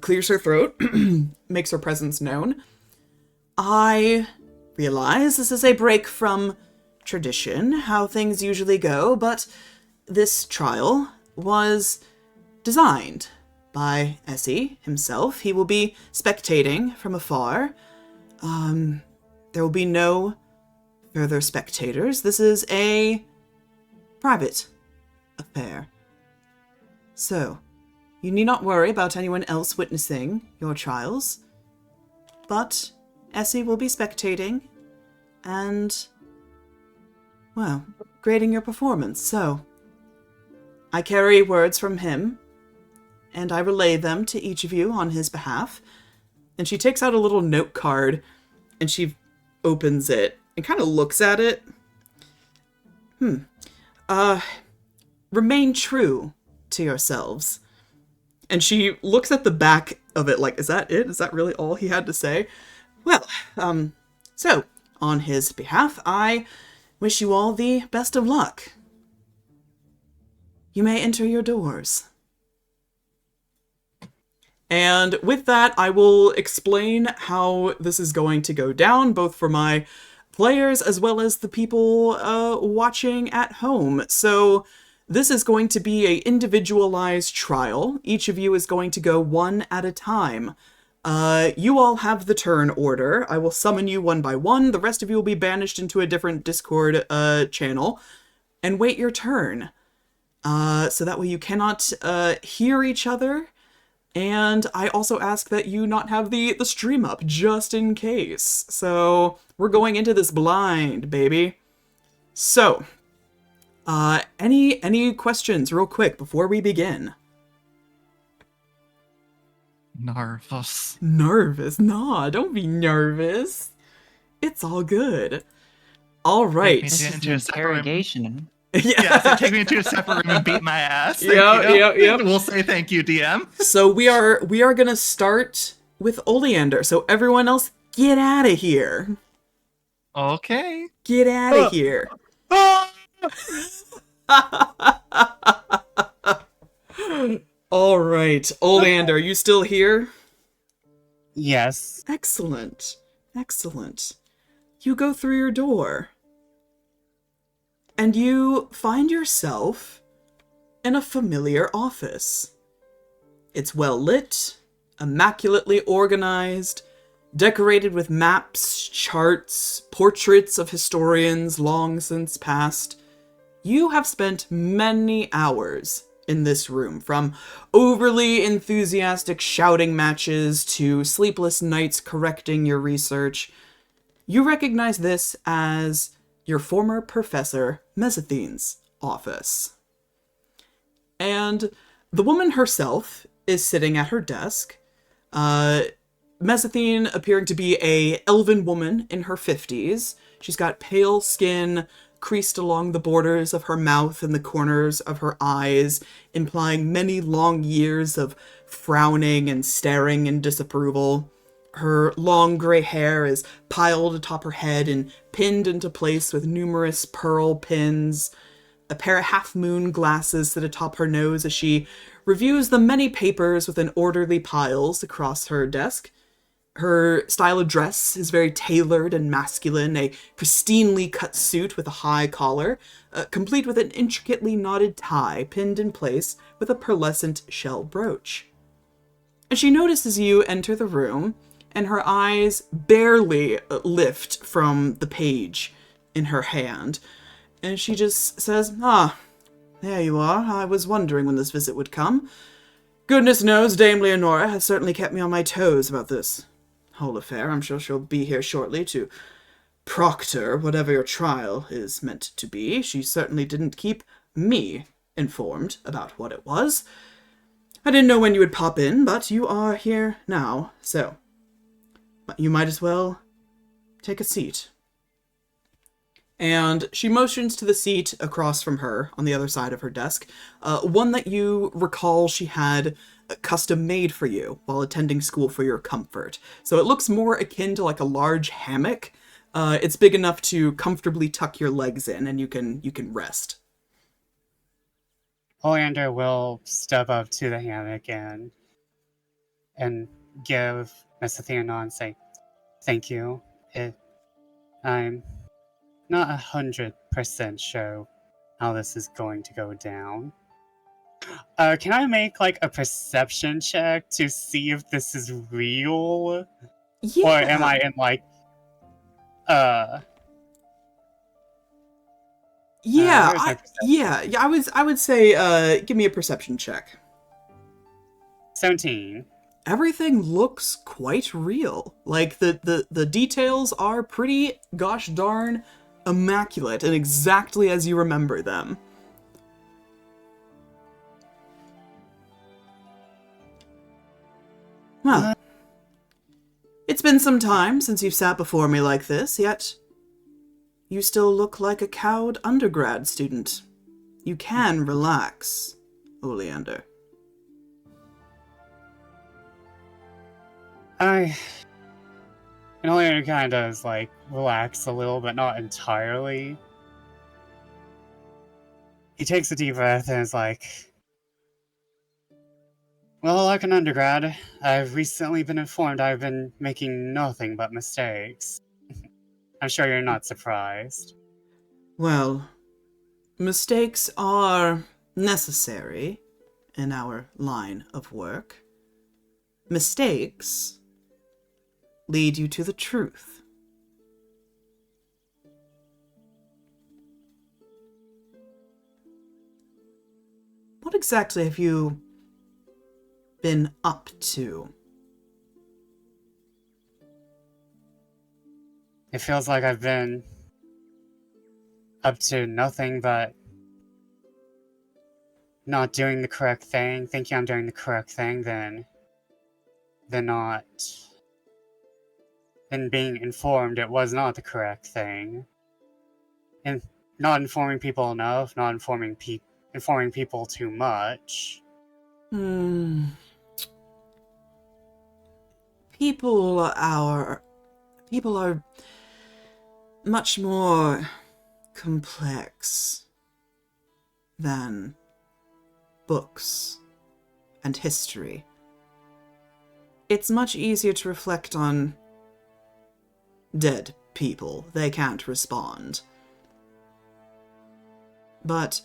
clears her throat, makes her presence known. I realize this is a break from tradition, how things usually go, but this trial was designed by Essie himself. He will be spectating from afar. There will be no further spectators. This is a private affair. So, you need not worry about anyone else witnessing your trials, but Essie will be spectating and, well, grading your performance. So, I carry words from him, and I relay them to each of you on his behalf. And she takes out a little note card, and she opens it and kind of looks at it. Remain true to yourselves. And she looks at the back of it like, is that it? Is that really all he had to say? Well, so, on his behalf, I wish you all the best of luck. You may enter your doors. And with that, I will explain how this is going to go down, both for my players as well as the people watching at home. So this is going to be an individualized trial. Each of you is going to go one at a time. You all have the turn order. I will summon you one by one. The rest of you will be banished into a different Discord channel and wait your turn. So that way you cannot hear each other. And I also ask that you not have the stream up, just in case. So, we're going into this blind, baby. So, any questions real quick before we begin? Nervous. Nervous? Nah, don't be nervous. It's all good. All right. Take me into a separate room. Interrogation. Yeah, So take me into a separate room and beat my ass. Yep. We'll say thank you, DM. So we are gonna start with Oleander. So everyone else, get out of here. Okay. Get out of here. All right, Oleander, you still here? Yes. Excellent. Excellent. You go through your door. And you find yourself in a familiar office. It's well lit, immaculately organized, decorated with maps, charts, portraits of historians long since past. You have spent many hours in this room, from overly enthusiastic shouting matches to sleepless nights correcting your research. You recognize this as your former professor, Mesathine's office. And the woman herself is sitting at her desk. Mesathine appearing to be a elven woman in her 50s. She's got pale skin, creased along the borders of her mouth and the corners of her eyes, implying many long years of frowning and staring in disapproval. Her long gray hair is piled atop her head and pinned into place with numerous pearl pins. A pair of half-moon glasses sit atop her nose as she reviews the many papers within orderly piles across her desk. Her style of dress is very tailored and masculine, a pristinely cut suit with a high collar, complete with an intricately knotted tie pinned in place with a pearlescent shell brooch. And she notices you enter the room, and her eyes barely lift from the page in her hand. And she just says, "Ah, there you are. I was wondering when this visit would come. Goodness knows Dame Leonora has certainly kept me on my toes about this whole affair. I'm sure she'll be here shortly to proctor whatever your trial is meant to be. She certainly didn't keep me informed about what it was. I didn't know when you would pop in, but you are here now, so you might as well take a seat." And she motions to the seat across from her on the other side of her desk, one that you recall she had custom made for you while attending school for your comfort. So it looks more akin to like a large hammock. It's big enough to comfortably tuck your legs in, and you can rest. Oleander will step up to the hammock and give Miss Athena a nod and say, "Thank you. I'm not 100% sure how this is going to go down. Can I make like a perception check to see if this is real? Yeah. Or am I in like Yeah, where's my I perception? I would say give me a perception check. 17. Everything looks quite real. Like the details are pretty gosh darn immaculate and exactly as you remember them. Well, it's been some time since you've sat before me like this, yet you still look like a cowed undergrad student. You can relax, Oleander. And Oleander kind of does like relax a little, but not entirely. He takes a deep breath and is like, "Well, like an undergrad, I've recently been informed I've been making nothing but mistakes. I'm sure you're not surprised." Well, mistakes are necessary in our line of work. Mistakes lead you to the truth. What exactly have you been up to? It feels like I've been up to nothing but not doing the correct thing, thinking I'm doing the correct thing, then being informed it was not the correct thing. And not informing people enough, not informing people too much. People are much more complex than books and history. It's much easier to reflect on dead people. They can't respond. But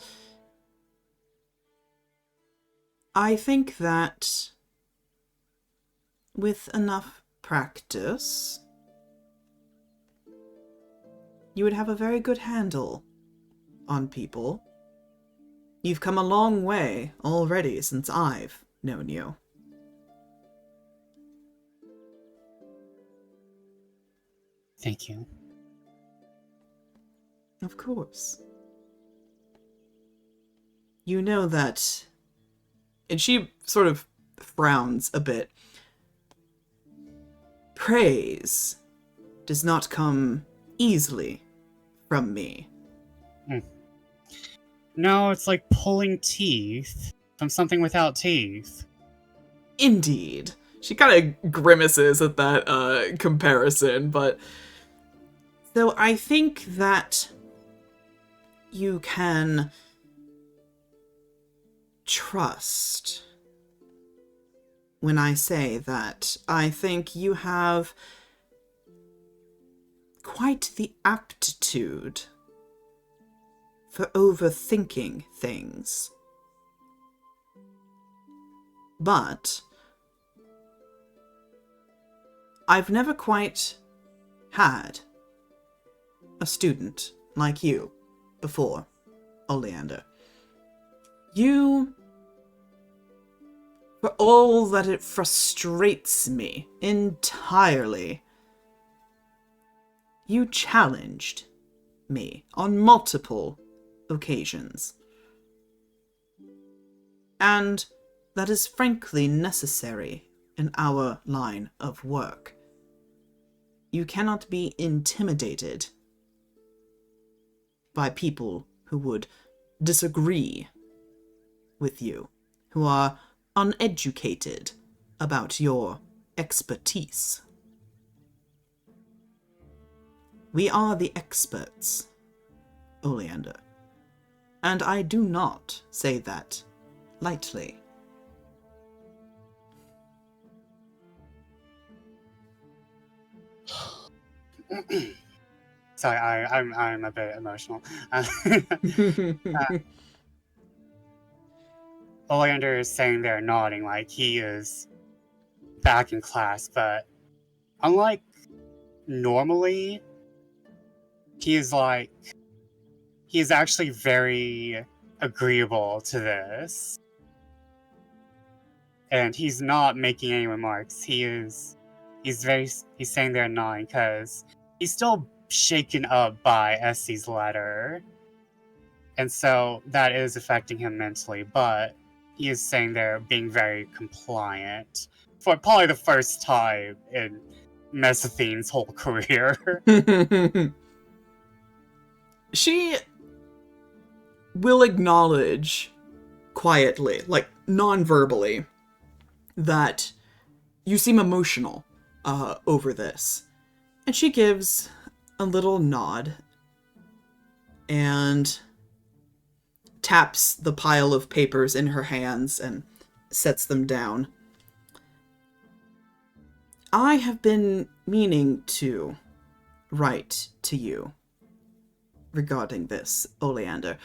I think that with enough practice, you would have a very good handle on people. You've come a long way already since I've known you. Thank you. Of course. You know that... And she sort of frowns a bit. Praise does not come easily from me. No, it's like pulling teeth from something without teeth. Indeed. She kind of grimaces at that comparison, but... So I think that you can trust when I say that I think you have quite the aptitude for overthinking things. But I've never quite had a student like you before, Oleander. You, for all that it frustrates me entirely, you challenged me on multiple occasions. And that is frankly necessary in our line of work. You cannot be intimidated by people who would disagree with you, who are uneducated about your expertise. We are the experts, Oleander, and I do not say that lightly. Sorry, I'm a bit emotional. Oleander is saying there, nodding like he is back in class, but unlike normally, he is actually very agreeable to this. And he's not making any remarks. He's saying there nodding because he's still shaken up by Essie's letter. And so that is affecting him mentally, but he is saying they're being very compliant for probably the first time in Mesothine's whole career. She will acknowledge quietly, like non-verbally, that you seem emotional over this. And she gives a little nod and taps the pile of papers in her hands and sets them down. I have been meaning to write to you regarding this, Oleander,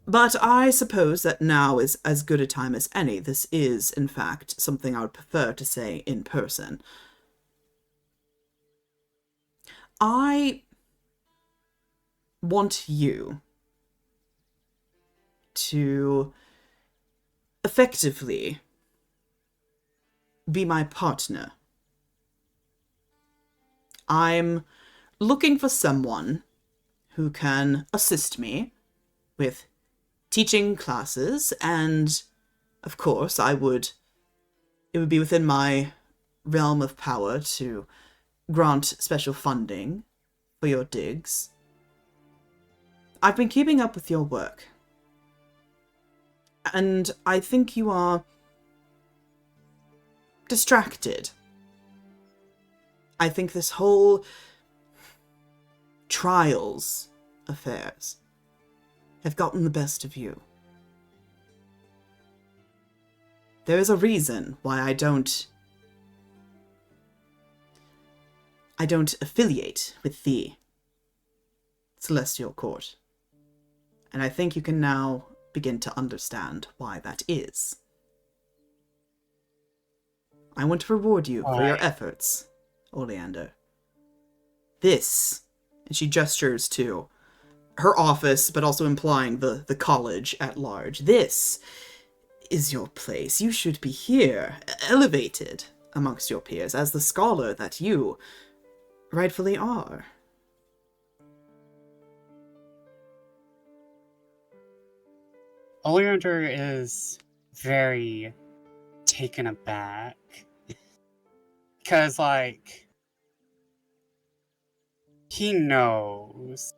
but I suppose that now is as good a time as any. This is, in fact, something I would prefer to say in person. I want you to effectively be my partner. I'm looking for someone who can assist me with teaching classes, and of course it would be within my realm of power to grant special funding for your digs. I've been keeping up with your work, and I think you are distracted. I think this whole trials affairs have gotten the best of you. There is a reason why I don't affiliate with the Celestial Court. And I think you can now begin to understand why that is. I want to reward you for your efforts, Oleander. This, and she gestures to her office, but also implying the college at large. This is your place. You should be here, elevated amongst your peers as the scholar that you rightfully are. Oleander is very taken aback. Because, he knows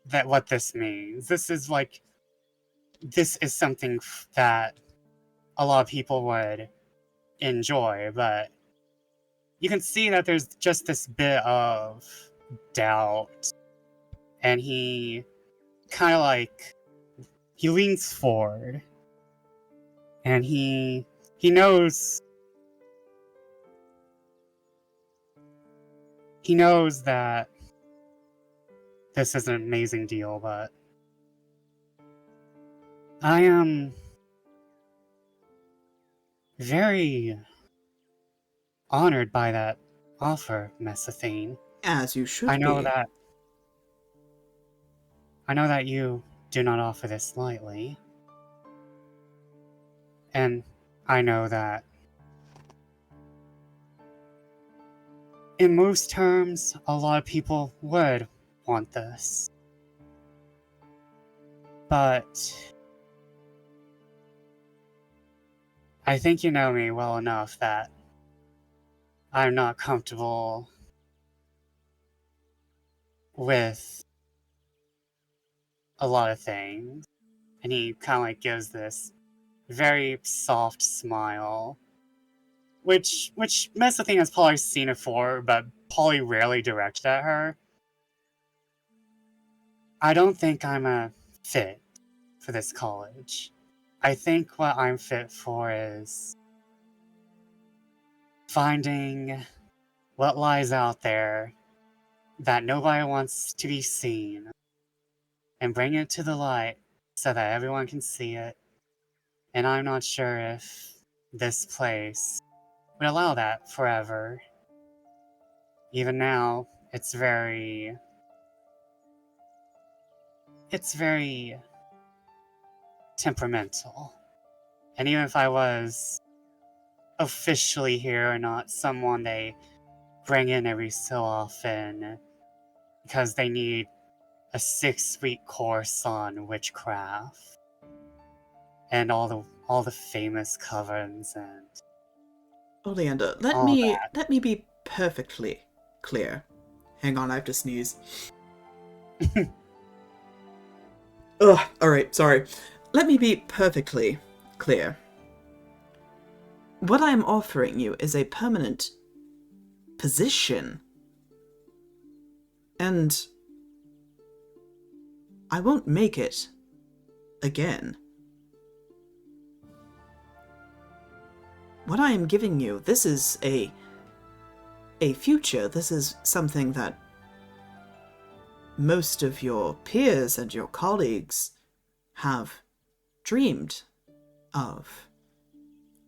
that what this means. This is something that a lot of people would enjoy, but you can see that there's just this bit of doubt, and he kind of he leans forward And he knows that this is an amazing deal, but I am very honored by that offer, Messathane. As you should I know be. that you do not offer this lightly. And I know that in most terms, a lot of people would want this. But I think you know me well enough that I'm not comfortable with a lot of things. And he kind of like gives this very soft smile, which Messathane has probably seen before, but probably rarely directed at her. I don't think I'm a fit for this college. I think what I'm fit for is finding what lies out there that nobody wants to be seen and bring it to the light so that everyone can see it. And I'm not sure if this place would allow that forever. Even now, it's very temperamental. And even if I was officially here or not someone they bring in every so often because they need a 6-week course on witchcraft and all the famous covens and Oleander, all let me be perfectly clear. Hang on, I have to sneeze. Ugh, alright, sorry. Let me be perfectly clear. What I am offering you is a permanent position. And I won't make it again. What I am giving you, this is a future. This is something that most of your peers and your colleagues have dreamed of.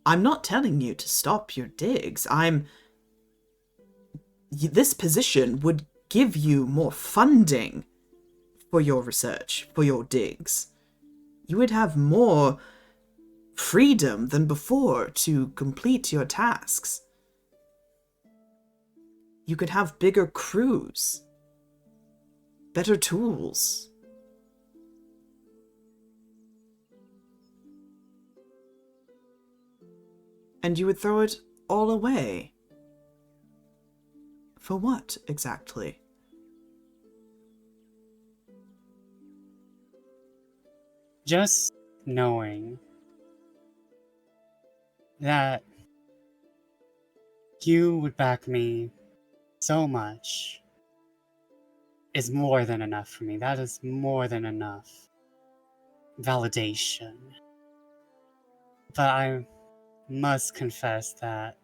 I'm not telling you to stop your digs. This position would give you more funding for your research, for your digs. You would have more freedom than before to complete your tasks. You could have bigger crews, better tools. And you would throw it all away. For what, exactly? just knowing that you would back me so much is more than enough for me. That is more than enough validation. But I must confess that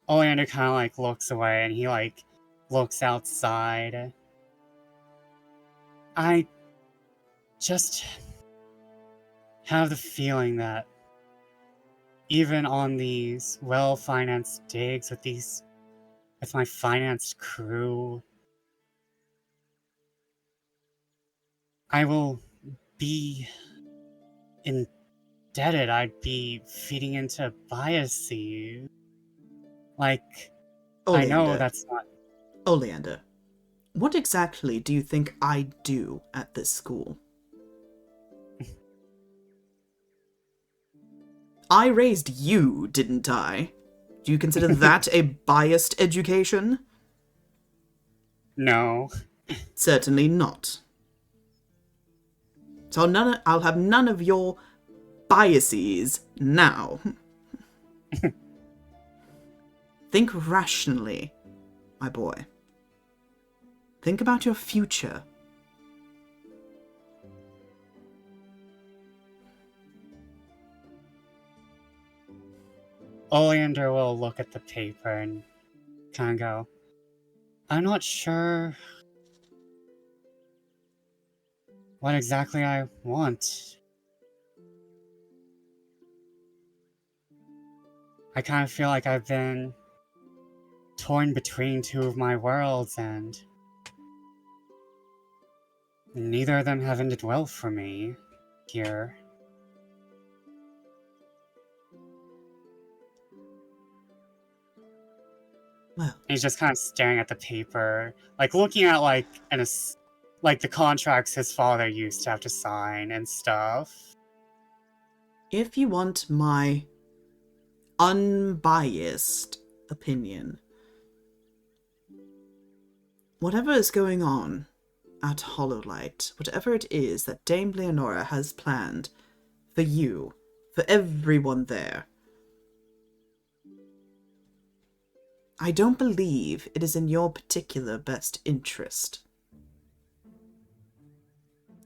Oleander kind of like looks away and he like looks outside. I just have the feeling that even on these well-financed digs with my financed crew, I will be indebted. I'd be feeding into biases. Like, I know Oleander, that's not... Oleander, what exactly do you think I do at this school? I raised you, didn't I? Do you consider that a biased education? No. Certainly not. So I'll have none of your biases now. Think rationally, my boy. Think about your future. Oleander will look at the paper and kind of go, I'm not sure what exactly I want. I kind of feel like I've been torn between two of my worlds, and neither of them have ended well for me here. Well, He's just kind of staring at the paper, like looking at like the contracts his father used to have to sign and stuff. if you want my unbiased opinion, whatever is going on at Hollowlight, whatever it is that Dame Leonora has planned for you, for everyone there, I don't believe it is in your particular best interest.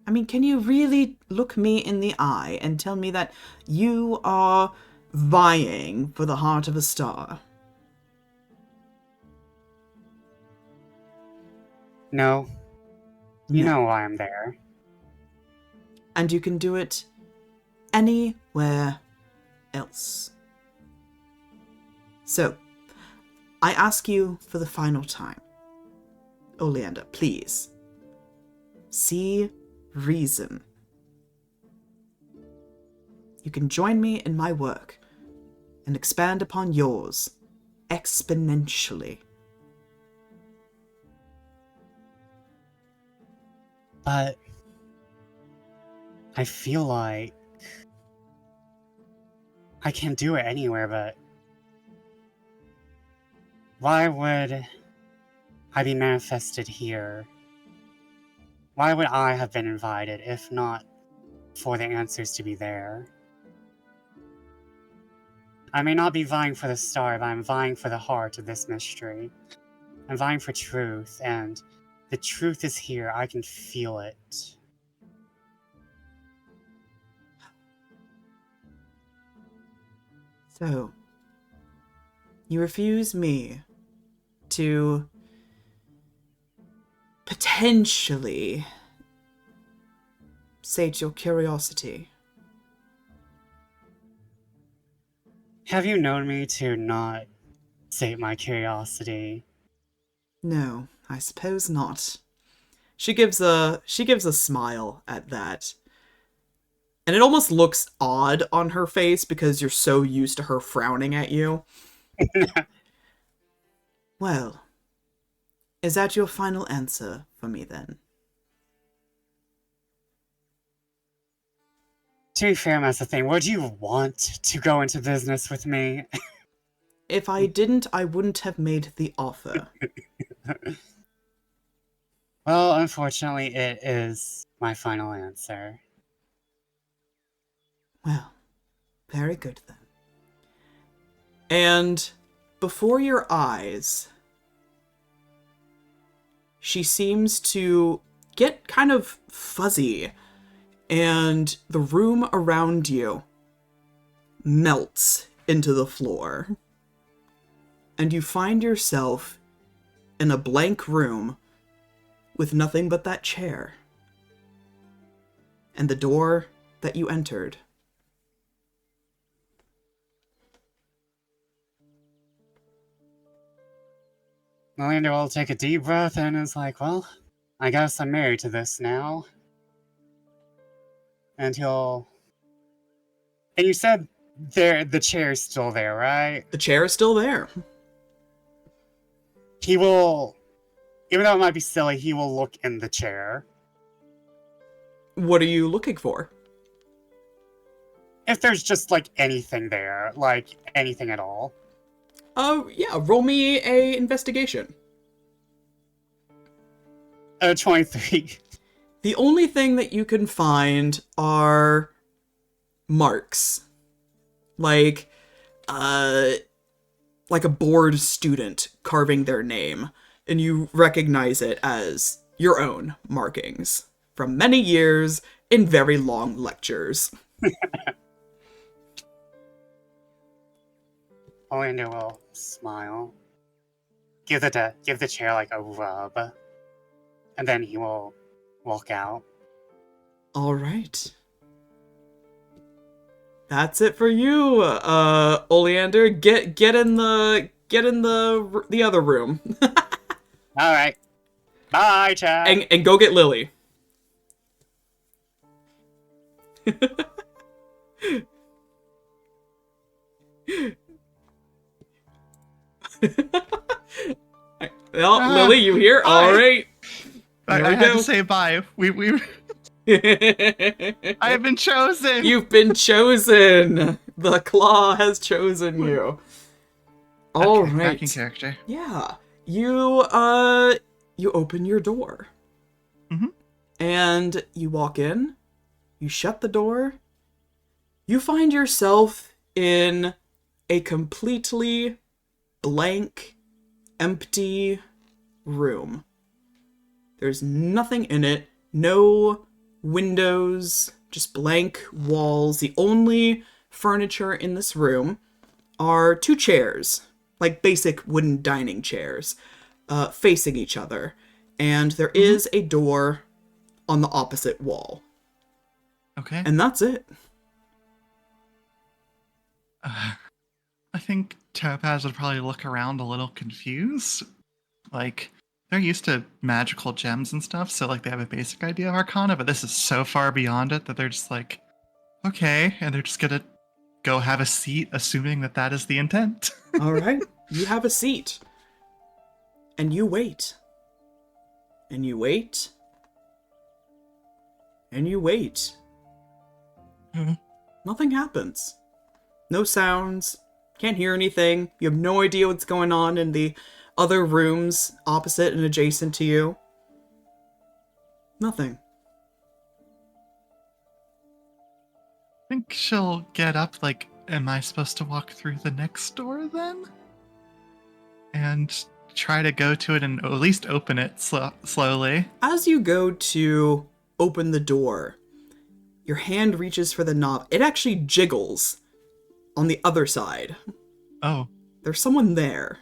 I mean, can you really look me in the eye and tell me that you are vying for the heart of a star? No, you No. know why I'm there. And you can do it anywhere else. So, I ask you for the final time. Oleander, please. See reason. You can join me in my work and expand upon yours exponentially. But I feel like I can't do it anywhere, but why would I be manifested here? Why would I have been invited if not for the answers to be there? I may not be vying for the star, but I'm vying for the heart of this mystery. I'm vying for truth, and the truth is here. I can feel it. So, you refuse me to potentially sate your curiosity. Have you known me to not sate my curiosity? No, I suppose not. She gives a smile at that. And it almost looks odd on her face because you're so used to her frowning at you. Well, is that your final answer for me then? To be fair, that's the thing. Would you want to go into business with me? If I didn't, I wouldn't have made the offer. Well, unfortunately, it is my final answer. Well, very good then. And before your eyes, she seems to get kind of fuzzy, and the room around you melts into the floor. And you find yourself in a blank room with nothing but that chair and the door that you entered. Oleander will take a deep breath and is like, well, I guess I'm married to this now. And he'll... And you said the chair's still there, right? The chair is still there. He will... Even though it might be silly, he will look in the chair. What are you looking for? If there's just, like, anything there. Like, anything at all. Yeah, roll me a investigation. 23. The only thing that you can find are marks. Like a bored student carving their name. and you recognize it as your own markings from many years in very long lectures. Oleander will smile, give the chair like a rub, and then he will walk out. All right. That's it for you, Oleander. Get in the other room. All right, bye, Chad. and go get Lily. Well, Lily, you here? Bye. All right. I Here we had go. to say bye. We I have been chosen. You've been chosen. The claw has chosen you. All Okay, right. back in character. Yeah. You open your door. Mhm. And you walk in. You shut the door. You find yourself in a completely blank, empty room. There's nothing in it. No windows, just blank walls. The only furniture in this room are 2 chairs, like basic wooden dining chairs, facing each other. And there is a door on the opposite wall. Okay. And that's it. I think Topaz would probably look around a little confused. Like, they're used to magical gems and stuff, so like they have a basic idea of Arcana, but this is so far beyond it that they're just like, okay, and they're just gonna go have a seat, assuming that that is the intent. All right. You have a seat. And you wait. And you wait. And you wait. Mhm. Nothing happens. No sounds. Can't hear anything. You have no idea what's going on in the other rooms opposite and adjacent to you. Nothing. I think she'll get up, like, am I supposed to walk through the next door then? And try to go to it and at least open it slowly. As you go to open the door, your hand reaches for the knob. It actually jiggles on the other side. Oh. There's someone there.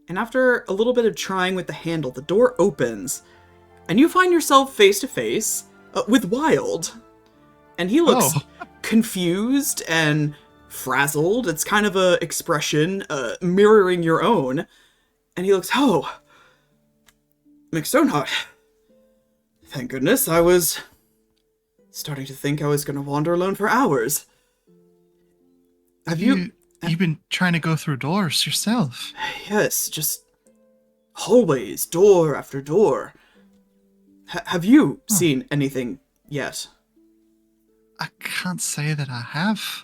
And after a little bit of trying with the handle, the door opens, and you find yourself face to face with Wilde. And he looks confused and frazzled. It's kind of a expression mirroring your own. And he looks, oh, Stoneheart. Thank goodness, I was starting to think I was going to wander alone for hours. Have you... You've been trying to go through doors yourself. Yes, just hallways, door after door. Have you seen anything yet? I can't say that I have.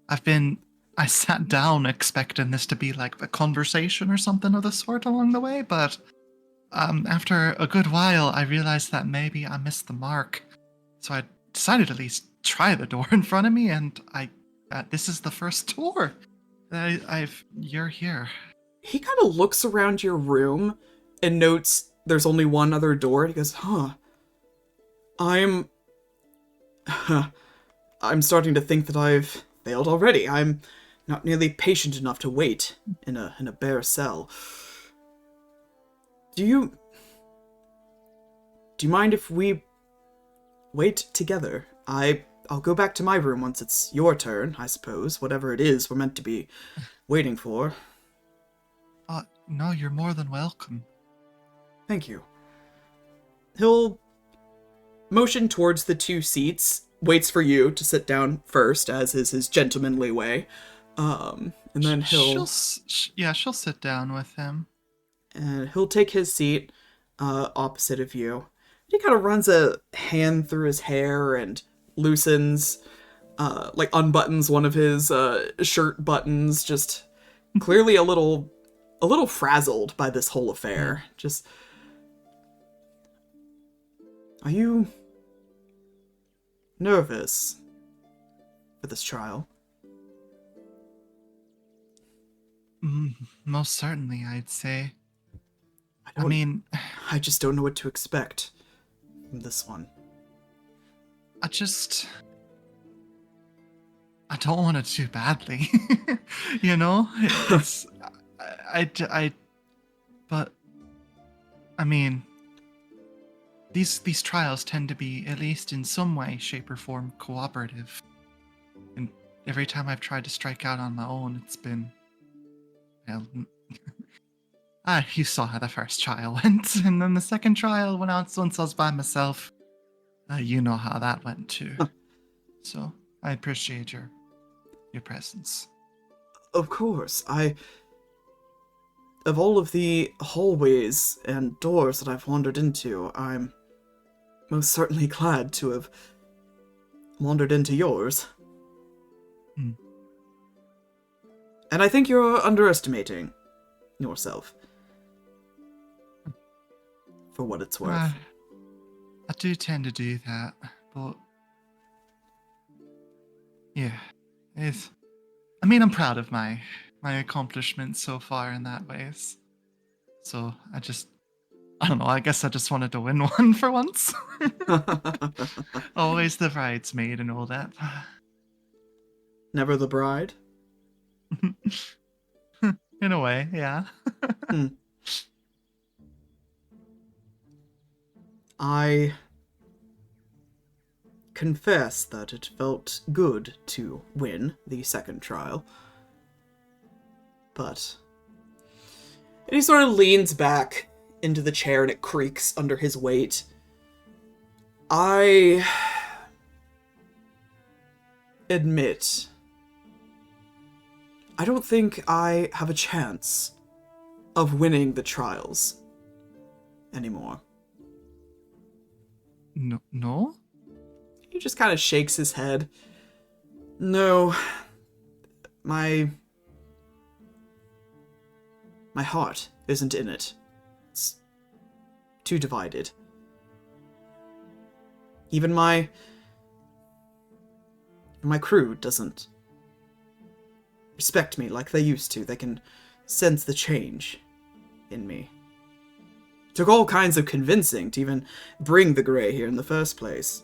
I sat down expecting this to be like a conversation or something of the sort along the way, but after a good while, I realized that maybe I missed the mark. So I decided to at least try the door in front of me, and this is the first door. You're here. He kind of looks around your room and notes there's only one other door. And he goes, I'm starting to think that I've failed already. I'm not nearly patient enough to wait in a bare cell. Do you mind if we wait together? I'll go back to my room once it's your turn, I suppose, whatever it is we're meant to be waiting for. No, you're more than welcome. Thank you. He'll motion towards the 2 seats, waits for you to sit down first, as is his gentlemanly way, and then she'll sit down with him. And he'll take his seat opposite of you. He kind of runs a hand through his hair and loosens, unbuttons one of his shirt buttons, just clearly a little frazzled by this whole affair. Just, are you nervous for this trial? Most certainly, I'd say. I mean, I just don't know what to expect from this one. I don't want it too badly. You know? It's, but, I mean, these trials tend to be, at least in some way, shape, or form, cooperative. And every time I've tried to strike out on my own, it's been, well, you saw how the first trial went, and then the second trial went out once I was by myself. You know how that went too. So I appreciate your presence. Of course, of all of the hallways and doors that I've wandered into, I'm most certainly glad to have wandered into yours. Hmm. And I think you're underestimating yourself. For what it's worth. I do tend to do that, but yeah, I'm proud of my accomplishments so far in that ways. So I don't know, I guess I just wanted to win one for once. Always the bridesmaid and all that. Never the bride? In a way, yeah. I confess that it felt good to win the second trial. But and he sort of leans back into the chair and it creaks under his weight. I admit, I don't think I have a chance of winning the trials anymore. No? He just kind of shakes his head. No, my heart isn't in it. It's too divided. Even my crew doesn't respect me like they used to. They can sense the change in me. It took all kinds of convincing to even bring the Grey here in the first place.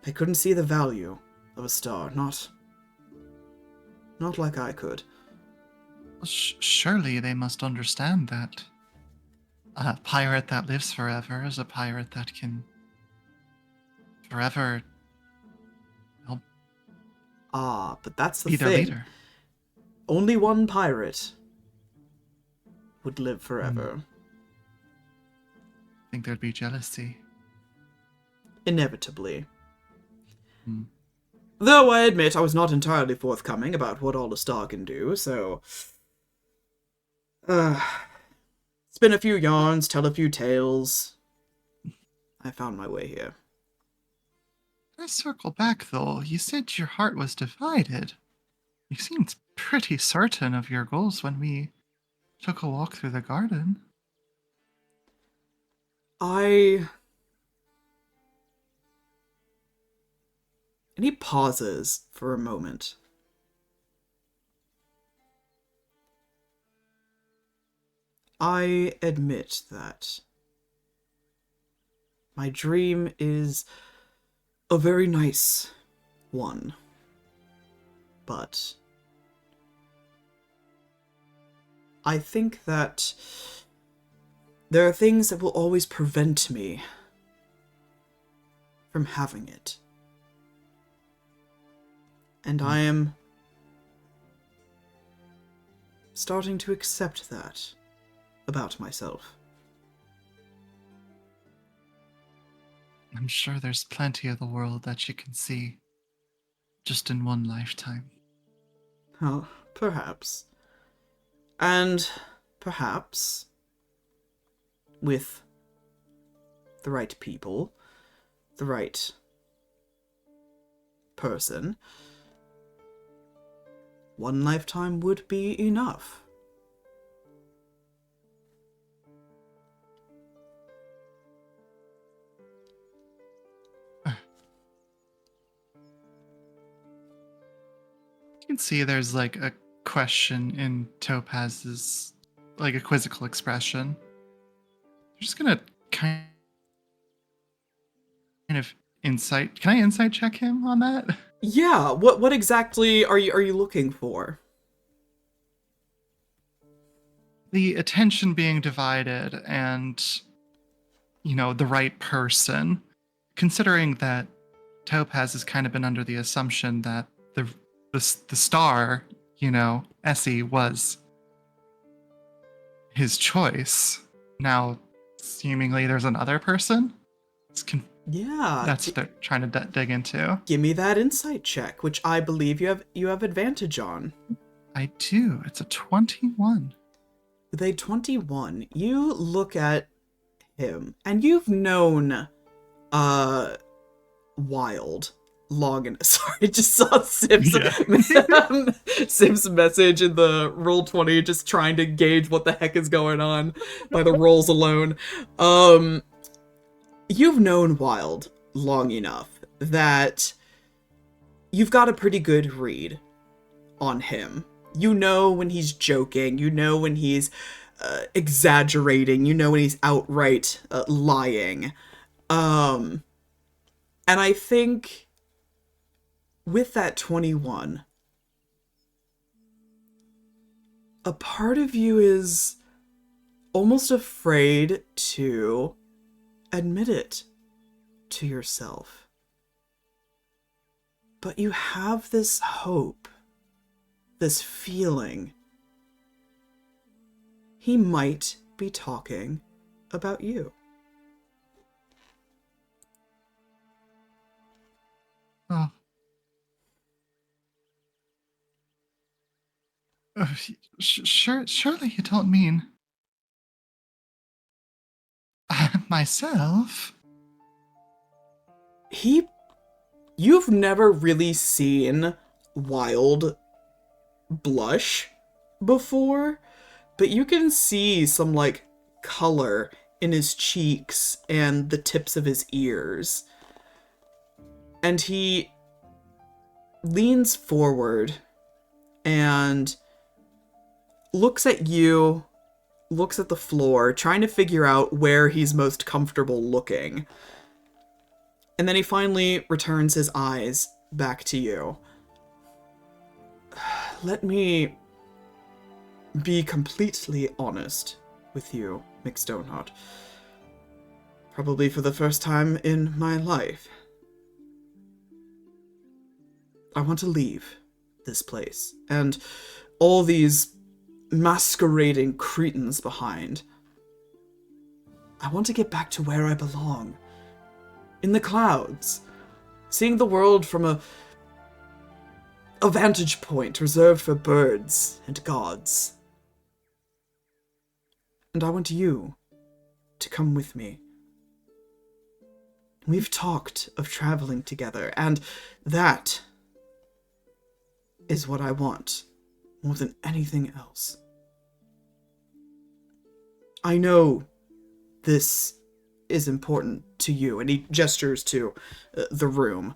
They couldn't see the value of a star, not like I could. Surely they must understand that a pirate that lives forever is a pirate that can forever help But that's the be their thing. leader. Only one pirate would live forever. I think there'd be jealousy. Inevitably. Hmm. Though I admit I was not entirely forthcoming about what all a star can do, so... spin a few yarns, tell a few tales. I found my way here. Let's circle back, though. You said your heart was divided. You seemed pretty certain of your goals when we took a walk through the garden. And he pauses for a moment. I admit that my dream is a very nice one. But I think that there are things that will always prevent me from having it. And I am starting to accept that about myself. I'm sure there's plenty of the world that you can see just in one lifetime. Oh, perhaps. And perhaps, with the right people, the right person, one lifetime would be enough. You can see there's like a question in Topaz's like a quizzical expression. I'm just gonna kind of insight. Can I insight check him on that? Yeah, what exactly are you looking for? The attention being divided and, the right person. Considering that Topaz has kind of been under the assumption that the star, Essie, was his choice. Now, seemingly there's another person. Yeah. That's what they're trying to dig into. Give me that insight check, which I believe you have advantage on. I do. It's a 21. With a 21, you look at him, and you've known Wilde long enough. Sorry, I just saw Sim's message in the Roll20, just trying to gauge what the heck is going on by the rolls alone. You've known Wilde long enough that you've got a pretty good read on him. You know when he's joking, you know when he's exaggerating, you know when he's outright lying. And I think with that 21, a part of you is almost afraid to admit it to yourself. But you have this hope, this feeling. He might be talking about you. Oh. Surely you don't mean myself? You've never really seen Wilde blush before, but you can see some, color in his cheeks and the tips of his ears. And he leans forward and looks at you, looks at the floor, trying to figure out where he's most comfortable looking. And then he finally returns his eyes back to you. Let me be completely honest with you, Stoneheart. Probably for the first time in my life. I want to leave this place, and all these masquerading cretins behind. I want to get back to where I belong. In the clouds. Seeing the world from a vantage point reserved for birds and gods. And I want you to come with me. We've talked of traveling together, and that is what I want more than anything else. I know this is important to you, and he gestures to the room,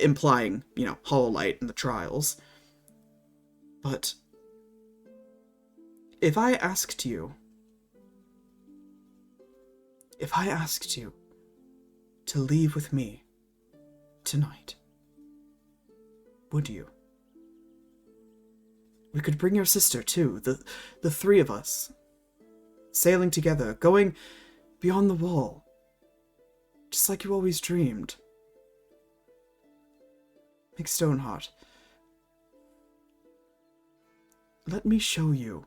implying, Hololight and the trials. But if I asked you to leave with me tonight, would you? We could bring your sister, too, the three of us, sailing together, going beyond the wall, just like you always dreamed. Stoneheart, let me show you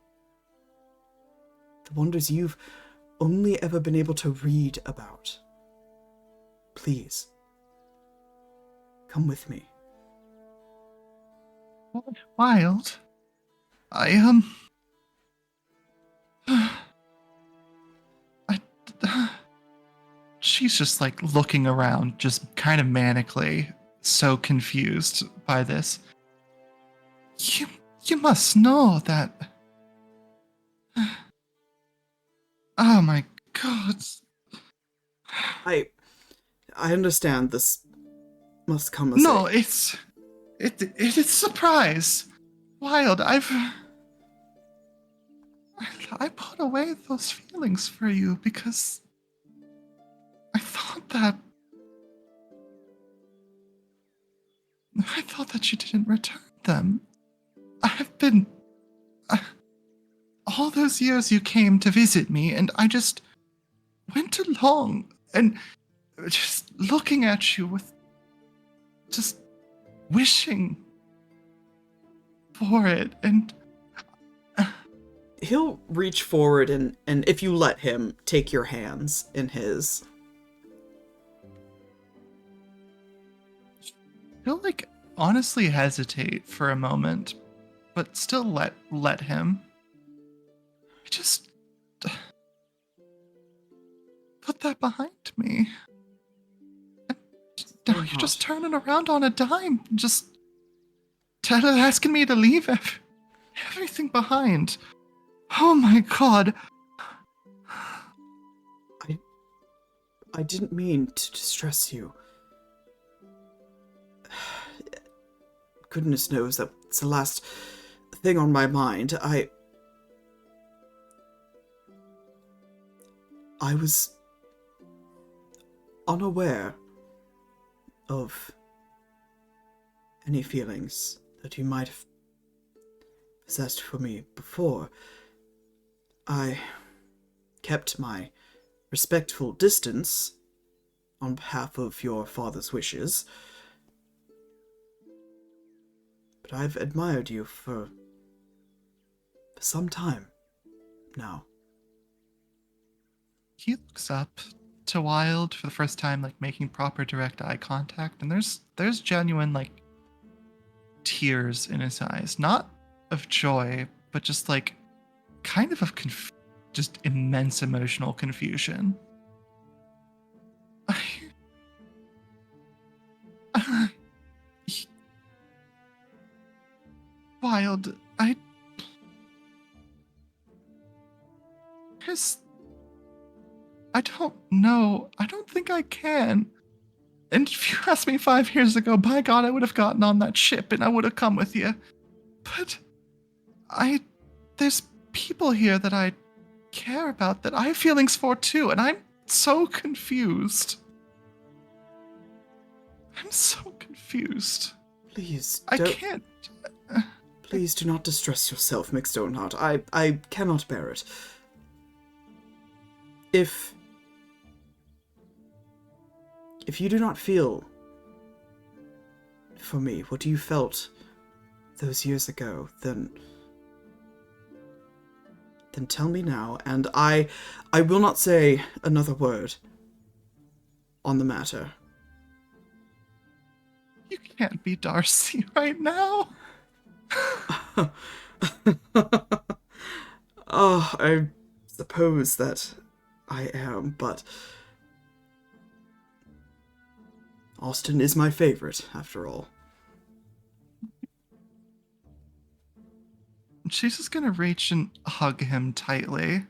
the wonders you've only ever been able to read about. Please, come with me. Wilde? She's just looking around, just kind of manically, so confused by this. You must know that. Oh my god. I understand this must come as No, it's a surprise. Wilde, I put away those feelings for you because I thought that you didn't return them. I've been... all those years you came to visit me, and I just went along and just looking at you with just wishing for it, and He'll reach forward and if you let him, take your hands in his. he'll like honestly hesitate for a moment, but still let him. I just put that behind me. And now you're just turning around on a dime, just asking me to leave everything behind. Oh my god. I didn't mean to distress you. Goodness knows that's the last thing on my mind. I was unaware of any feelings that you might have possessed for me before. I kept my respectful distance on behalf of your father's wishes, but I've admired you for some time now. He looks up to Wilde for the first time, like making proper direct eye contact, and there's genuine like tears in his eyes, not of joy, but just like kind of just immense emotional confusion. Wilde, I don't know. I don't think I can. And if you asked me 5 years ago, by God, I would have gotten on that ship and I would have come with you. But there's people here that I care about, that I have feelings for too, and I'm so confused. I'm so confused. Please, I can't. Please do not distress yourself, Mick Stoneheart. I cannot bear it. If you do not feel for me what you felt those years ago, then tell me now, and I will not say another word on the matter. You can't be Darcy right now. Oh, I suppose that I am, but Austin is my favorite, after all. She's just gonna reach and hug him tightly.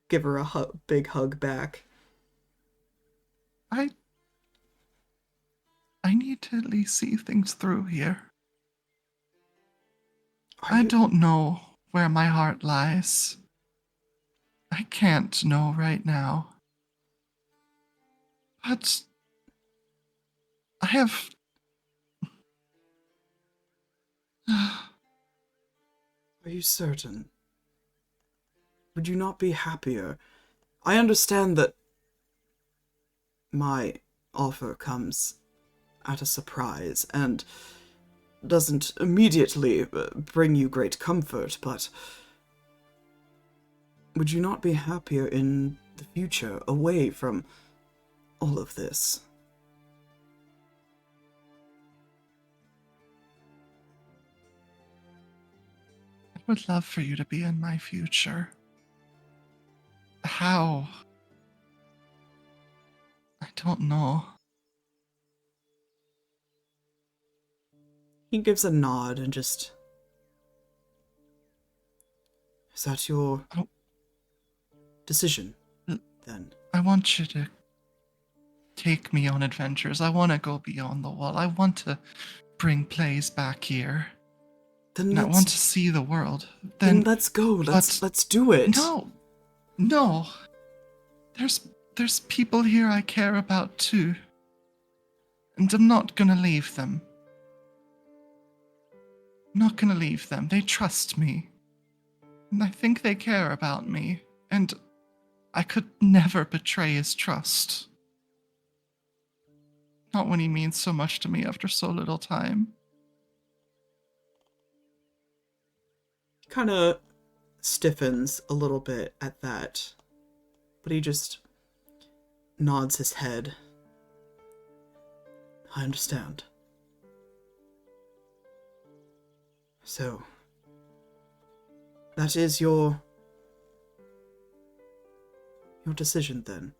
Give her a big hug back. I need to at least see things through here. I don't know where my heart lies. I can't know right now. But I have... Are you certain? Would you not be happier? I understand that my offer comes at a surprise and doesn't immediately bring you great comfort, but would you not be happier in the future, away from all of this? I would love for you to be in my future. How? I don't know. He gives a nod and just... Is that your decision, then? I want you to take me on adventures. I want to go beyond the wall. I want to bring plays back here. Then and I want to see the world. Then let's go. Let's do it. No. There's people here I care about too. And I'm not gonna leave them. Not gonna leave them. They trust me. And I think they care about me. And I could never betray his trust. Not when he means so much to me after so little time. He kind of stiffens a little bit at that, but he just nods his head. I understand. So, that is your decision then.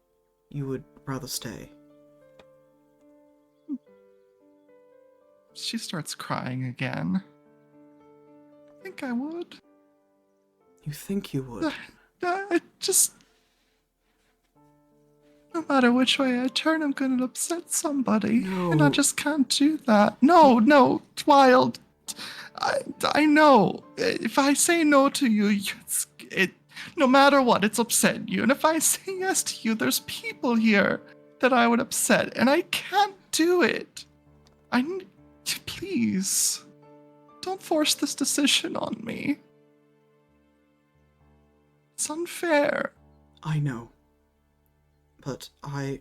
You would rather stay. She starts crying again. I think I would. You think you would? I just... No matter which way I turn, I'm gonna upset somebody. No. And I just can't do that. No, Wilde. I know. If I say no to you, no matter what, it's upsetting you. And if I say yes to you, there's people here that I would upset. And I can't do it. Please, don't force this decision on me. It's unfair. I know. But I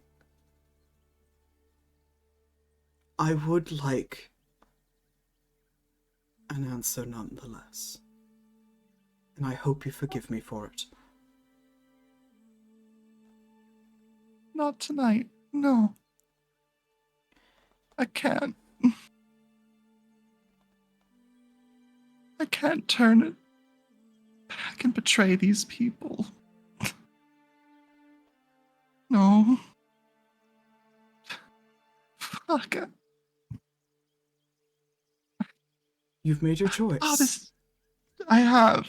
would like an answer nonetheless. And I hope you forgive me for it. Not tonight. No. I can't. I can't turn it back and betray these people. No. Fuck. You've made your choice. I have.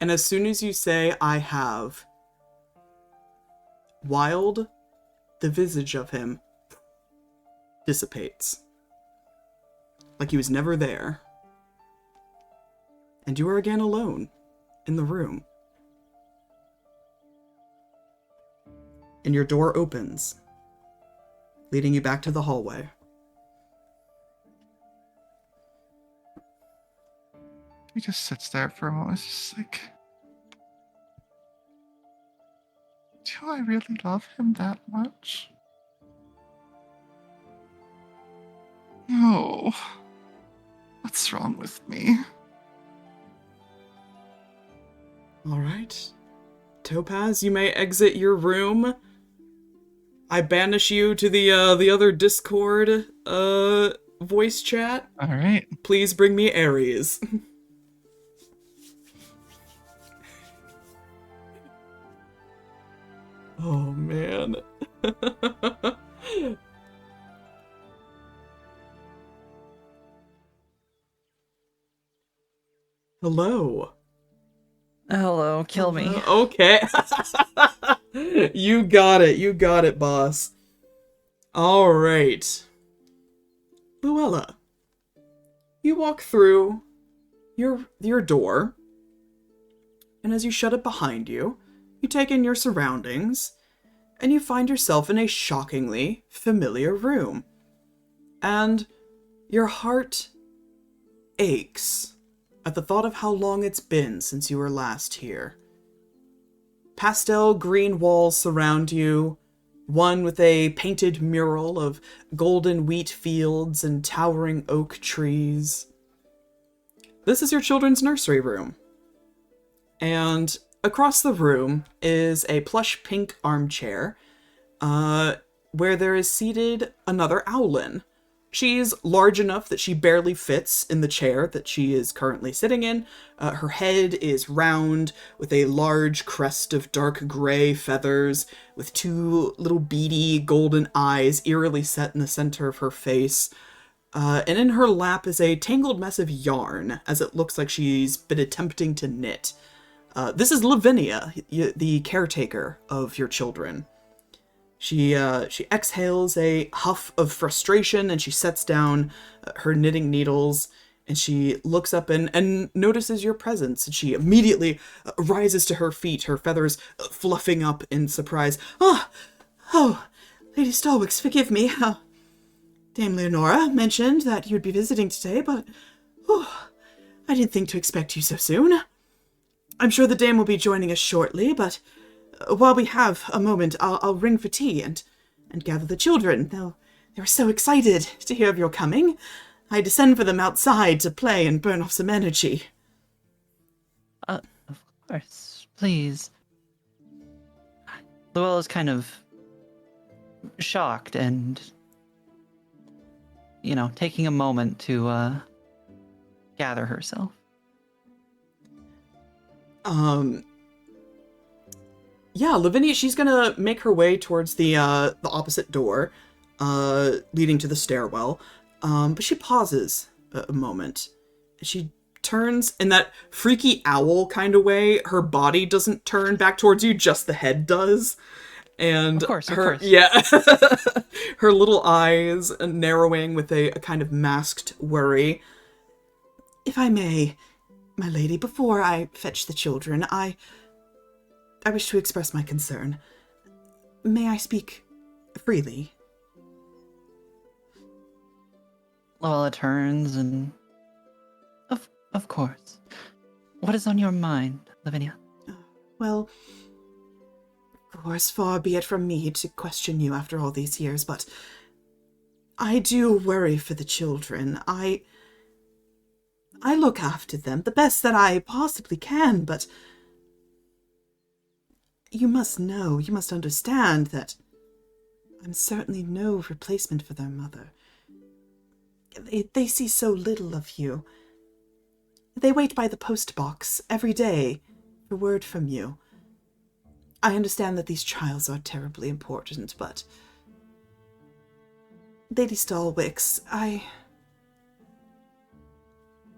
And as soon as you say, I have, Wilde, the visage of him, dissipates. Like he was never there. And you are again alone in the room. And your door opens, leading you back to the hallway. He just sits there for a moment. It's just like, do I really love him that much? No. What's wrong with me? All right. Topaz, you may exit your room. I banish you to the other Discord voice chat. All right. Please bring me Ares. Oh man. Hello. Hello, kill me. Okay. You got it, boss. All right. Luella, you walk through your door, and as you shut it behind you, you take in your surroundings, and you find yourself in a shockingly familiar room. And your heart aches at the thought of how long it's been since you were last here. Pastel green walls surround you, one with a painted mural of golden wheat fields and towering oak trees. This is your children's nursery room. And across the room is a plush pink armchair, where there is seated another owlin. She's large enough that she barely fits in the chair that she is currently sitting in. Her head is round, with a large crest of dark gray feathers, with two little beady golden eyes eerily set in the center of her face. And in her lap is a tangled mess of yarn, as it looks like she's been attempting to knit. This is Lavinia, the caretaker of your children. She exhales a huff of frustration and she sets down her knitting needles And she looks up and notices your presence, and she immediately rises to her feet, her feathers fluffing up in surprise. Oh, Lady Stalwix, forgive me. Dame Leonora mentioned that you'd be visiting today, but I didn't think to expect you so soon. I'm sure the dame will be joining us shortly, but while we have a moment, I'll ring for tea and gather the children. They're so excited to hear of your coming. I descend for them outside to play and burn off some energy. Of course, please. Luella's kind of shocked and, taking a moment to gather herself. Yeah, Lavinia, she's gonna make her way towards the opposite door, leading to the stairwell. But she pauses a moment. She turns in that freaky owl kind of way. Her body doesn't turn back towards you, just the head does. And Of course. yeah, her little eyes narrowing with a kind of masked worry. If I may, my lady, before I fetch the children, I wish to express my concern. May I speak freely? Luella turns and... Of course. What is on your mind, Lavinia? Well, of course, far be it from me to question you after all these years, but I do worry for the children. I look after them the best that I possibly can, but you must know, you must understand that I'm certainly no replacement for their mother. They see so little of you. They wait by the post box every day for word from you. I understand that these trials are terribly important, but Lady Stalwix,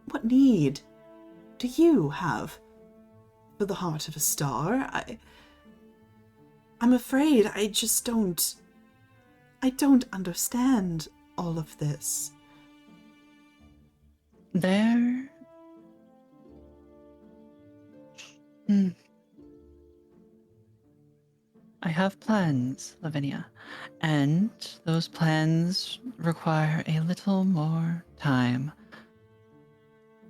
what need do you have for the heart of a star? I'm afraid I don't understand all of this. I have plans, Lavinia, and those plans require a little more time.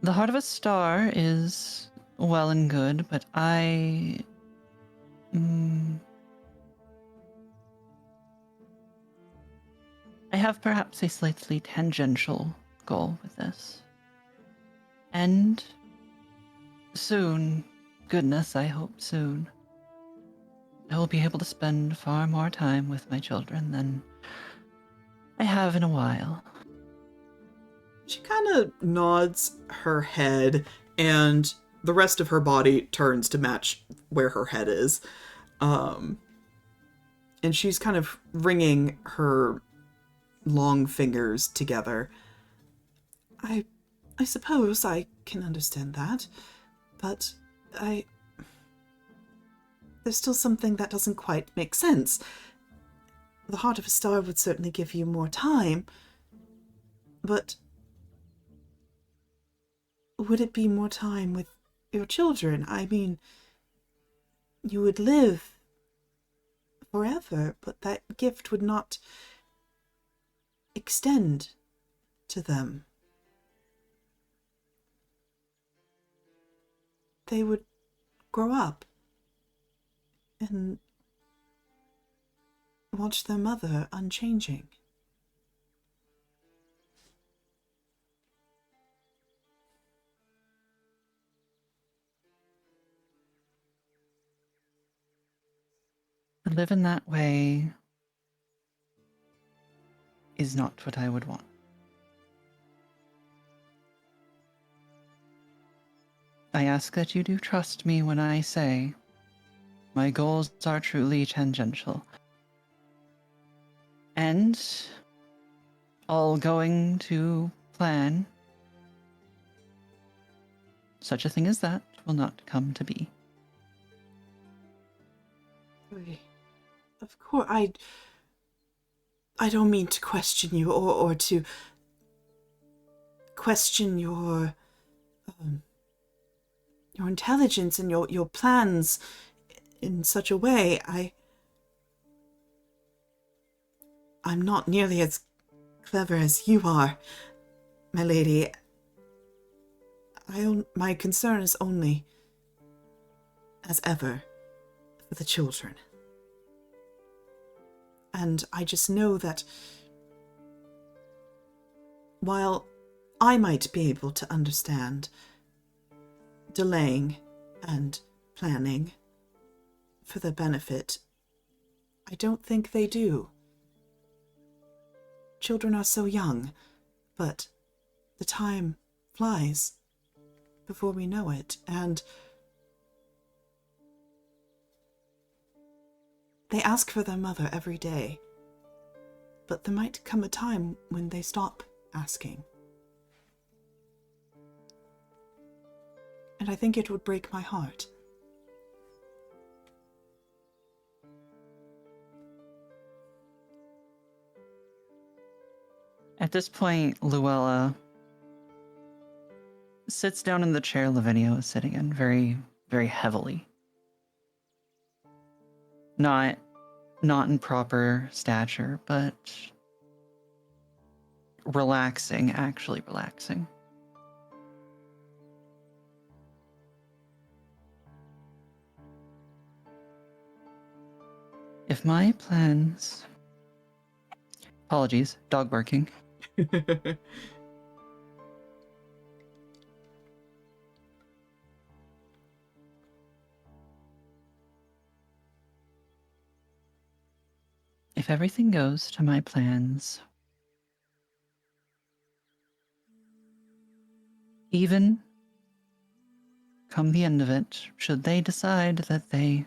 The heart of a star is well and good, but I have perhaps a slightly tangential goal with this. And soon, goodness, I hope soon, I will be able to spend far more time with my children than I have in a while. She kind of nods her head, and the rest of her body turns to match where her head is. And she's kind of wringing her long fingers together. I suppose I can understand that, but there's still something that doesn't quite make sense. The heart of a star would certainly give you more time, but would it be more time with your children? I mean, you would live forever, but that gift would not extend to them. They would grow up and watch their mother unchanging. To live in that way is not what I would want. I ask that you do trust me when I say my goals are truly tangential. And all going to plan, such a thing as that will not come to be. Of course, I don't mean to question you or to question your intelligence and your plans in such a way. I'm not nearly as clever as you are, my lady. My concern is only, as ever, for the children. And I just know that while I might be able to understand delaying and planning for their benefit, I don't think they do. Children are so young, but the time flies before we know it, and they ask for their mother every day, but there might come a time when they stop asking. And I think it would break my heart. At this point, Luella sits down in the chair Lavinia is sitting in, very, very heavily. Not in proper stature, but relaxing, actually relaxing. If my plans... Apologies, dog barking. If everything goes to my plans, even come the end of it, should they decide that they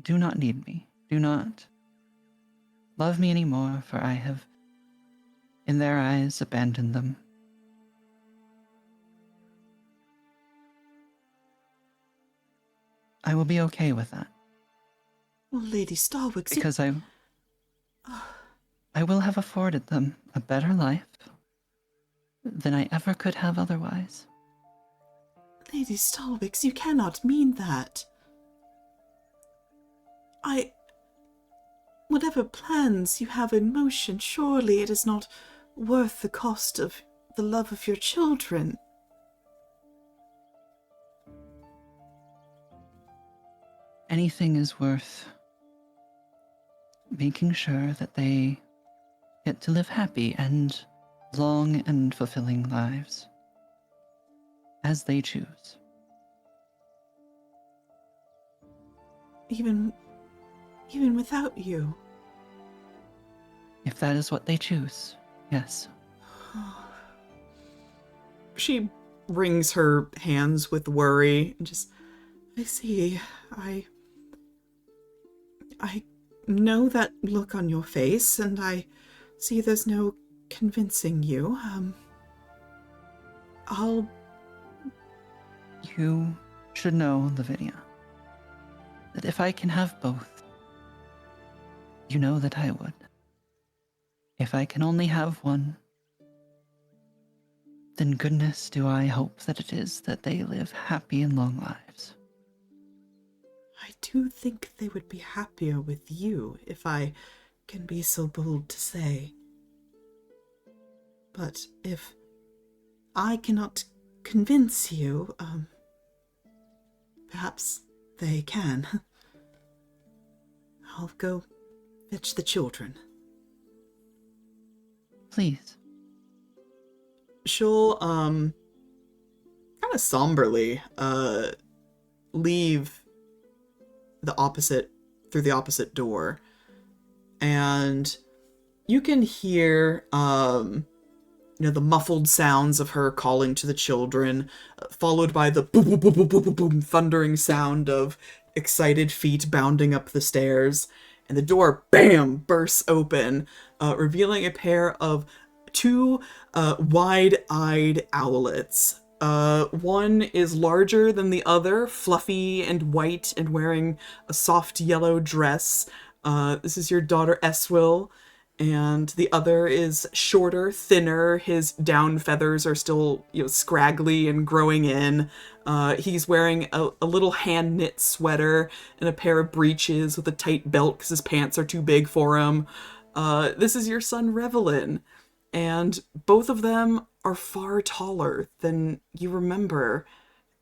do not need me, do not love me anymore, for I have, in their eyes, abandoned them. I will be okay with that. Well, Lady Stalwix, Because I will have afforded them a better life than I ever could have otherwise. Lady Stalwix, you cannot mean that. Whatever plans you have in motion, surely it is not worth the cost of the love of your children. Anything is worth making sure that they get to live happy and long and fulfilling lives as they choose. Even without you. If that is what they choose, yes. She wrings her hands with worry and just, I see. I know that look on your face, and I see there's no convincing you. You should know, Lavinia, that if I can have both, you know that I would. If I can only have one, then goodness do I hope that it is that they live happy and long lives. I do think they would be happier with you, if I can be so bold to say. But if I cannot convince you, perhaps they can. I'll go fetch the children. Please. She'll, kind of somberly, leave through the opposite door. And you can hear, the muffled sounds of her calling to the children, followed by the boom, boom, boom, boom, boom, boom, boom, thundering sound of excited feet bounding up the stairs. And the door, bam, bursts open, revealing a pair of two wide-eyed owlets. One is larger than the other, fluffy and white and wearing a soft yellow dress. This is your daughter Eswill, and the other is shorter, thinner. His down feathers are still, scraggly and growing in. He's wearing a little hand-knit sweater and a pair of breeches with a tight belt because his pants are too big for him. This is your son, Revelin, and both of them are far taller than you remember,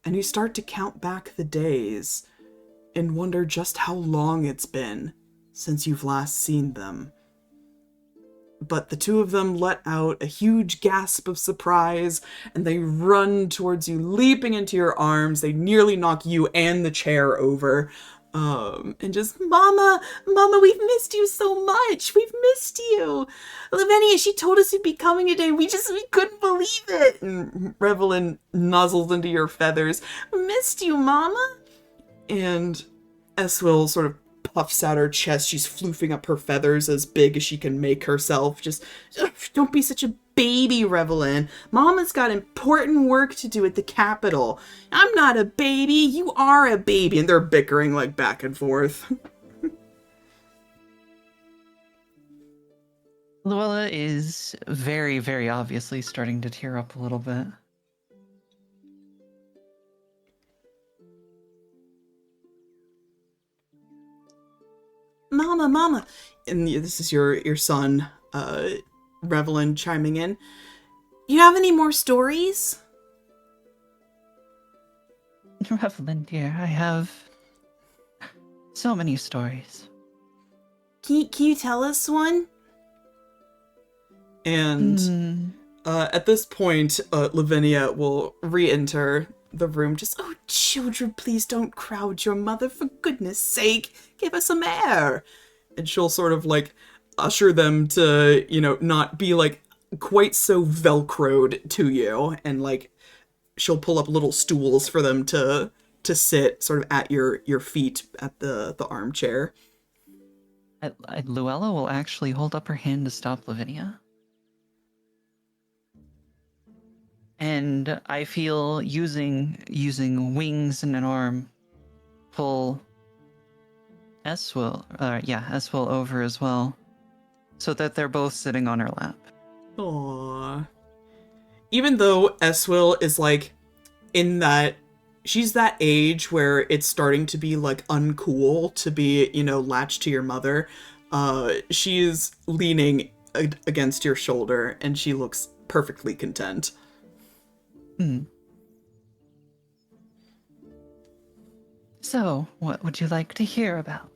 and you start to count back the days and wonder just how long it's been since you've last seen them. But the two of them let out a huge gasp of surprise, and they run towards you, leaping into your arms. They nearly knock you and the chair over. And just, Mama, we've missed you so much. We've missed you. Lavinia, she told us you'd be coming today. We couldn't believe it. And Revelin nuzzles into your feathers. Missed you, Mama. And Eswil sort of puffs out her chest. She's floofing up her feathers as big as she can make herself. Just, don't be such a baby, Revelin. Mama's got important work to do at the Capitol. I'm not a baby. You are a baby. And they're bickering like back and forth. Luella is very, very obviously starting to tear up a little bit. Mama. And this is your son, Revelin, chiming in. You have any more stories? Revelin, dear, I have so many stories. Can you tell us one? And at this point, Lavinia will re-enter the room. Just, oh, children, please don't crowd your mother. For goodness sake, give us some air. And she'll sort of like usher them to, not be like quite so velcroed to you. And like, she'll pull up little stools for them to sit sort of at your feet at the armchair. Luella will actually hold up her hand to stop Lavinia. And I feel using wings and an arm pull Eswil over as well, so that they're both sitting on her lap. Aww. Even though Eswil is like in that, she's that age where it's starting to be like uncool to be, latched to your mother. She's leaning against your shoulder and she looks perfectly content. So, what would you like to hear about?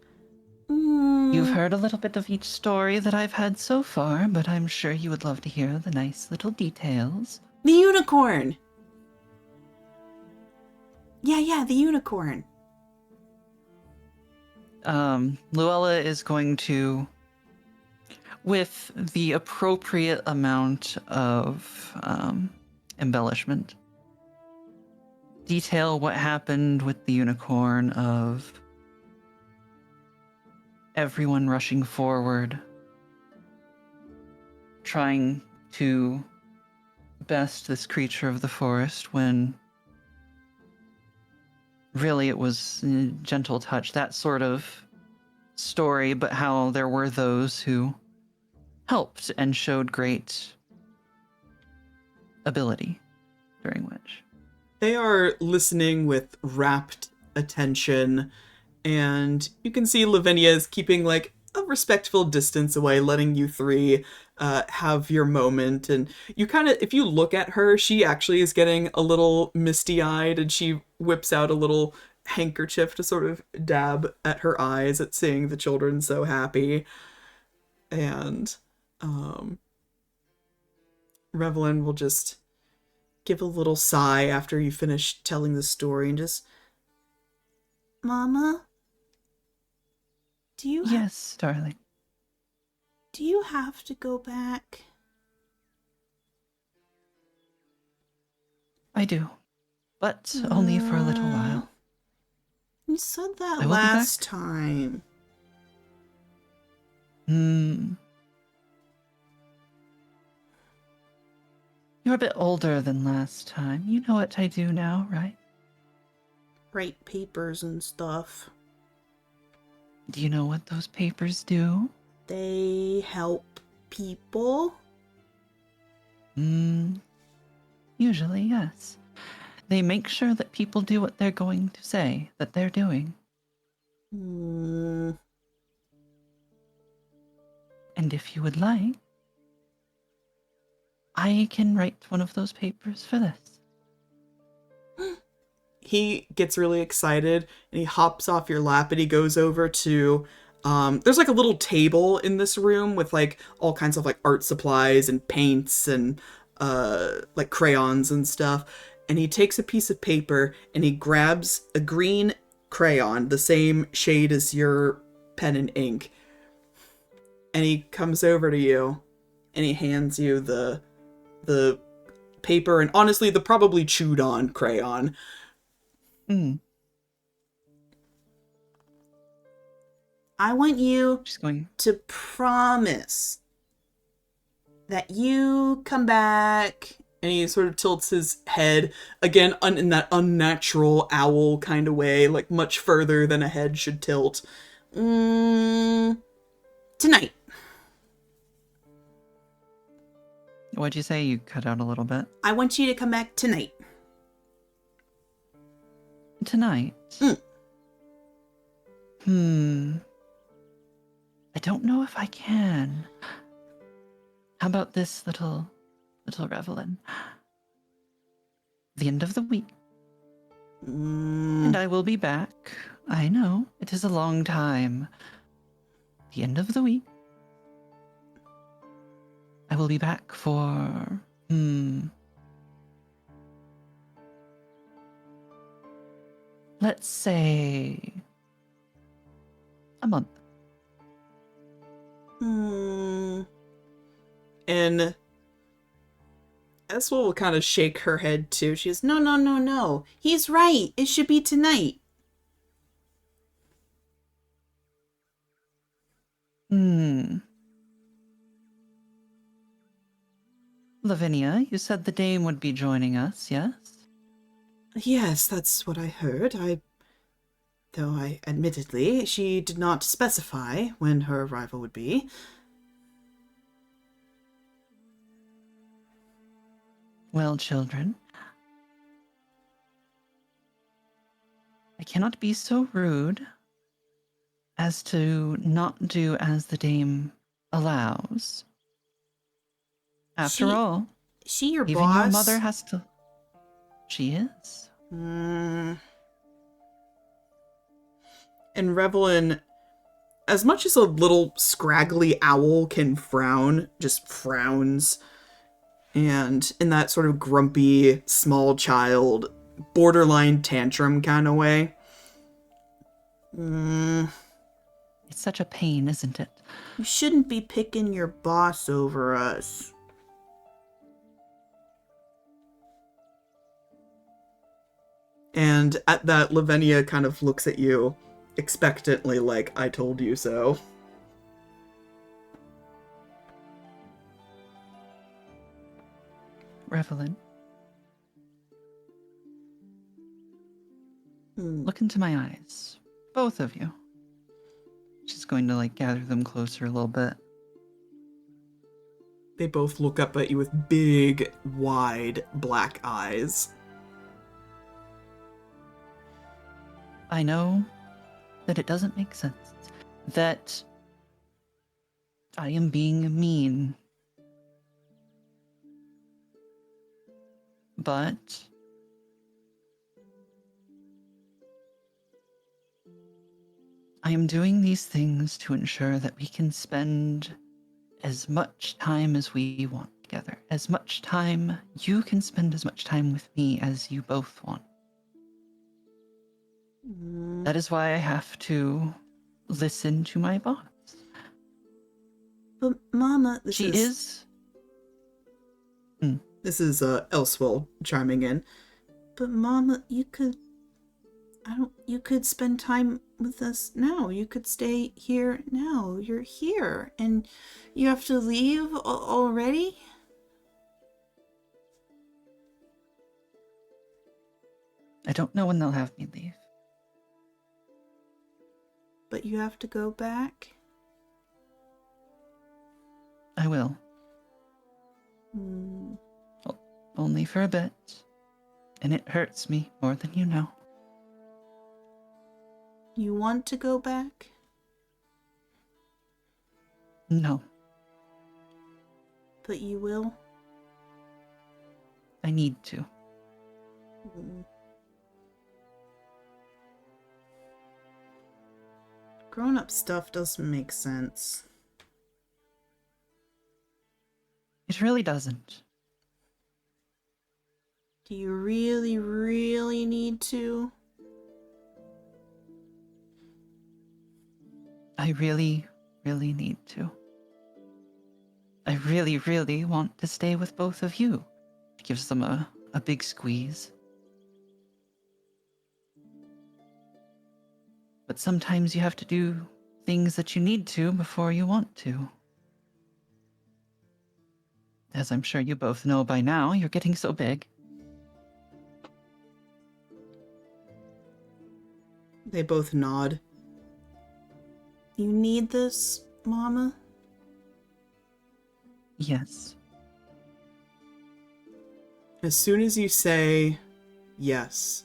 You've heard a little bit of each story that I've had so far, but I'm sure you would love to hear the nice little details. The unicorn! Yeah, the unicorn. Luella is going to, with the appropriate amount of embellishment, detail what happened with the unicorn, of everyone rushing forward, trying to best this creature of the forest when really it was a gentle touch, that sort of story, but how there were those who helped and showed great ability during which. They are listening with rapt attention, and you can see Lavinia is keeping like a respectful distance away, letting you three have your moment. And you kind of, if you look at her, she actually is getting a little misty-eyed, and she whips out a little handkerchief to sort of dab at her eyes at seeing the children so happy. And Revelin will just give a little sigh after you finish telling the story and just, Mama? Yes, darling. Do you have to go back? I do, but only for a little while. You said that I will be last back. time. You're a bit older than last time. You know what I do now, right? Write papers and stuff. Do you know what those papers do? They help people? Usually, yes. They make sure that people do what they're going to say that they're doing. Hmm. And if you would like, I can write one of those papers for this. He gets really excited and he hops off your lap and he goes over to there's like a little table in this room with like all kinds of like art supplies and paints and like crayons and stuff, and he takes a piece of paper and he grabs a green crayon the same shade as your pen and ink, and he comes over to you and he hands you the paper and honestly the probably chewed on crayon. I want you She's going, to promise that you come back. And he sort of tilts his head, again, in that unnatural owl kind of way, like much further than a head should tilt. Tonight. what'd you say? You cut out a little bit. I want you to come back tonight. Tonight? I don't know if I can. How about this little revelin? The end of the week. And I will be back. I know, it is a long time. The end of the week. I will be back for... let's say... a month. And Eswell will kind of shake her head too. She goes, no. He's right. It should be tonight. Lavinia, you said the dame would be joining us, yes? Yes, that's what I heard. Though admittedly, she did not specify when her arrival would be. Well, children, I cannot be so rude as to not do as the dame allows. After all, she your even boss? your mother has to... She is. And Revelin, as much as a little scraggly owl can frown, just frowns. And in that sort of grumpy, small child, borderline tantrum kind of way. It's such a pain, isn't it? You shouldn't be picking your boss over us. And at that, Lavinia kind of looks at you expectantly like, I told you so. Revelin, look into my eyes. Both of you. She's going to, gather them closer a little bit. They both look up at you with big, wide, black eyes. I know that it doesn't make sense. That I am being mean. But I am doing these things to ensure that we can spend as much time as we want together. As much time, you can spend as much time with me as you both want. That is why I have to listen to my boss. But Mama, She is... This is Elsewell chiming in. But Mama, you could spend time with us now. You could stay here now. You're here. And you have to leave already? I don't know when they'll have me leave. But you have to go back? I will. Hmm. Only for a bit. And it hurts me more than you know. You want to go back? No, But you will? I need to. Hmm. Grown-up stuff doesn't make sense. It really doesn't. Do you really, really need to? I really, really need to. I really, really want to stay with both of you. It gives them a big squeeze. But sometimes you have to do things that you need to before you want to. As I'm sure you both know by now, you're getting so big. They both nod. You need this, Mama? Yes. As soon as you say yes,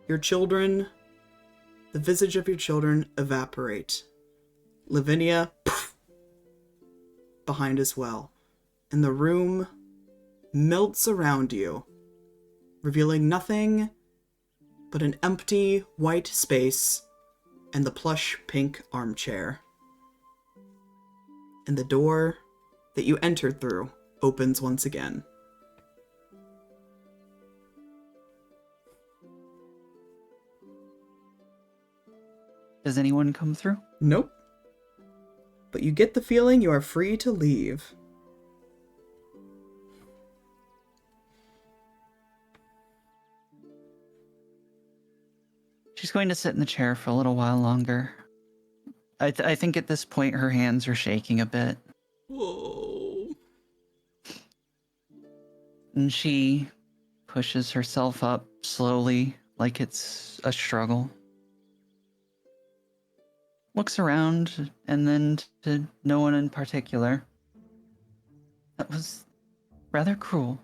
your children, the visage of your children evaporate. Lavinia, behind as well. And the room melts around you, revealing nothing but an empty white space and the plush pink armchair. And the door that you entered through opens once again. Does anyone come through? Nope. But you get the feeling you are free to leave. She's going to sit in the chair for a little while longer. I think at this point her hands are shaking a bit. Whoa. And she pushes herself up slowly, like it's a struggle. Looks around, and then to no one in particular. That was rather cruel.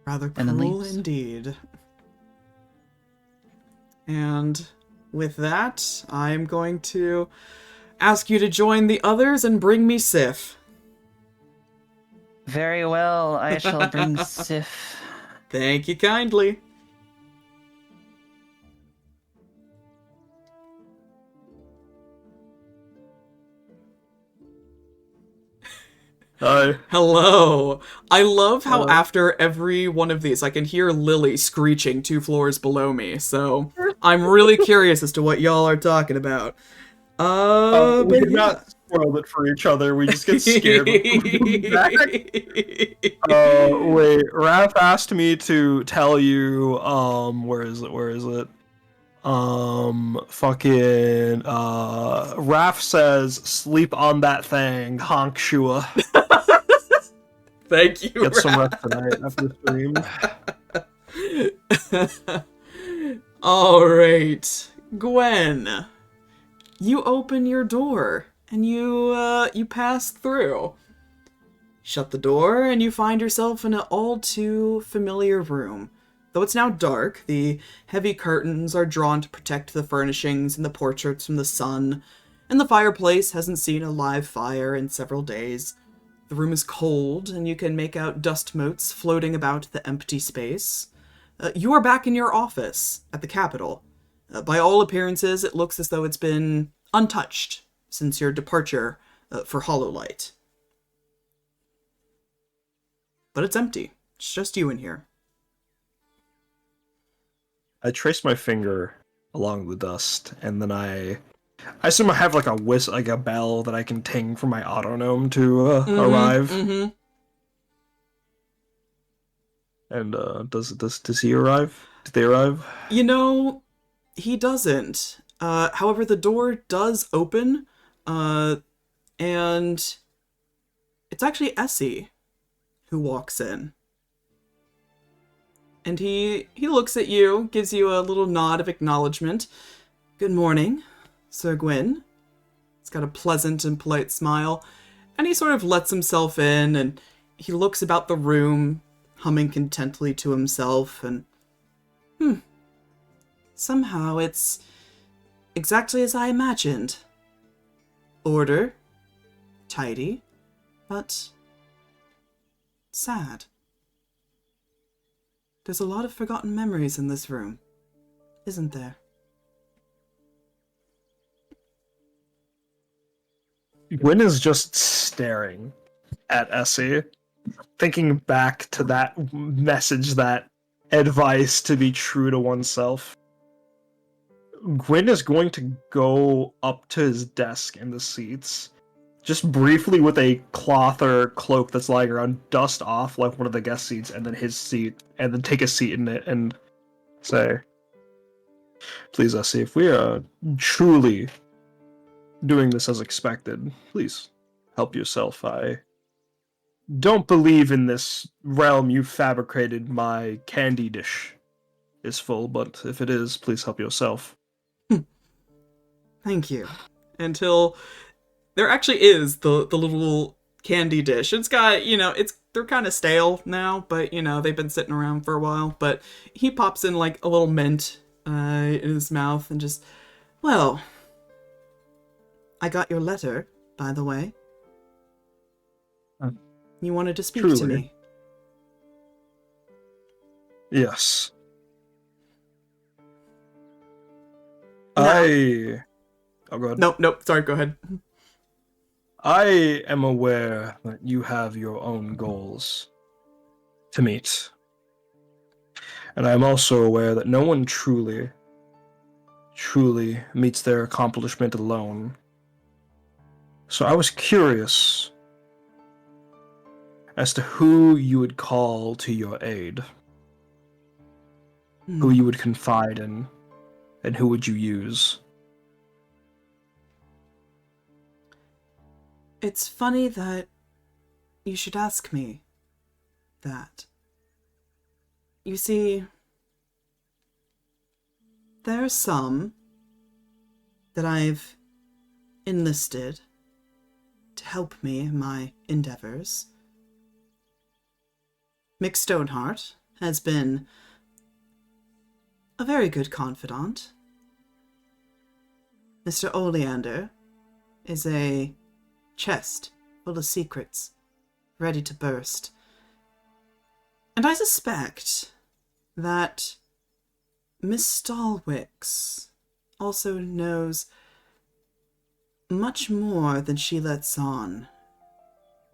Rather And then cruel leaves. indeed. And with that, I'm going to ask you to join the others and bring me Sif. Very well, I shall bring Sif. Thank you kindly. Hi. Hello. I love how after every one of these, I can hear Lily screeching 2 floors below me, so I'm really curious as to what y'all are talking about. We But did yeah. not spoil it for each other. We just get scared. Back. Wait. Raph asked me to tell you. Where is it? Where is it? Fucking. Raph says, "Sleep on that thing, honk shua." Thank you, Get some Raph. rest tonight after the stream. Alright. Gwen. You open your door, and you pass through. Shut the door, and you find yourself in an all too familiar room. Though it's now dark, the heavy curtains are drawn to protect the furnishings and the portraits from the sun, and the fireplace hasn't seen a live fire in several days. The room is cold, and you can make out dust motes floating about the empty space. You are back in your office at the Capitol. By all appearances, it looks as though it's been untouched since your departure for Hollowlight. But it's empty. It's just you in here. I trace my finger along the dust, and then I assume I have like a like a bell that I can ting for my autognome to arrive. Mm-hmm. And does he arrive? Did they arrive? You know, he doesn't. However, the door does open, and it's actually Essie who walks in. And he looks at you, gives you a little nod of acknowledgement. Good morning, Sir Gwyn. He's got a pleasant and polite smile, and he sort of lets himself in, and he looks about the room, humming contentedly to himself, and somehow it's exactly as I imagined. Order, tidy, but sad. There's a lot of forgotten memories in this room, isn't there? Gwyn is just staring at Essie, thinking back to that message, that advice to be true to oneself. Gwyn is going to go up to his desk in the seats, just briefly with a cloth or cloak that's lying around, dust off like one of the guest seats, and then his seat, and then take a seat in it and say, "Please, Essie, if we are truly doing this as expected, please help yourself. I don't believe in this realm you fabricated my candy dish is full, but if it is, please help yourself." Thank you. Until there actually is the little candy dish. It's got, they're kind of stale now, but, they've been sitting around for a while. But he pops in, like, a little mint in his mouth and just, well, I got your letter, by the way. You wanted to speak to me. Yes. No. Oh, go ahead. Nope, sorry, go ahead. I am aware that you have your own goals to meet. And I am also aware that no one truly meets their accomplishment alone. So I was curious as to who you would call to your aid, who you would confide in, and who would you use. It's funny that you should ask me that. You see, there are some that I've enlisted to help me in my endeavors. Mick Stoneheart has been a very good confidant. Mr. Oleander is a chest full of secrets, ready to burst. And I suspect that Miss Stalwix also knows much more than she lets on.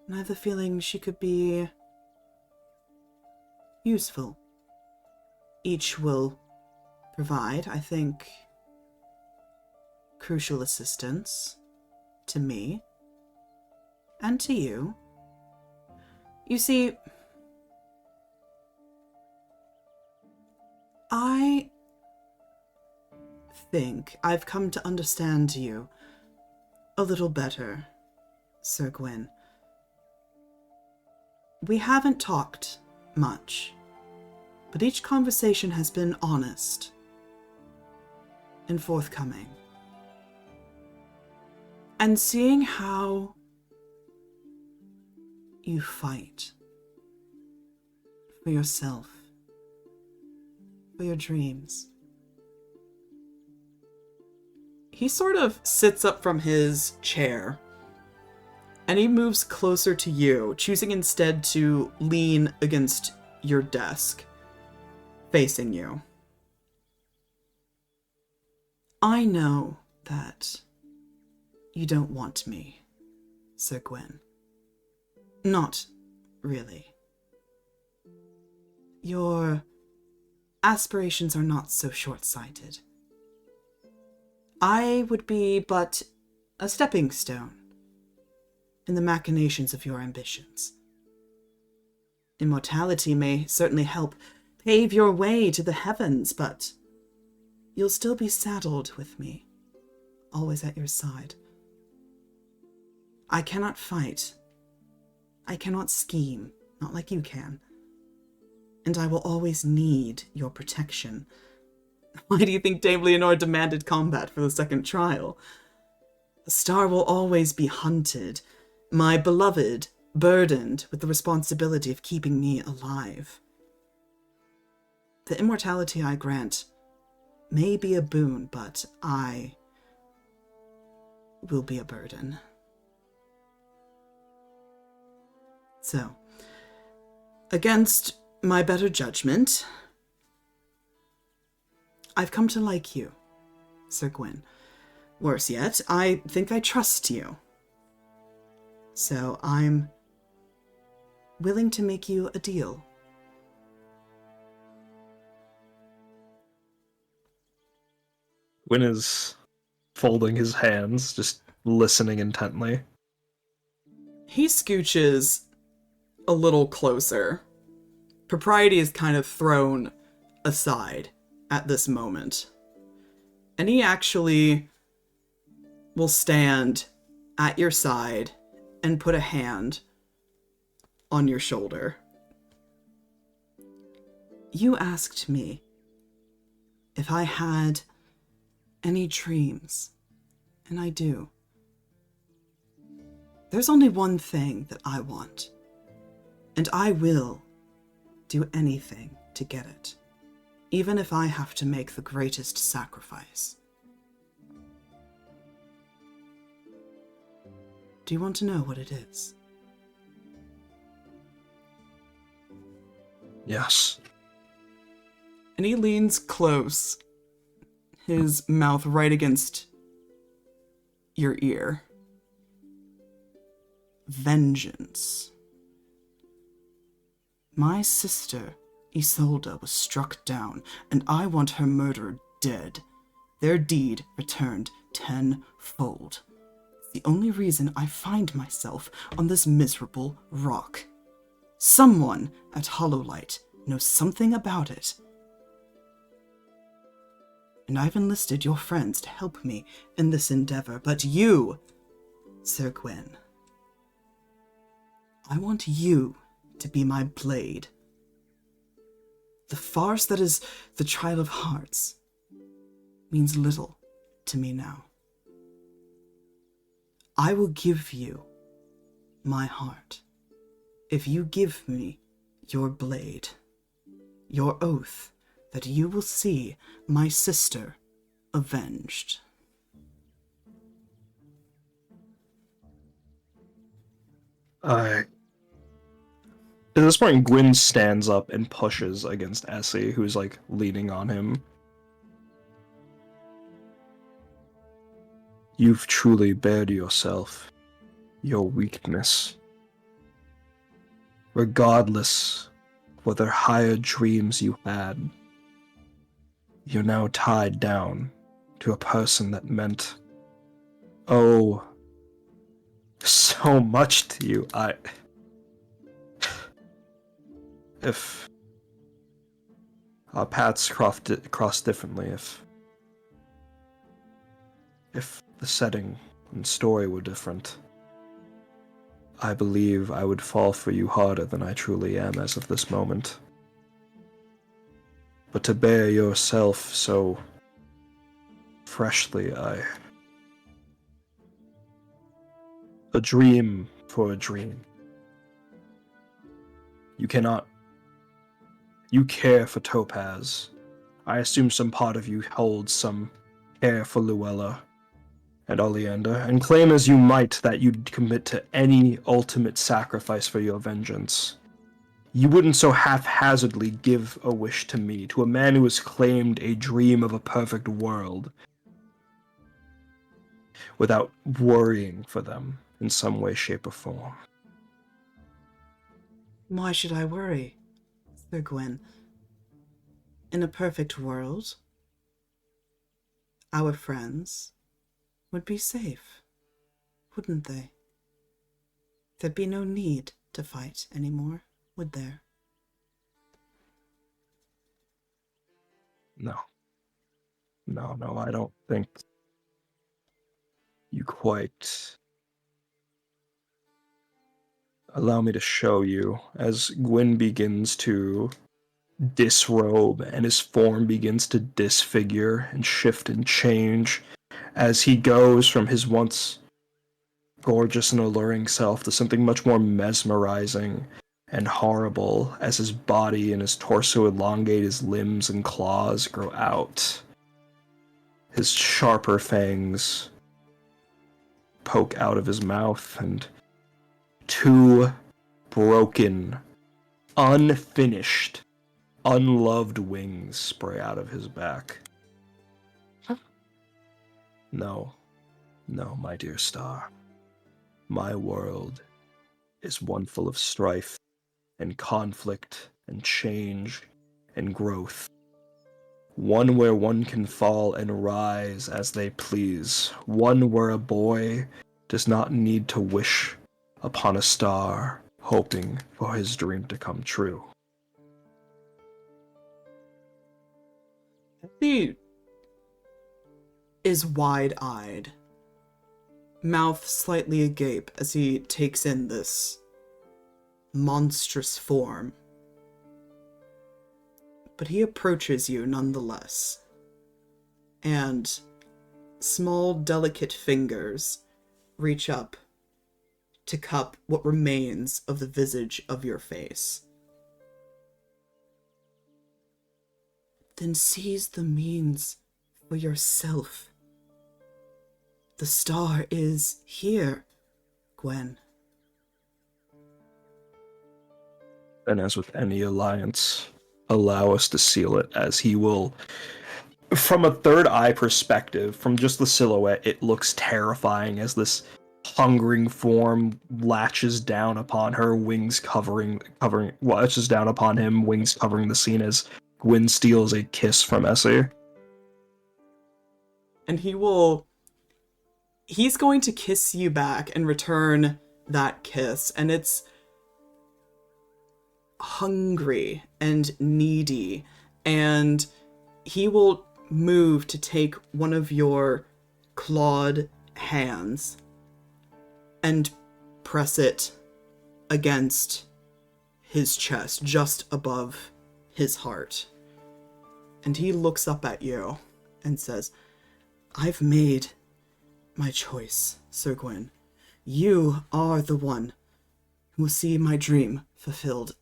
And I have the feeling she could be useful. Each will provide, I think, crucial assistance to me and to you. You see, I think I've come to understand you a little better, Sir Gwyn. We haven't talked much, but each conversation has been honest and forthcoming. And seeing how you fight for yourself, for your dreams. He sort of sits up from his chair, and he moves closer to you, choosing instead to lean against your desk, facing you. I know that you don't want me, Sir Gwyn. Not really. Your aspirations are not so short-sighted. I would be but a stepping stone in the machinations of your ambitions. Immortality may certainly help pave your way to the heavens, but you'll still be saddled with me, always at your side. I cannot fight. I cannot scheme, not like you can. And I will always need your protection. Why do you think Dame Leonore demanded combat for the second trial? The star will always be hunted. My beloved, burdened with the responsibility of keeping me alive. The immortality I grant may be a boon, but I will be a burden. So, against my better judgment, I've come to like you, Sir Gwyn. Worse yet, I think I trust you. So I'm willing to make you a deal. Gwyn is folding his hands, just listening intently. He scooches a little closer. Propriety is kind of thrown aside at this moment. And he actually will stand at your side and put a hand on your shoulder. You asked me if I had any dreams, and I do. There's only one thing that I want, and I will do anything to get it, even if I have to make the greatest sacrifice. Do you want to know what it is? Yes. And he leans close, his mouth right against your ear. Vengeance. My sister, Isolde, was struck down, and I want her murderer dead. Their deed returned tenfold. It's the only reason I find myself on this miserable rock. Someone at Hollowlight knows something about it. And I've enlisted your friends to help me in this endeavor, but you, Sir Gwyn, I want you to be my blade. The farce that is the Trial of Hearts means little to me now. I will give you my heart if you give me your blade, your oath that you will see my sister avenged. At this point, Gwyn stands up and pushes against Essie, who's like leaning on him. You've truly bared yourself your weakness. Regardless whether higher dreams you had, you're now tied down to a person that meant, oh, so much to you. If our paths cross differently, if the setting and story were different, I believe I would fall for you harder than I truly am as of this moment. But to bear yourself so freshly, a dream for a dream. You cannot. You care for Topaz. I assume some part of you holds some care for Luella and Oleander, and claim as you might that you'd commit to any ultimate sacrifice for your vengeance. You wouldn't so haphazardly give a wish to me, to a man who has claimed a dream of a perfect world, without worrying for them in some way, shape, or form. Why should I worry, Sir Gwyn? In a perfect world, our friends would be safe, wouldn't they? There'd be no need to fight anymore, would there? No, I don't think you quite. Allow me to show you, as Gwyn begins to disrobe, and his form begins to disfigure and shift and change as he goes from his once gorgeous and alluring self to something much more mesmerizing and horrible as his body and his torso elongate, his limbs and claws grow out. His sharper fangs poke out of his mouth, and two broken, unfinished, unloved wings spray out of his back. No, my dear star. My world is one full of strife and conflict and change and growth. One where one can fall and rise as they please. One where a boy does not need to wish upon a star, hoping for his dream to come true. He is wide-eyed, mouth slightly agape as he takes in this monstrous form. But he approaches you nonetheless, and small, delicate fingers reach up to cup what remains of the visage of your face. Then seize the means for yourself. The star is here, Gwen. And as with any alliance, allow us to seal it, as he will, from a third eye perspective, from just the silhouette, it looks terrifying as this hungering form latches down upon her, wings latches down upon him, wings covering the scene as Gwyn steals a kiss from Essie. And he's going to kiss you back and return that kiss, and it's hungry and needy, and he will move to take one of your clawed hands and press it against his chest, just above his heart. And he looks up at you and says, "I've made my choice, Sir Gwyn. You are the one who will see my dream fulfilled.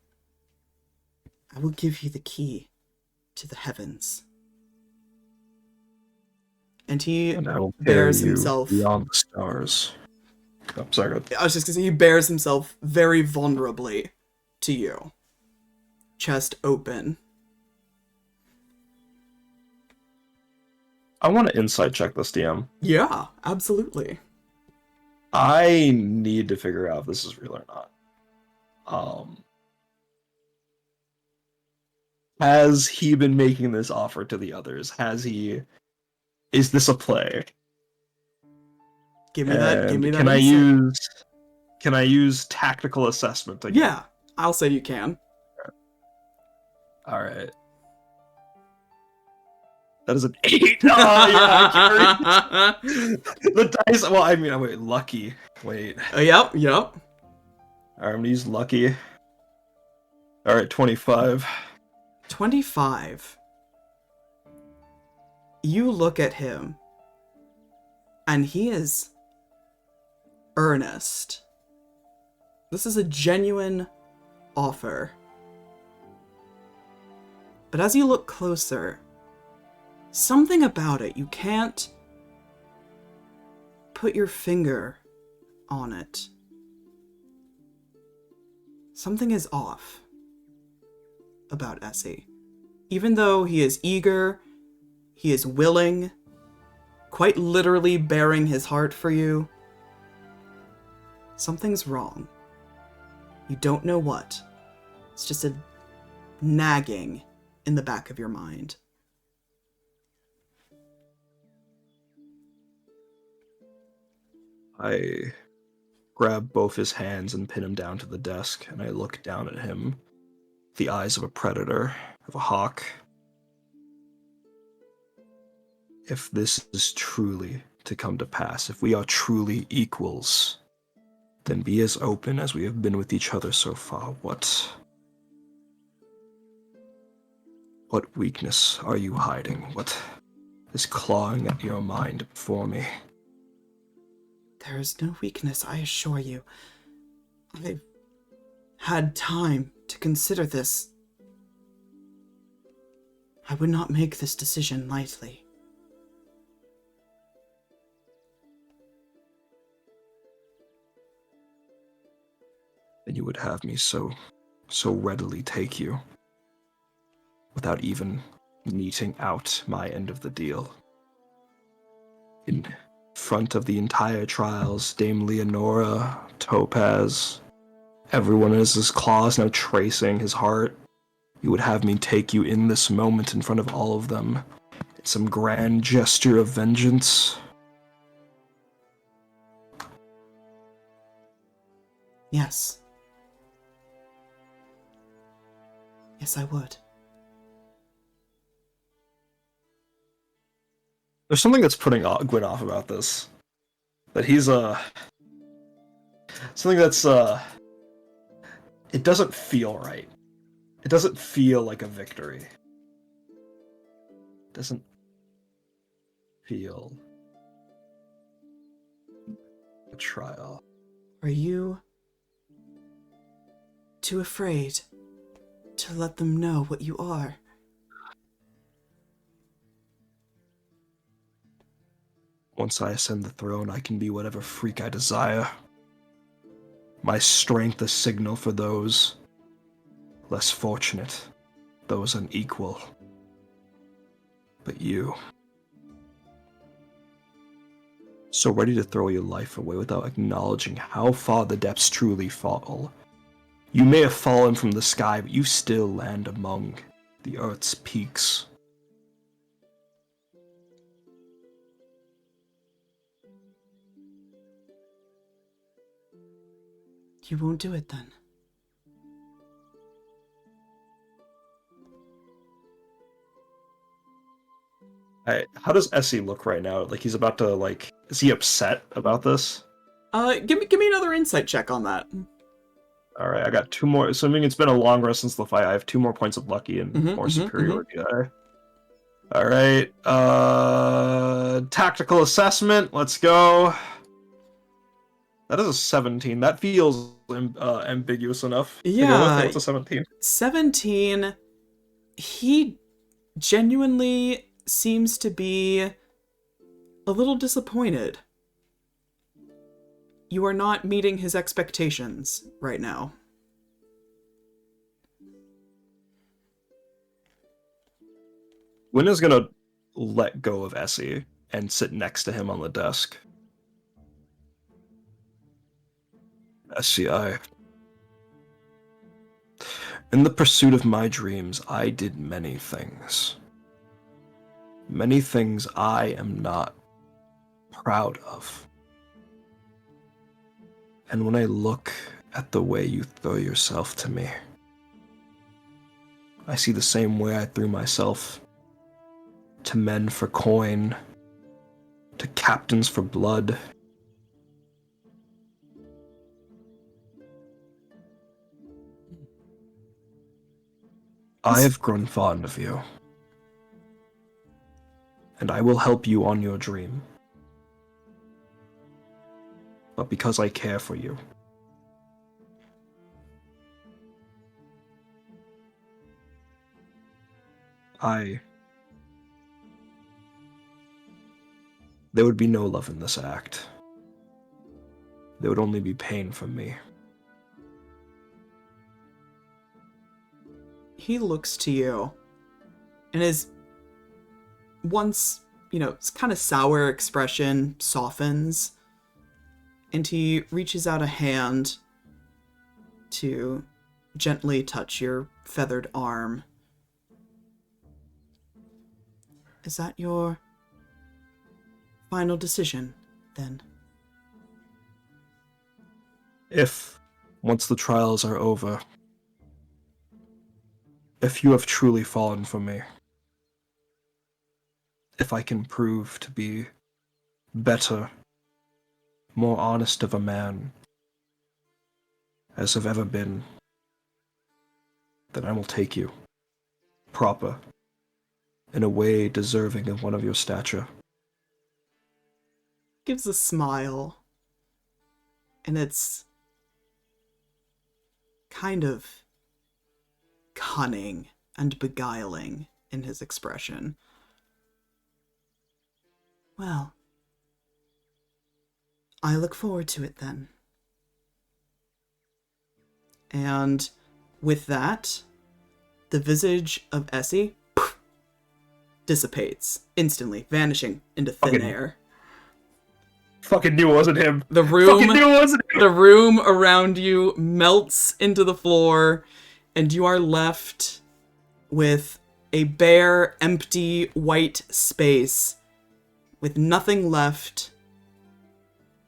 I will give you the key to the heavens." And he And I will bears carry you himself beyond the stars. Oh, sorry. I was just gonna say, he bears himself very vulnerably to you. Chest open. I want to insight check this DM. Yeah, absolutely. I need to figure out if this is real or not. Has he been making this offer to the others? Is this a play? Give me that Can insight. Can I use tactical assessment again? Yeah, I'll say you can. All right. That is an 8. Oh, yeah, I carried. The dice. Well, I mean, wait, lucky. Wait. Yep. All right, I'm gonna use lucky. All right, 25. 25. You look at him, and he is earnest. This is a genuine offer. But as you look closer, something about it, you can't put your finger on it. Something is off about Essie. Even though he is eager, he is willing, quite literally bearing his heart for you, something's wrong. You don't know what. It's just a nagging in the back of your mind. I grab both his hands and pin him down to the desk, and I look down at him, the eyes of a predator, of a hawk. If this is truly to come to pass, if we are truly equals, then be as open as we have been with each other so far. What weakness are you hiding? What is clawing at your mind before me? There is no weakness, I assure you. I've had time to consider this. I would not make this decision lightly. And you would have me so readily take you, without even meting out my end of the deal. In front of the entire trials, Dame Leonora, Topaz, everyone is his claws now tracing his heart. You would have me take you in this moment in front of all of them. It's some grand gesture of vengeance. Yes. Yes, I would. There's something that's putting Gwyn off about this. That he's, something that's, it doesn't feel right. It doesn't feel like a victory. It doesn't feel a trial. Are you too afraid to let them know what you are? Once I ascend the throne, I can be whatever freak I desire. My strength a signal for those less fortunate, those unequal. But you, so ready to throw your life away without acknowledging how far the depths truly fall. You may have fallen from the sky, but you still land among the earth's peaks. You won't do it then. How does Essie look right now? Like he's about to is he upset about this? Give me another insight check on that. Alright, I got 2 more. Assuming it's been a long rest since the fight, I have 2 more points of lucky and more superiority. Alright, tactical assessment, let's go. That is a 17. That feels ambiguous enough. Yeah. What's a 17? 17, he genuinely seems to be a little disappointed. You are not meeting his expectations right now. Gwyn is gonna let go of Essie and sit next to him on the desk. Essie, in the pursuit of my dreams, I did many things. Many things I am not proud of. And when I look at the way you throw yourself to me, I see the same way I threw myself to men for coin, to captains for blood. I have grown fond of you, and I will help you on your dream. But because I care for you, there would be no love in this act. There would only be pain from me. He looks to you, and his once, kind of sour expression softens, and he reaches out a hand to gently touch your feathered arm. Is that your final decision, then? If, once the trials are over, if you have truly fallen for me, if I can prove to be better, more honest of a man as I've ever been, then I will take you, proper in a way deserving of one of your stature. Gives a smile. And it's kind of cunning and beguiling in his expression. Well, I look forward to it then. And with that, the visage of Essie dissipates instantly, vanishing into thin air. Fucking knew it wasn't him. The room, Fucking knew it wasn't him. the room around you melts into the floor, and you are left with a bare, empty, white space with nothing left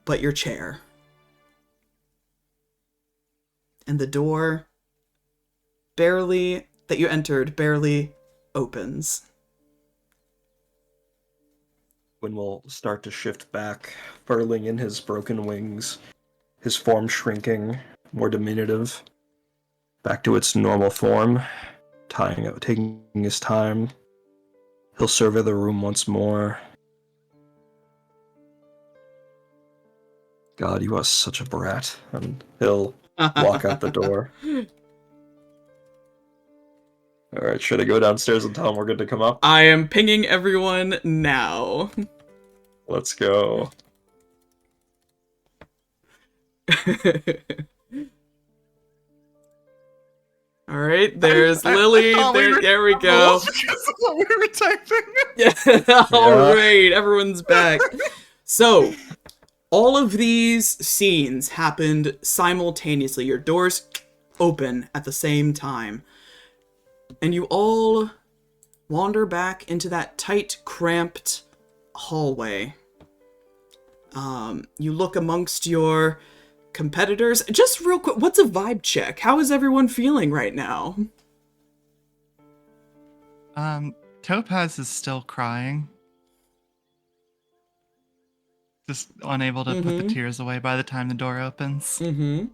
but your chair. And the door that you entered barely opens. Gwyn will start to shift back, furling in his broken wings, his form shrinking, more diminutive, back to its normal form, taking his time. He'll survey the room once more. God, you are such a brat. And he'll walk out the door. Alright, should I go downstairs and tell him we're good to come up? I am pinging everyone now. Let's go. Alright, there's Lily. There we go. We were typing. Yeah, alright, everyone's back. So, all of these scenes happened simultaneously. Your doors open at the same time. And you all wander back into that tight, cramped hallway. You look amongst your competitors. Just real quick, what's a vibe check? How is everyone feeling right now? Topaz is still crying. Just unable to put the tears away by the time the door opens. Mm-hmm.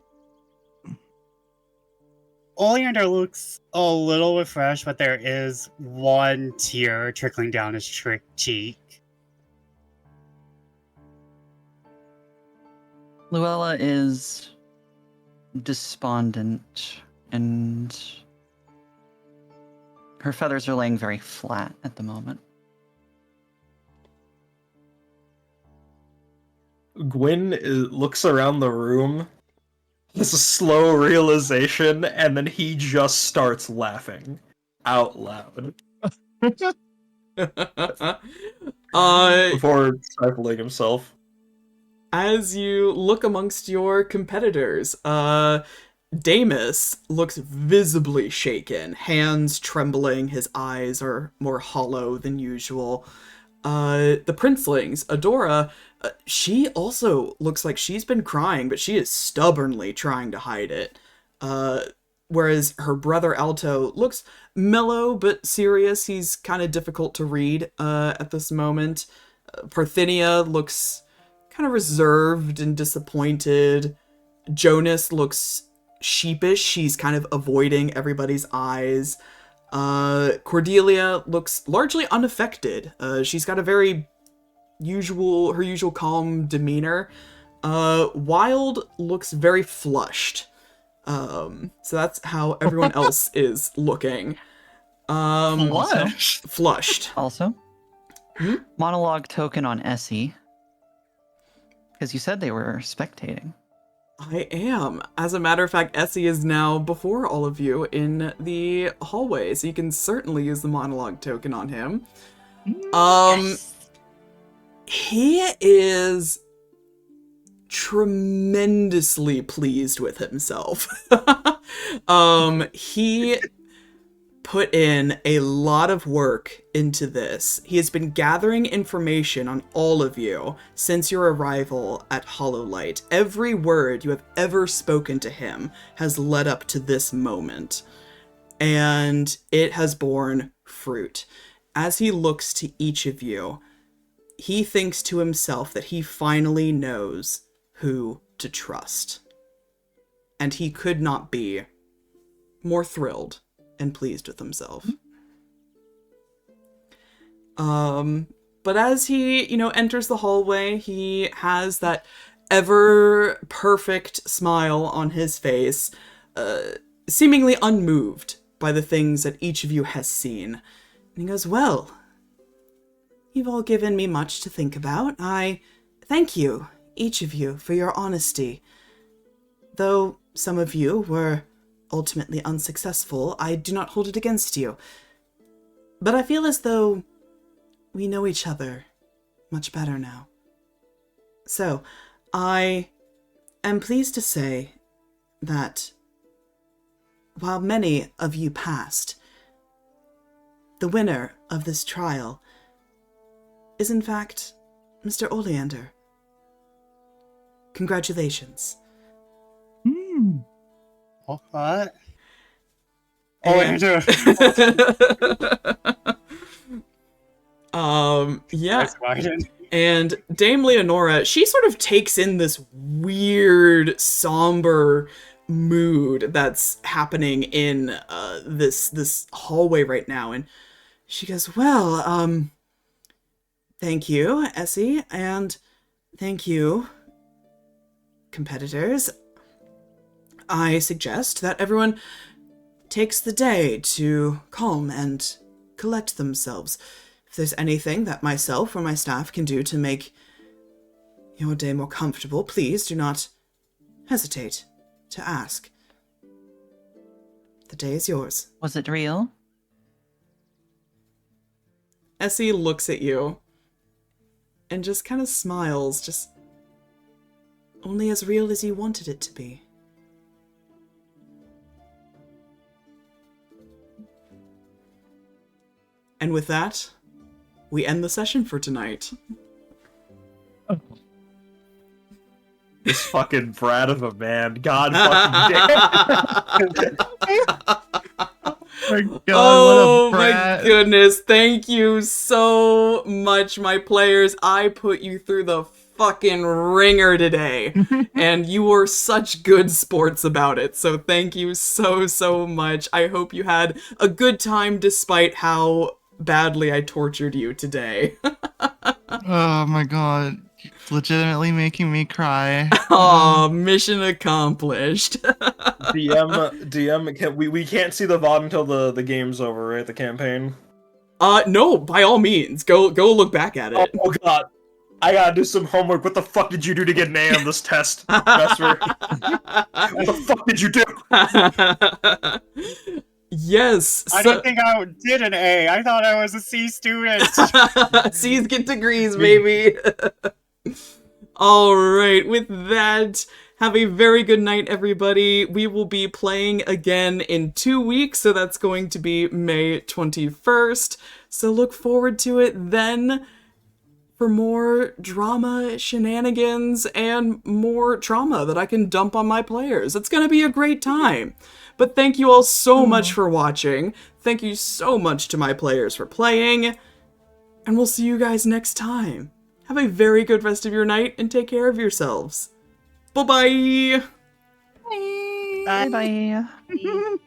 Oleander looks a little refreshed, but there is one tear trickling down his cheek. Luella is despondent, and her feathers are laying very flat at the moment. Gwyn looks around the room. This is a slow realization, and then he just starts laughing out loud. Before stifling himself. As you look amongst your competitors, Damus looks visibly shaken, hands trembling, his eyes are more hollow than usual. The princelings, Adora, she also looks like she's been crying, but she is stubbornly trying to hide it. Whereas her brother Alto looks mellow but serious. He's kind of difficult to read at this moment. Parthenia looks kind of reserved and disappointed. Jonas looks sheepish. She's kind of avoiding everybody's eyes. Cordelia looks largely unaffected. She's got a very her usual calm demeanor. Wilde looks very flushed. So that's how everyone else is looking. Flushed. Also, monologue token on Essie. Because you said they were spectating. I am. As a matter of fact, Essie is now before all of you in the hallway, so you can certainly use the monologue token on him. Yes. He is tremendously pleased with himself. He put in a lot of work into this. He has been gathering information on all of you since your arrival at Hollowlight. Every word you have ever spoken to him has led up to this moment, and it has borne fruit. As he looks to each of you, he thinks to himself that he finally knows who to trust. And he could not be more thrilled and pleased with himself. But as he, enters the hallway, he has that ever perfect smile on his face, seemingly unmoved by the things that each of you has seen. And he goes, well, you've all given me much to think about. I thank you, each of you, for your honesty. Though some of you were ultimately unsuccessful, I do not hold it against you. But I feel as though we know each other much better now. So, I am pleased to say that while many of you passed, the winner of this trial is in fact Mr. Oleander. Congratulations. What? And- Oleander. Yeah. That's Wyden. And Dame Leonora, she sort of takes in this weird, somber mood that's happening in this hallway right now, and she goes, well, thank you, Essie, and thank you, competitors. I suggest that everyone takes the day to calm and collect themselves. If there's anything that myself or my staff can do to make your day more comfortable, please do not hesitate to ask. The day is yours. Was it real? Essie looks at you and just kind of smiles, just only as real as you wanted it to be. And with that, we end the session for tonight. This fucking brat of a man. God fucking damn. My God, Oh what a my brat. goodness, thank you so much, my players. I put you through the fucking ringer today, and you were such good sports about it, so thank you so much. I hope you had a good time despite how badly I tortured you today. Oh my God. It's legitimately making me cry. Aw, mission accomplished. DM, we can't see the VOD until the game's over, right? The campaign. No, by all means, go look back at it. Oh god. I gotta do some homework. What the fuck did you do to get an A on this test, Vesper? What the fuck did you do? Yes. I didn't think I did an A. I thought I was a C student. C's get degrees, baby. All right, with that, have a very good night, everybody. We will be playing again in 2 weeks, so that's going to be May 21st. So look forward to it then for more drama, shenanigans, and more trauma that I can dump on my players. It's going to be a great time. But thank you all so much for watching. Thank you so much to my players for playing. And we'll see you guys next time. Have a very good rest of your night and take care of yourselves. Bye-bye! Bye bye.